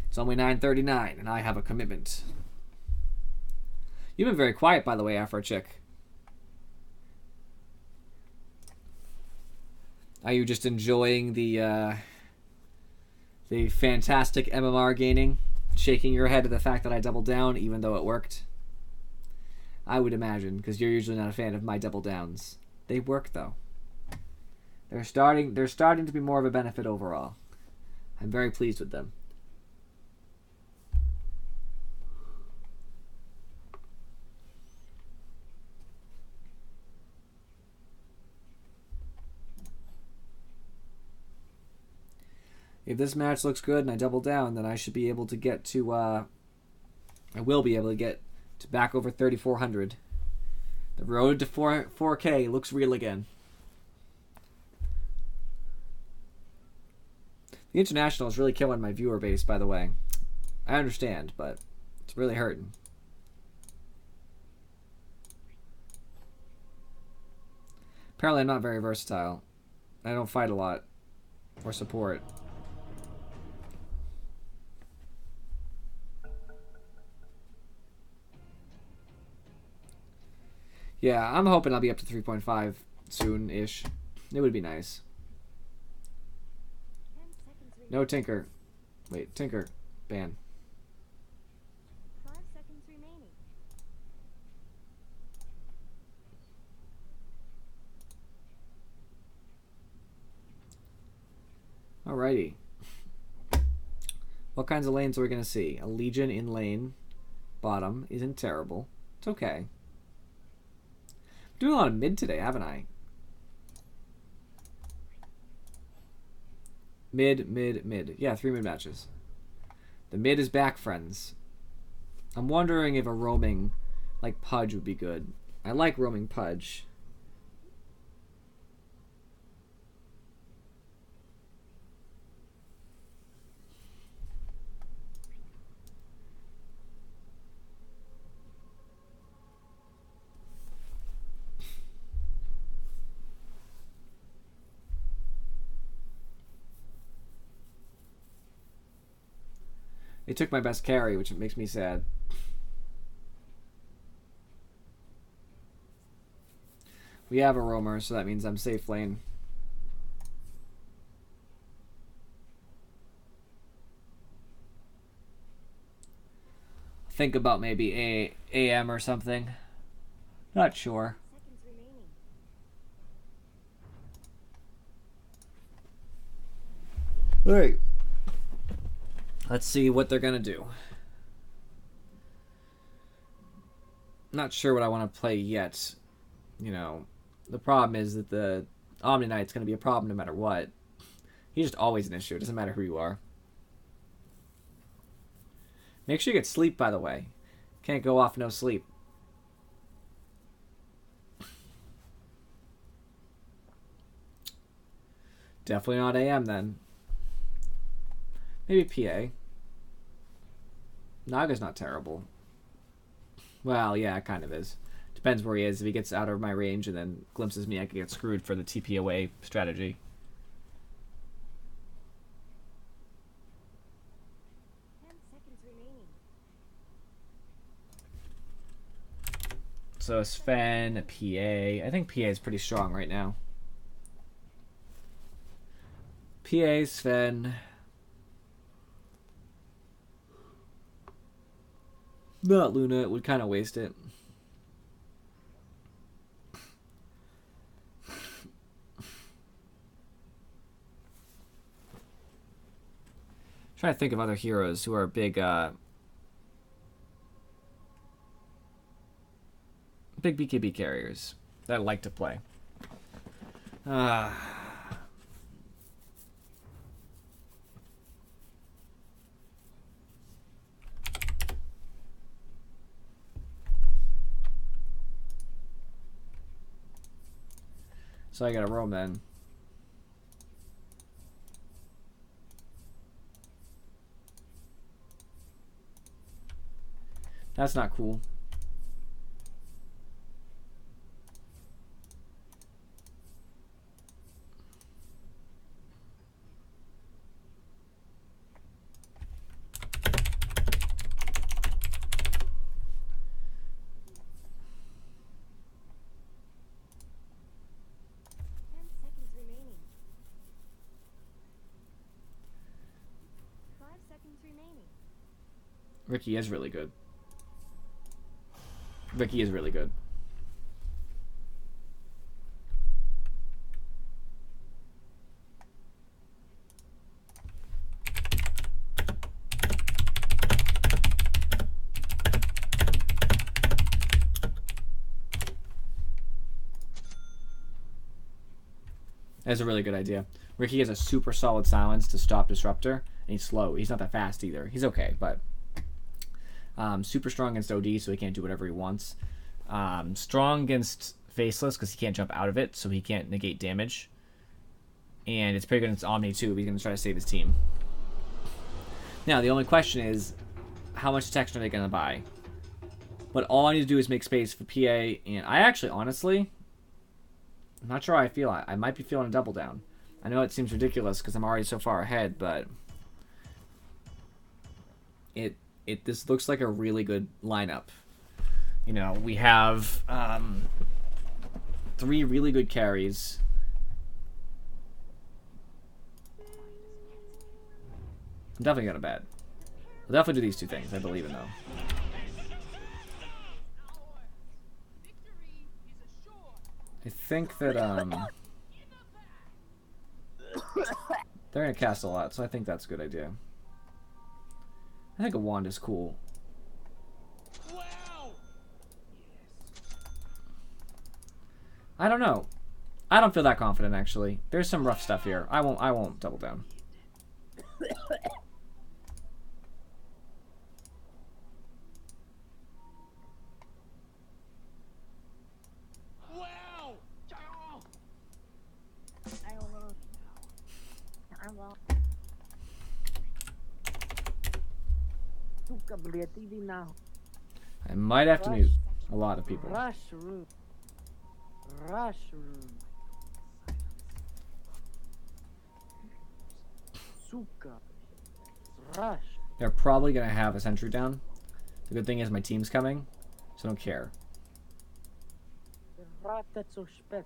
it's only 9:39, and I have a commitment. You've been very quiet, by the way, Afro Chick. Are you just enjoying the fantastic MMR gaining? Shaking your head at the fact that I doubled down, even though it worked? I would imagine, because you're usually not a fan of my double downs. They work, though. They're starting to be more of a benefit overall. I'm very pleased with them. If this match looks good and I double down, then I should be able to get to, I will be able to get to back over 3,400. The road to 4K looks real again. The International is really killing my viewer base, by the way. I understand, but it's really hurting. Apparently I'm not very versatile. I don't fight a lot. Or support. Yeah, I'm hoping I'll be up to 3.5 soon-ish. It would be nice. 10 seconds remaining. No Tinker. Wait, Tinker. Ban. 5 seconds remaining. Alrighty. What kinds of lanes are we going to see? A Legion in lane bottom isn't terrible. It's okay. I'm doing a lot of mid today, haven't I? Mid, mid, mid. Yeah, 3 mid matches. The mid is back, friends. I'm wondering if a roaming like Pudge would be good. I like roaming Pudge. They took my best carry, which makes me sad. We have a roamer, so that means I'm safe lane. Think about maybe a AM or something. Not sure. Seconds remaining. Alright. Let's see what they're gonna do. Not sure what I want to play yet. You know, the problem is that the Omni Knight's gonna be a problem no matter what. He's just always an issue. It doesn't matter who you are. Make sure you get sleep, by the way. Can't go off no sleep. Definitely not AM then. Maybe PA. Naga's not terrible. Well, yeah, it kind of is. Depends where he is. If he gets out of my range and then glimpses me, I could get screwed for the TP away strategy. So Sven, PA. I think PA is pretty strong right now. PA, Sven. Not Luna. It would kind of waste it. Trying to think of other heroes who are big, big BKB carriers that I like to play. So I gotta roam then. That's not cool. Ricky is really good. Ricky is really good. That's a really good idea. Ricky has a super solid silence to stop Disruptor, and he's slow. He's not that fast either. He's okay, but super strong against OD, so he can't do whatever he wants. Strong against Faceless, because he can't jump out of it, so he can't negate damage. And it's pretty good against Omni, too, but he's going to try to save his team. Now, the only question is, how much protection are they going to buy? But all I need to do is make space for PA, and I actually, honestly, I'm not sure how I feel. I might be feeling a double down. I know it seems ridiculous because I'm already so far ahead, but this looks like a really good lineup. You know, we have 3 really good carries. I'm definitely gonna bet. I'll definitely do these 2 things. I believe in them. I think that They're gonna cast a lot, so I think that's a good idea. I think a wand is cool. Wow! I don't know. I don't feel that confident actually. There's some rough stuff here. I won't double down. Wow! I don't know. I will. Suka beli TV now. I might have to mute a lot of people. Rush room. Rush room. Suka. Rush. They're probably gonna have a sentry down. The good thing is my team's coming, so I don't care. Rat that's so spec.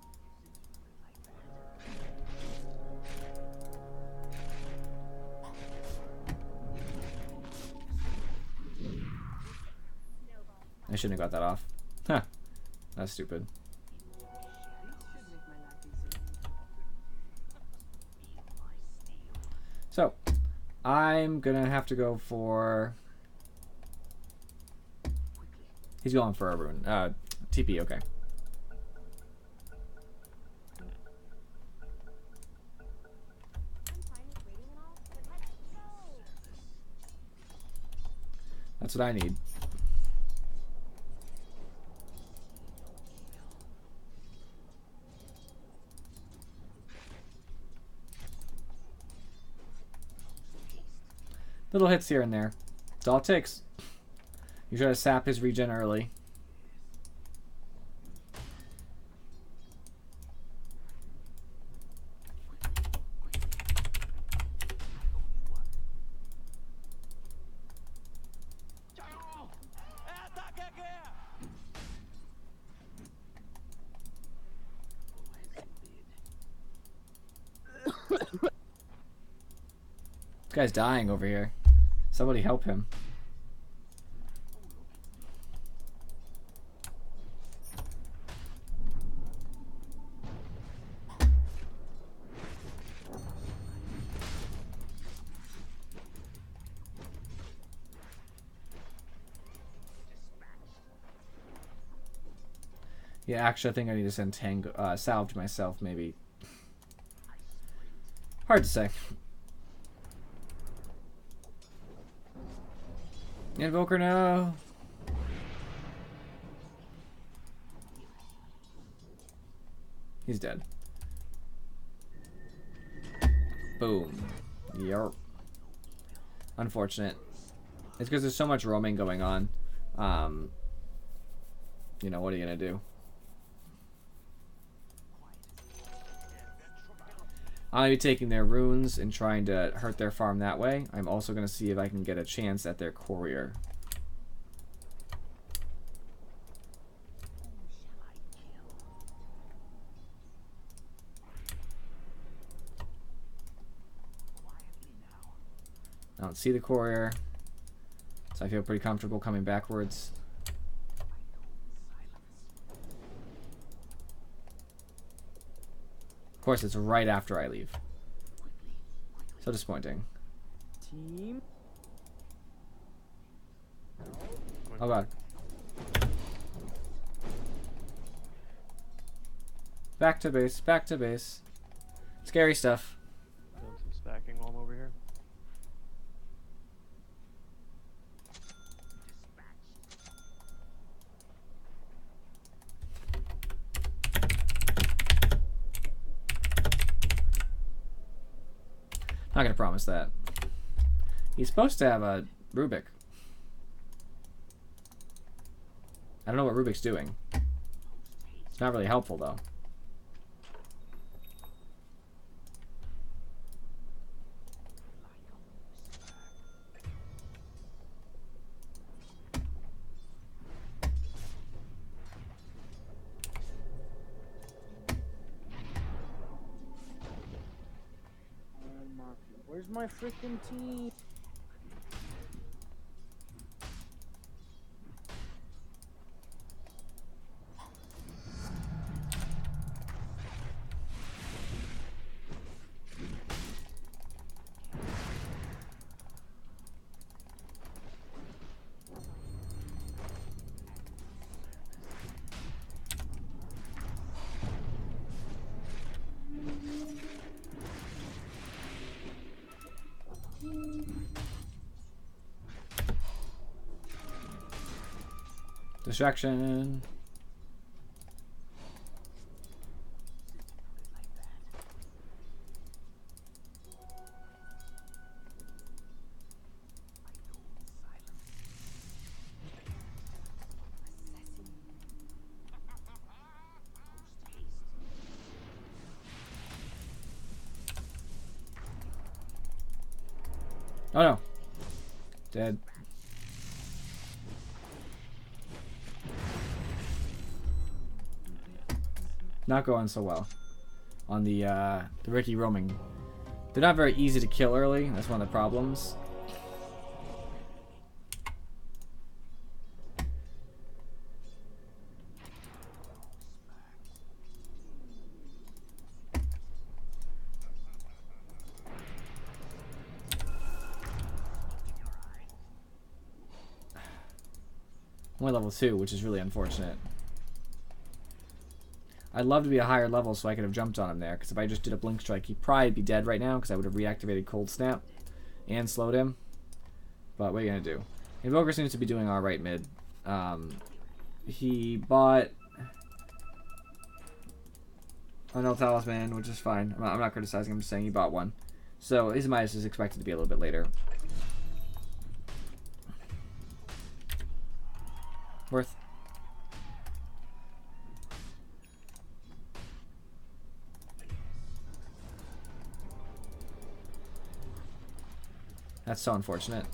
I shouldn't have got that off. Huh. That's stupid. So, I'm gonna have to go for... He's going for a rune. TP, okay. I'm fine with waiting and all, but let's go. That's what I need. Little hits here and there. That's all it takes. You try to sap his regen early. This guy's dying over here. Somebody help him. Yeah, actually, I think I need to send salve to myself, maybe. Hard to say. Invoker, no. He's dead. Boom. Yarp. Unfortunate. It's because there's so much roaming going on. You know, what are you gonna do? I'm going to be taking their runes and trying to hurt their farm that way. I'm also going to see if I can get a chance at their courier. I don't see the courier, so I feel pretty comfortable coming backwards. Of course, it's right after I leave. So disappointing. Team. Oh god. Back to base, back to base. Scary stuff. Doing some stacking while I'm over here. Not gonna promise that. He's supposed to have a Rubik. I don't know what Rubik's doing. It's not really helpful though. Where's my freaking team? Distraction. Oh no. Dead. Not going so well on the Ricky roaming. They're not very easy to kill early. That's one of the problems. Only level 2, which is really unfortunate. I'd love to be a higher level so I could have jumped on him there, because if I just did a blink strike, he'd probably be dead right now, because I would have reactivated Cold Snap and slowed him. But what are you going to do? Invoker seems to be doing alright mid. He bought an El Talisman, which is fine. I'm not criticizing, I'm just saying he bought one. So his minus is expected to be a little bit later. Worth. That's so unfortunate.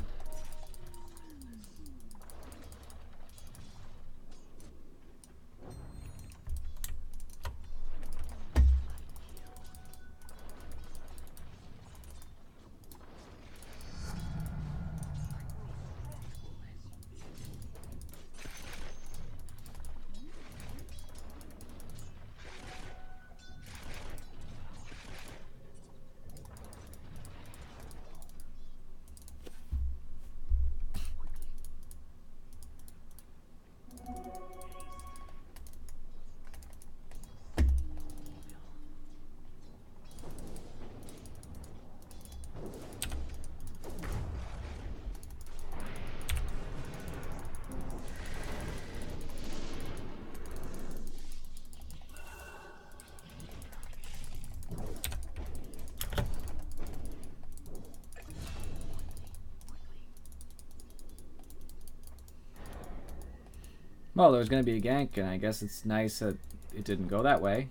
Well, there was going to be a gank, and I guess it's nice that it didn't go that way.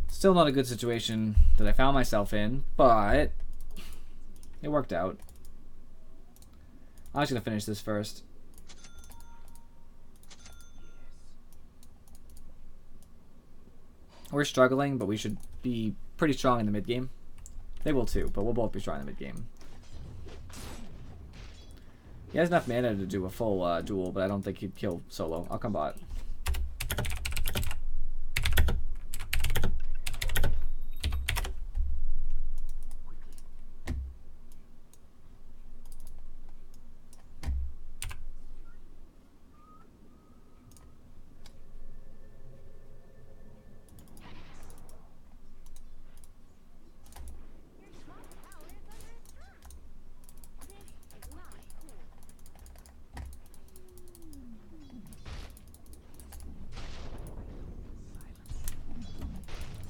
Still not a good situation that I found myself in, but it worked out. I'm just going to finish this first. We're struggling, but we should be pretty strong in the mid game. They will too, but we'll both be strong in the mid game. He has enough mana to do a full duel, but I don't think he'd kill solo. I'll come bot.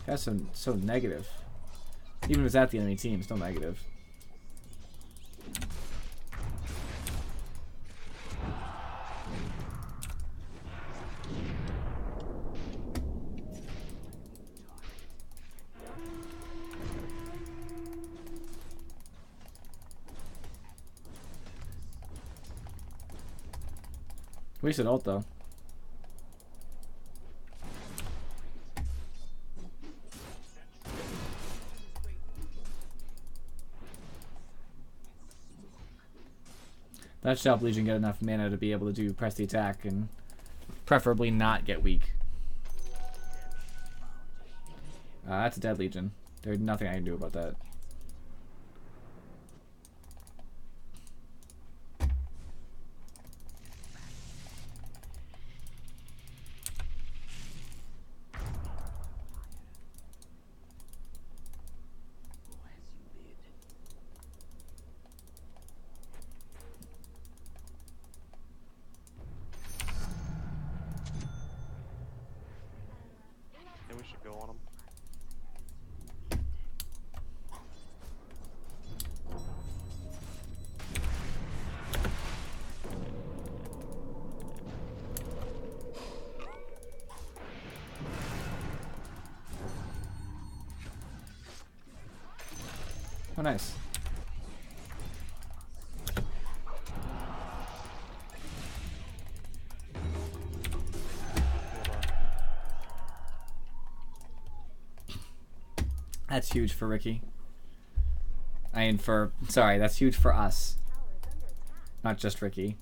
That's so negative. Even if it's at the enemy team, still negative. Wasted ult though. That should help Legion get enough mana to be able to press the attack and preferably not get weak. That's a dead Legion. There's nothing I can do about that. should go on him. Oh, nice. That's huge for Ricky. Sorry, that's huge for us. Not just Ricky.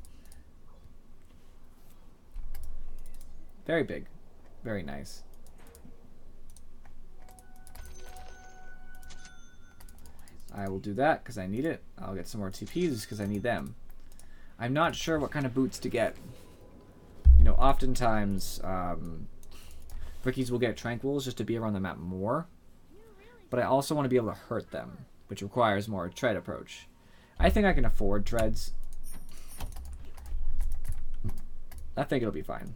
Very big. Very nice. I will do that because I need it. I'll get some more TPs because I need them. I'm not sure what kind of boots to get. You know, oftentimes, Rickies will get Tranquils just to be around the map more. But I also want to be able to hurt them, which requires more tread approach. I think I can afford treads. I think it'll be fine.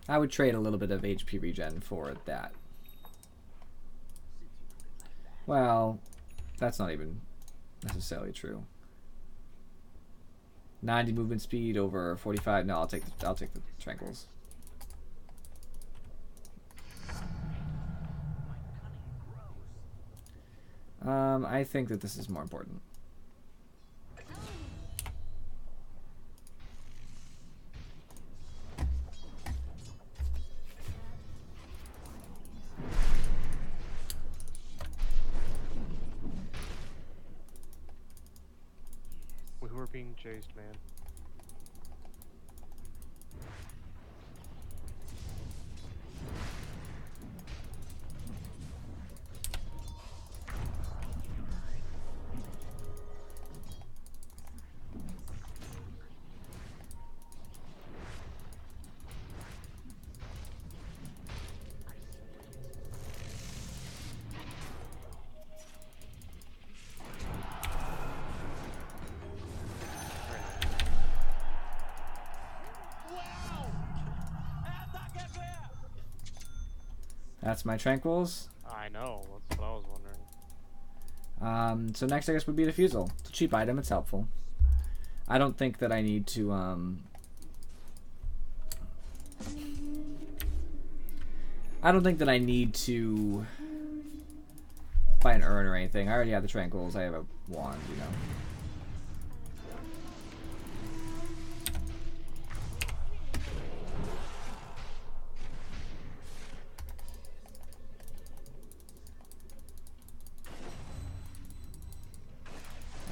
I would trade a little bit of HP regen for that. Well, that's not even necessarily true. 90 movement speed over 45. No, I'll take the Tranquils. I think that this is more important. We were being chased, man. That's my Tranquils. I know, that's what I was wondering. So next I guess would be Diffusal. It's a cheap item, it's helpful. I don't think that I need to, I don't think that I need to buy an urn or anything. I already have the Tranquils, I have a wand, you know.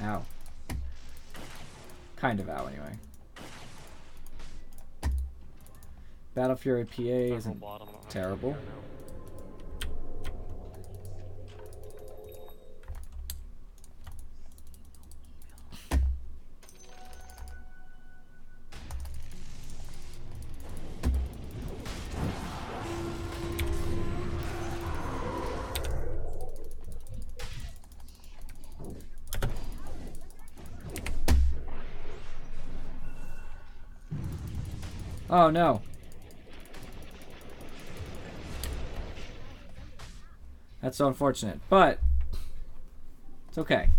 Ow. Kind of ow, anyway. Battle Fury PA isn't Bottom, I don't have terrible. to now. Oh no. That's so unfortunate, but it's okay.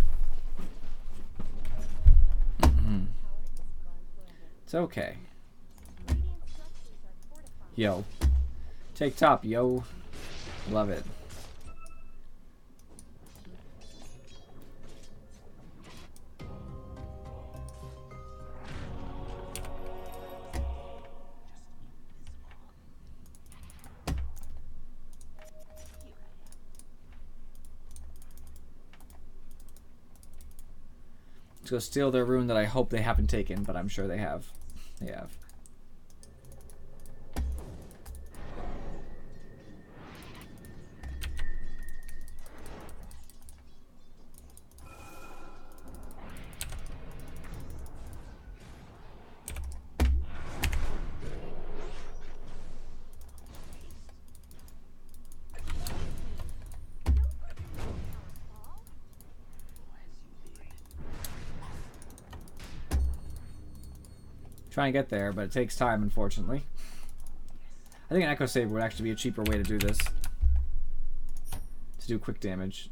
It's okay. Yo. Take top, yo. Love it. Let's go steal their rune that I hope they haven't taken, but I'm sure they have. They have. Try and get there, but it takes time, unfortunately. I think an Echo Saber would actually be a cheaper way to do this. To do quick damage.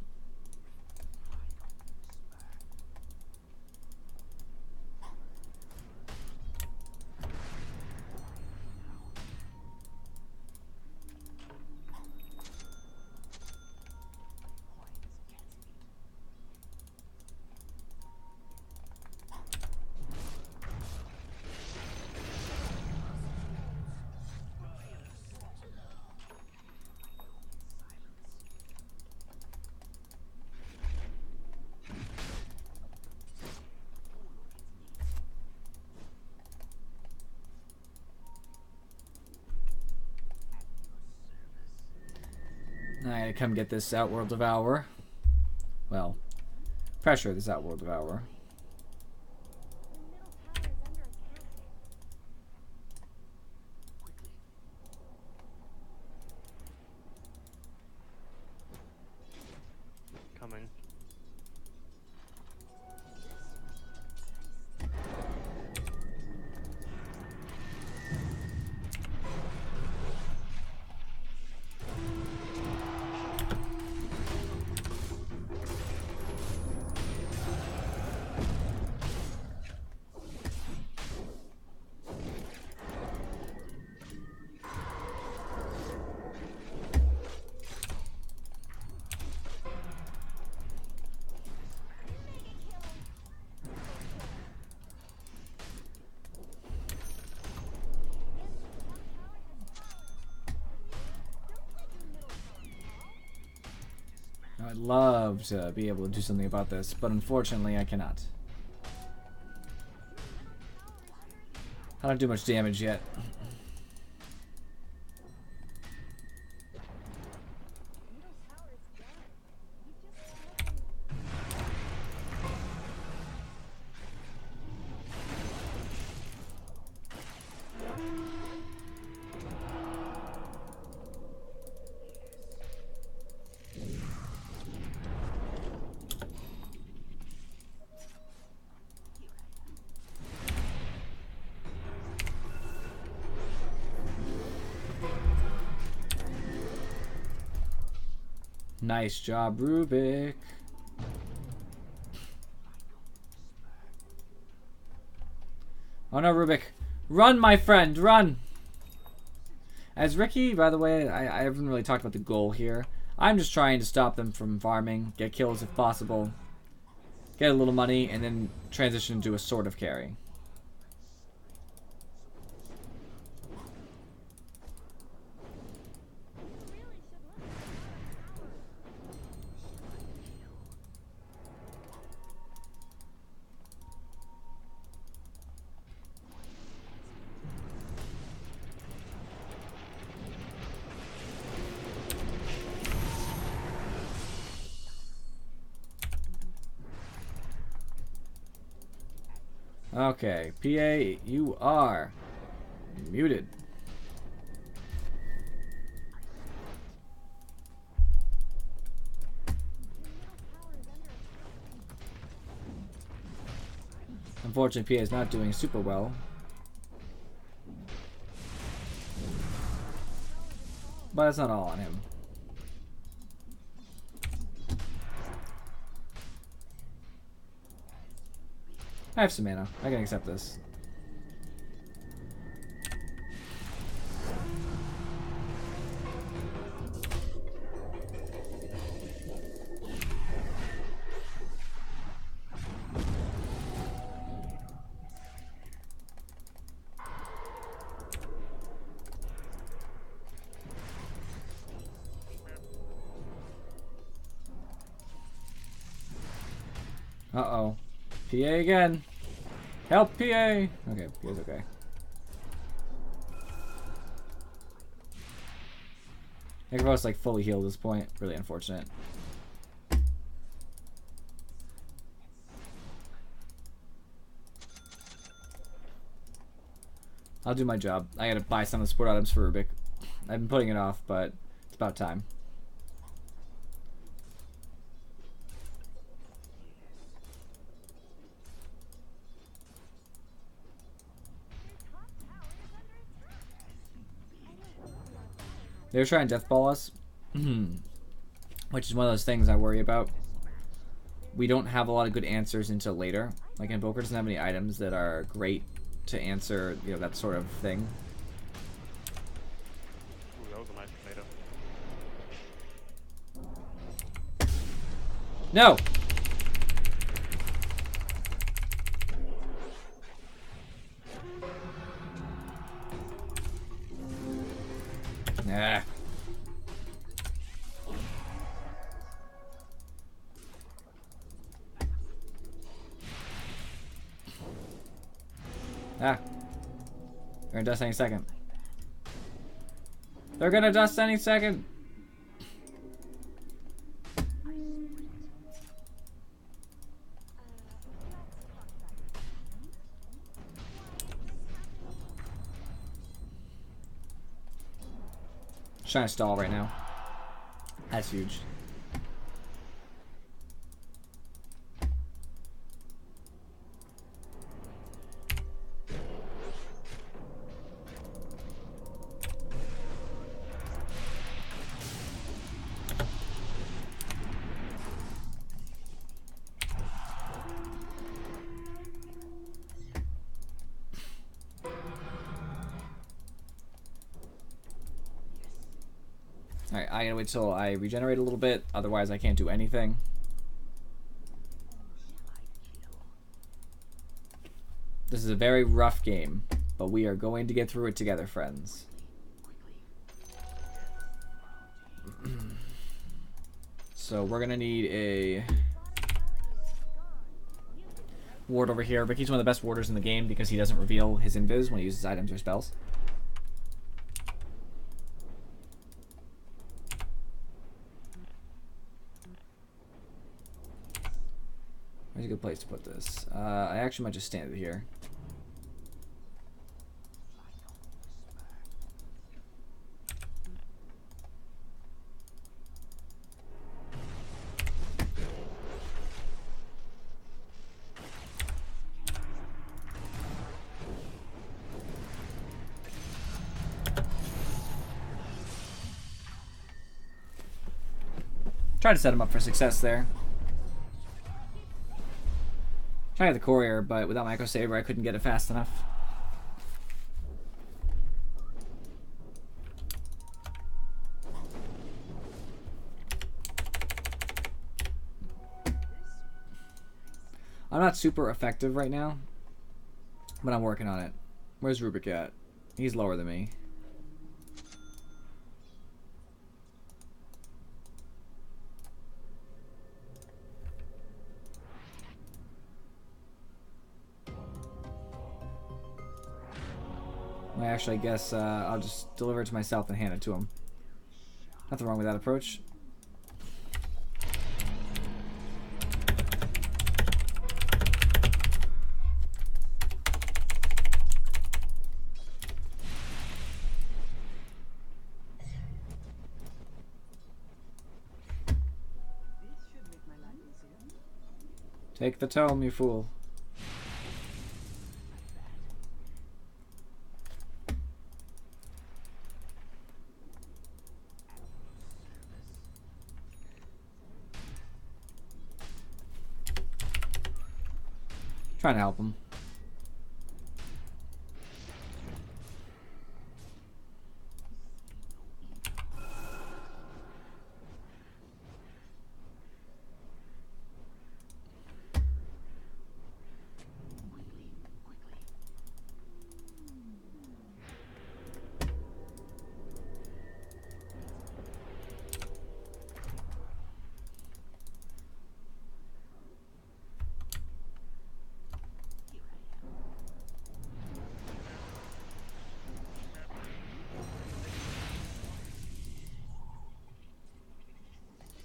I gotta come get this Outworld Devourer. Well, pressure this Outworld Devourer. The middle tower is under attack. Coming. I'd love to be able to do something about this, but unfortunately I cannot. I don't do much damage yet. Middle tower is down. You just Nice job, Rubik. Oh no, Rubik. Run, my friend, run! As Ricky, by the way, I haven't really talked about the goal here. I'm just trying to stop them from farming, get kills if possible, get a little money, and then transition into a sort of carry. really should look at Okay, PA, you are muted. Unfortunately, PA is not doing super well. But it's not all on him. I have some mana. I can accept this. Uh-oh. PA again. Help, PA! Okay, PA's okay. Agravo's like fully healed at this point. Really unfortunate. I'll do my job. I gotta buy some of the support items for Rubik. I've been putting it off, but it's about time. They're trying to deathball us, which is one of those things I worry about. We don't have a lot of good answers until later. Like, Invoker doesn't have any items that are great to answer, you know, that sort of thing. Ooh, that was a nice tomato. No! Nah. Ah. They're gonna dust any second. They're gonna dust any second. Trying to stall right now. That's huge. Alright, I gotta wait till I regenerate a little bit, otherwise I can't do anything. This is a very rough game, but we are going to get through it together, friends. So we're gonna need a ward over here. Ricky's one of the best warders in the game because he doesn't reveal his invis when he uses items or spells. Where's a good place to put this? I actually might just stand it here. Try to set him up for success there. Trying to get the courier, but without my Echo Saber, I couldn't get it fast enough. I'm not super effective right now, but I'm working on it. Where's Rubik at? He's lower than me. Well, actually, I guess I'll just deliver it to myself and hand it to him. Nothing wrong with that approach. Take the tome, you fool. Trying to help him.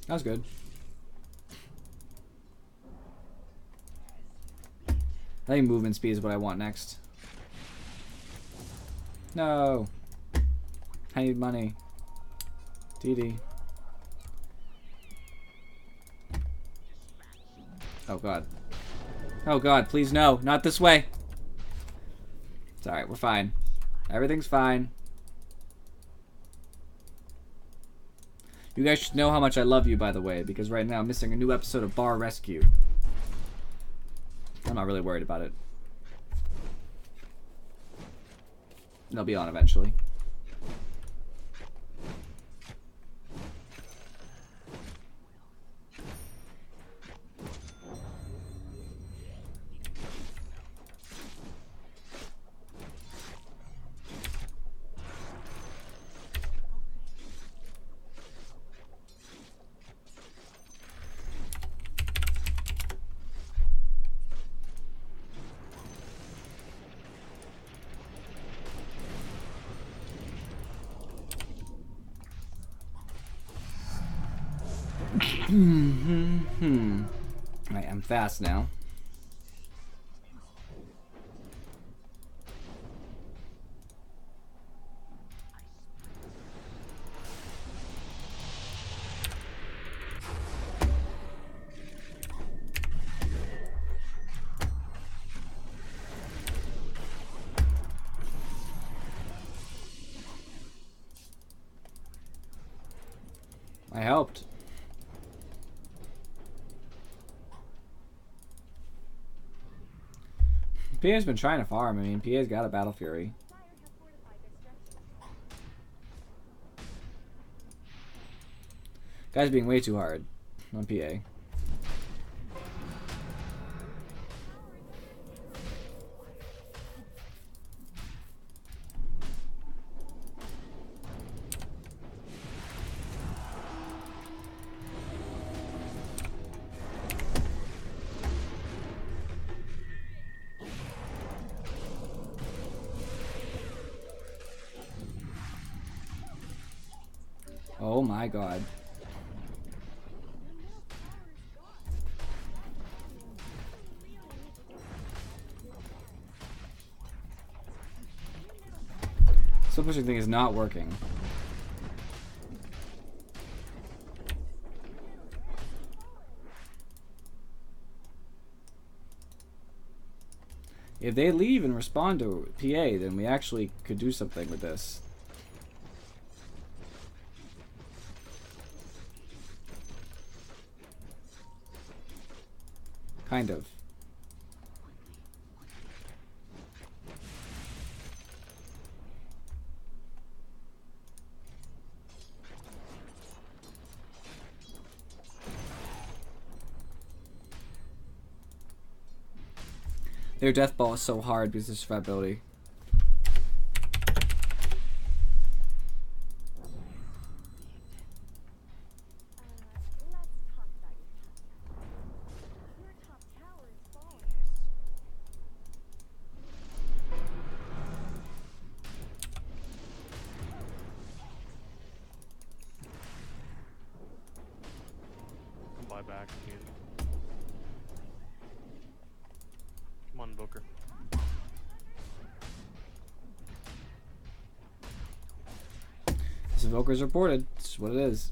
That was good. I think movement speed is what I want next. No. I need money. DD. Oh god. Oh god, please no. Not this way. It's alright, we're fine. Everything's fine. You guys should know how much I love you, by the way, because right now I'm missing a new episode of Bar Rescue. I'm not really worried about it. They'll be on eventually. I am fast now. I helped. PA's been trying to farm. I mean, PA's got a Battle Fury. Guy's being way too hard on PA. Oh my god. Slow pushing thing is not working. If they leave and respond to PA, then we actually could do something with this. Kind of. Their death ball is so hard because of survivability. Let's talk about your top tower. Your top tower is falling. Buy back. Dude. Come on, Booker. This Invoker's reported. It's what it is.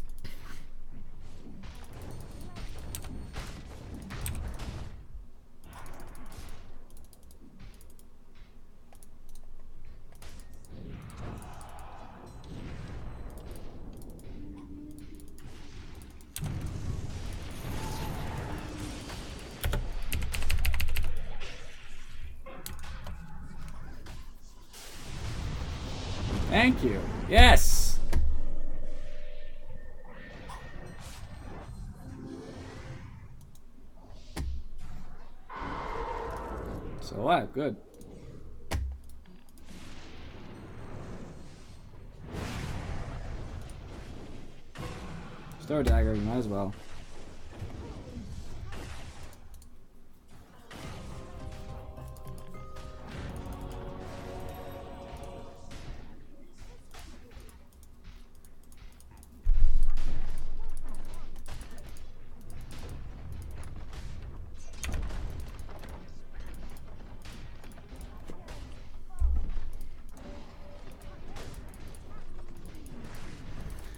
Thank you. Yes. So what? Good. Throw a dagger, you might as well.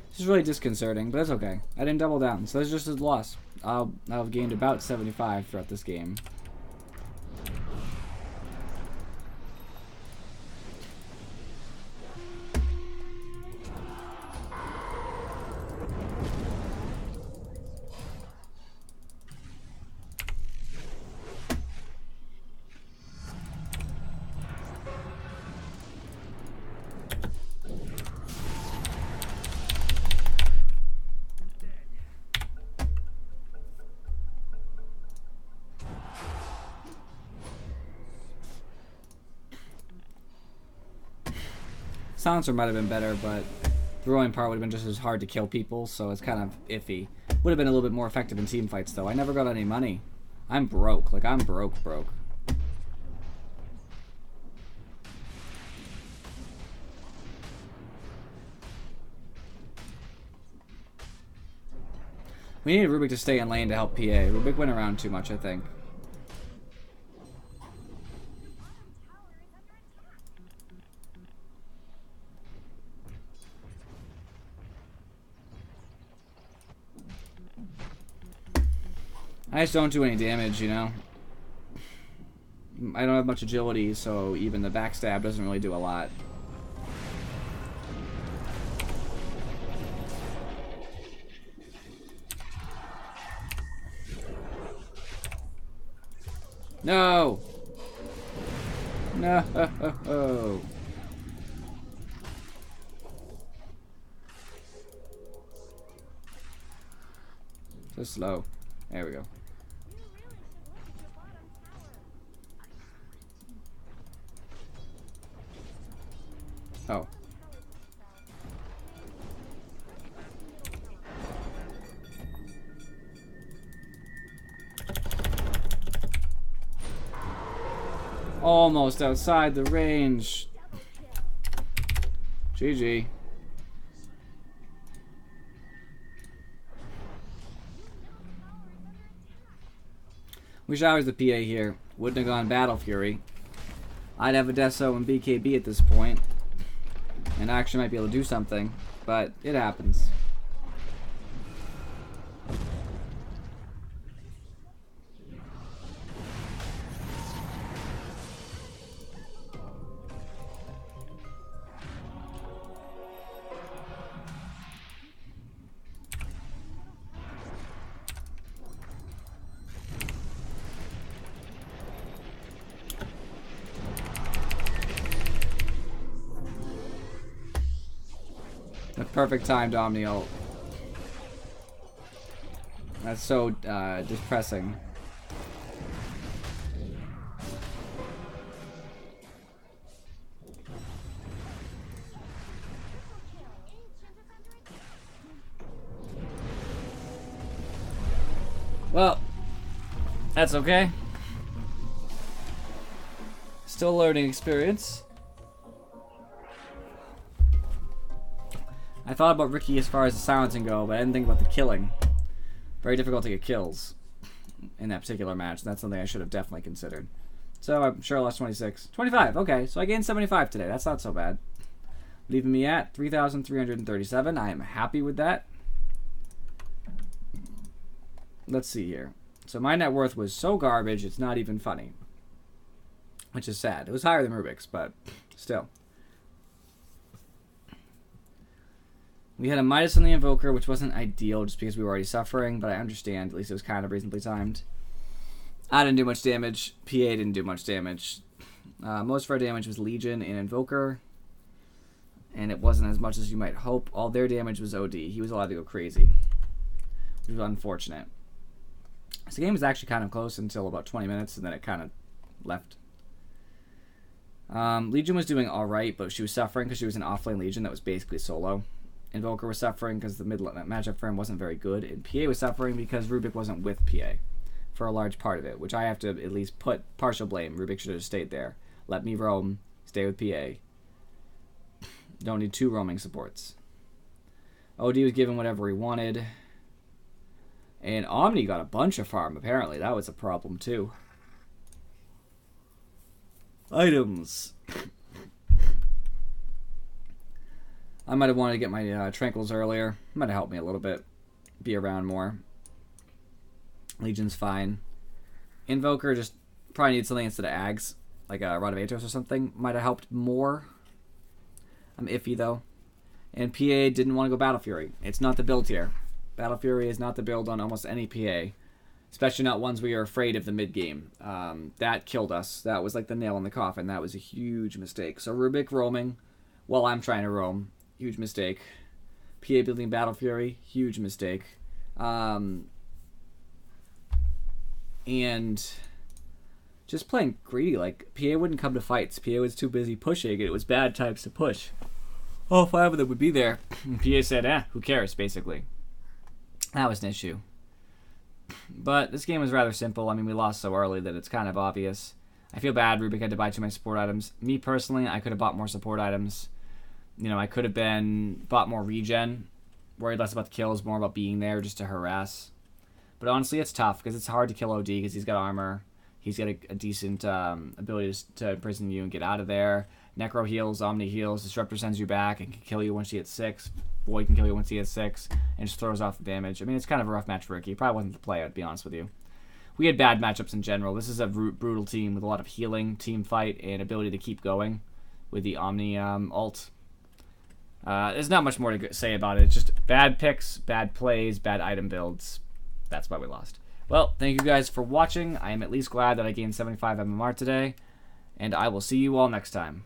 This is really disconcerting, but it's okay. I didn't double down, so that's just a loss. I'll have gained about 75 throughout this game. silencer might have been better, but the rolling part would have been just as hard to kill people, so it's kind of iffy. Would have been a little bit more effective in team fights, though. I never got any money. I'm broke. Like, I'm broke. We needed Rubik to stay in lane to help PA. Rubik went around too much, I think. I just don't do any damage, you know? I don't have much agility, so even the backstab doesn't really do a lot. No! No! So slow. There we go. Oh. Almost outside the range. GG. Wish I was the PA here. Wouldn't have gone Battle Fury. I'd have a Deso and BKB at this point. And I actually might be able to do something. But it happens. The perfect timed Omni ult. That's so depressing. Well, that's okay. Still a learning experience. I thought about Ricky as far as the silencing go, but I didn't think about the killing. Very difficult to get kills in that particular match. That's something I should have definitely considered. So I'm sure I lost 26. 25, okay. So I gained 75 today. That's not so bad. Leaving me at 3,337. I am happy with that. Let's see here. So my net worth was so garbage, it's not even funny. Which is sad. It was higher than Rubik's, but still. We had a Midas on the Invoker, which wasn't ideal just because we were already suffering, but I understand. At least it was kind of reasonably timed. I didn't do much damage. PA didn't do much damage. Most of our damage was Legion and Invoker, and it wasn't as much as you might hope. All their damage was OD. He was allowed to go crazy, which was unfortunate. So the game was actually kind of close until about 20 minutes, and then it kind of left. Legion was doing alright, but she was suffering because she was an offlane Legion that was basically solo. Invoker was suffering because the mid matchup for him wasn't very good, and PA was suffering because Rubik wasn't with PA for a large part of it, which I have to at least put partial blame. Rubik should have stayed there. Let me roam, stay with PA. Don't need two roaming supports. OD was given whatever he wanted. And Omni got a bunch of farm, apparently. That was a problem, too. Items. I might have wanted to get my Tranquils earlier. Might have helped me a little bit. Be around more. Legion's fine. Invoker just probably needs something instead of Ags. Like a Rod of Atos or something. Might have helped more. I'm iffy, though. And PA didn't want to go Battle Fury. It's not the build here. Battle Fury is not the build on almost any PA. Especially not ones where you're afraid of the mid-game. That killed us. That was like the nail in the coffin. That was a huge mistake. So Rubik roaming while I'm trying to roam. Huge mistake. PA building Battle Fury. Huge mistake. And just playing greedy. Like, PA wouldn't come to fights. PA was too busy pushing, and it was bad times to push. all 5 of them would be there. And PA said, who cares, basically. That was an issue. But this game was rather simple. I mean, we lost so early that it's kind of obvious. I feel bad Rubik had to buy too many support items. Me, personally, I could have bought more support items. You know, I could have bought more regen. Worried less about the kills, more about being there just to harass. But honestly, it's tough because it's hard to kill OD because he's got armor. He's got a decent ability to imprison you and get out of there. Necro heals, Omni heals, Disruptor sends you back and can kill you once he hits 6. Void can kill you once he hits 6 and just throws off the damage. I mean, it's kind of a rough match for Ricky. He probably wasn't the play, I'd be honest with you. We had bad matchups in general. This is a brutal team with a lot of healing, team fight, and ability to keep going with the Omni ult. There's not much more to say about it. It's just bad picks, bad plays, bad item builds. That's why we lost. Well, thank you guys for watching. I am at least glad that I gained 75 MMR today, and I will see you all next time.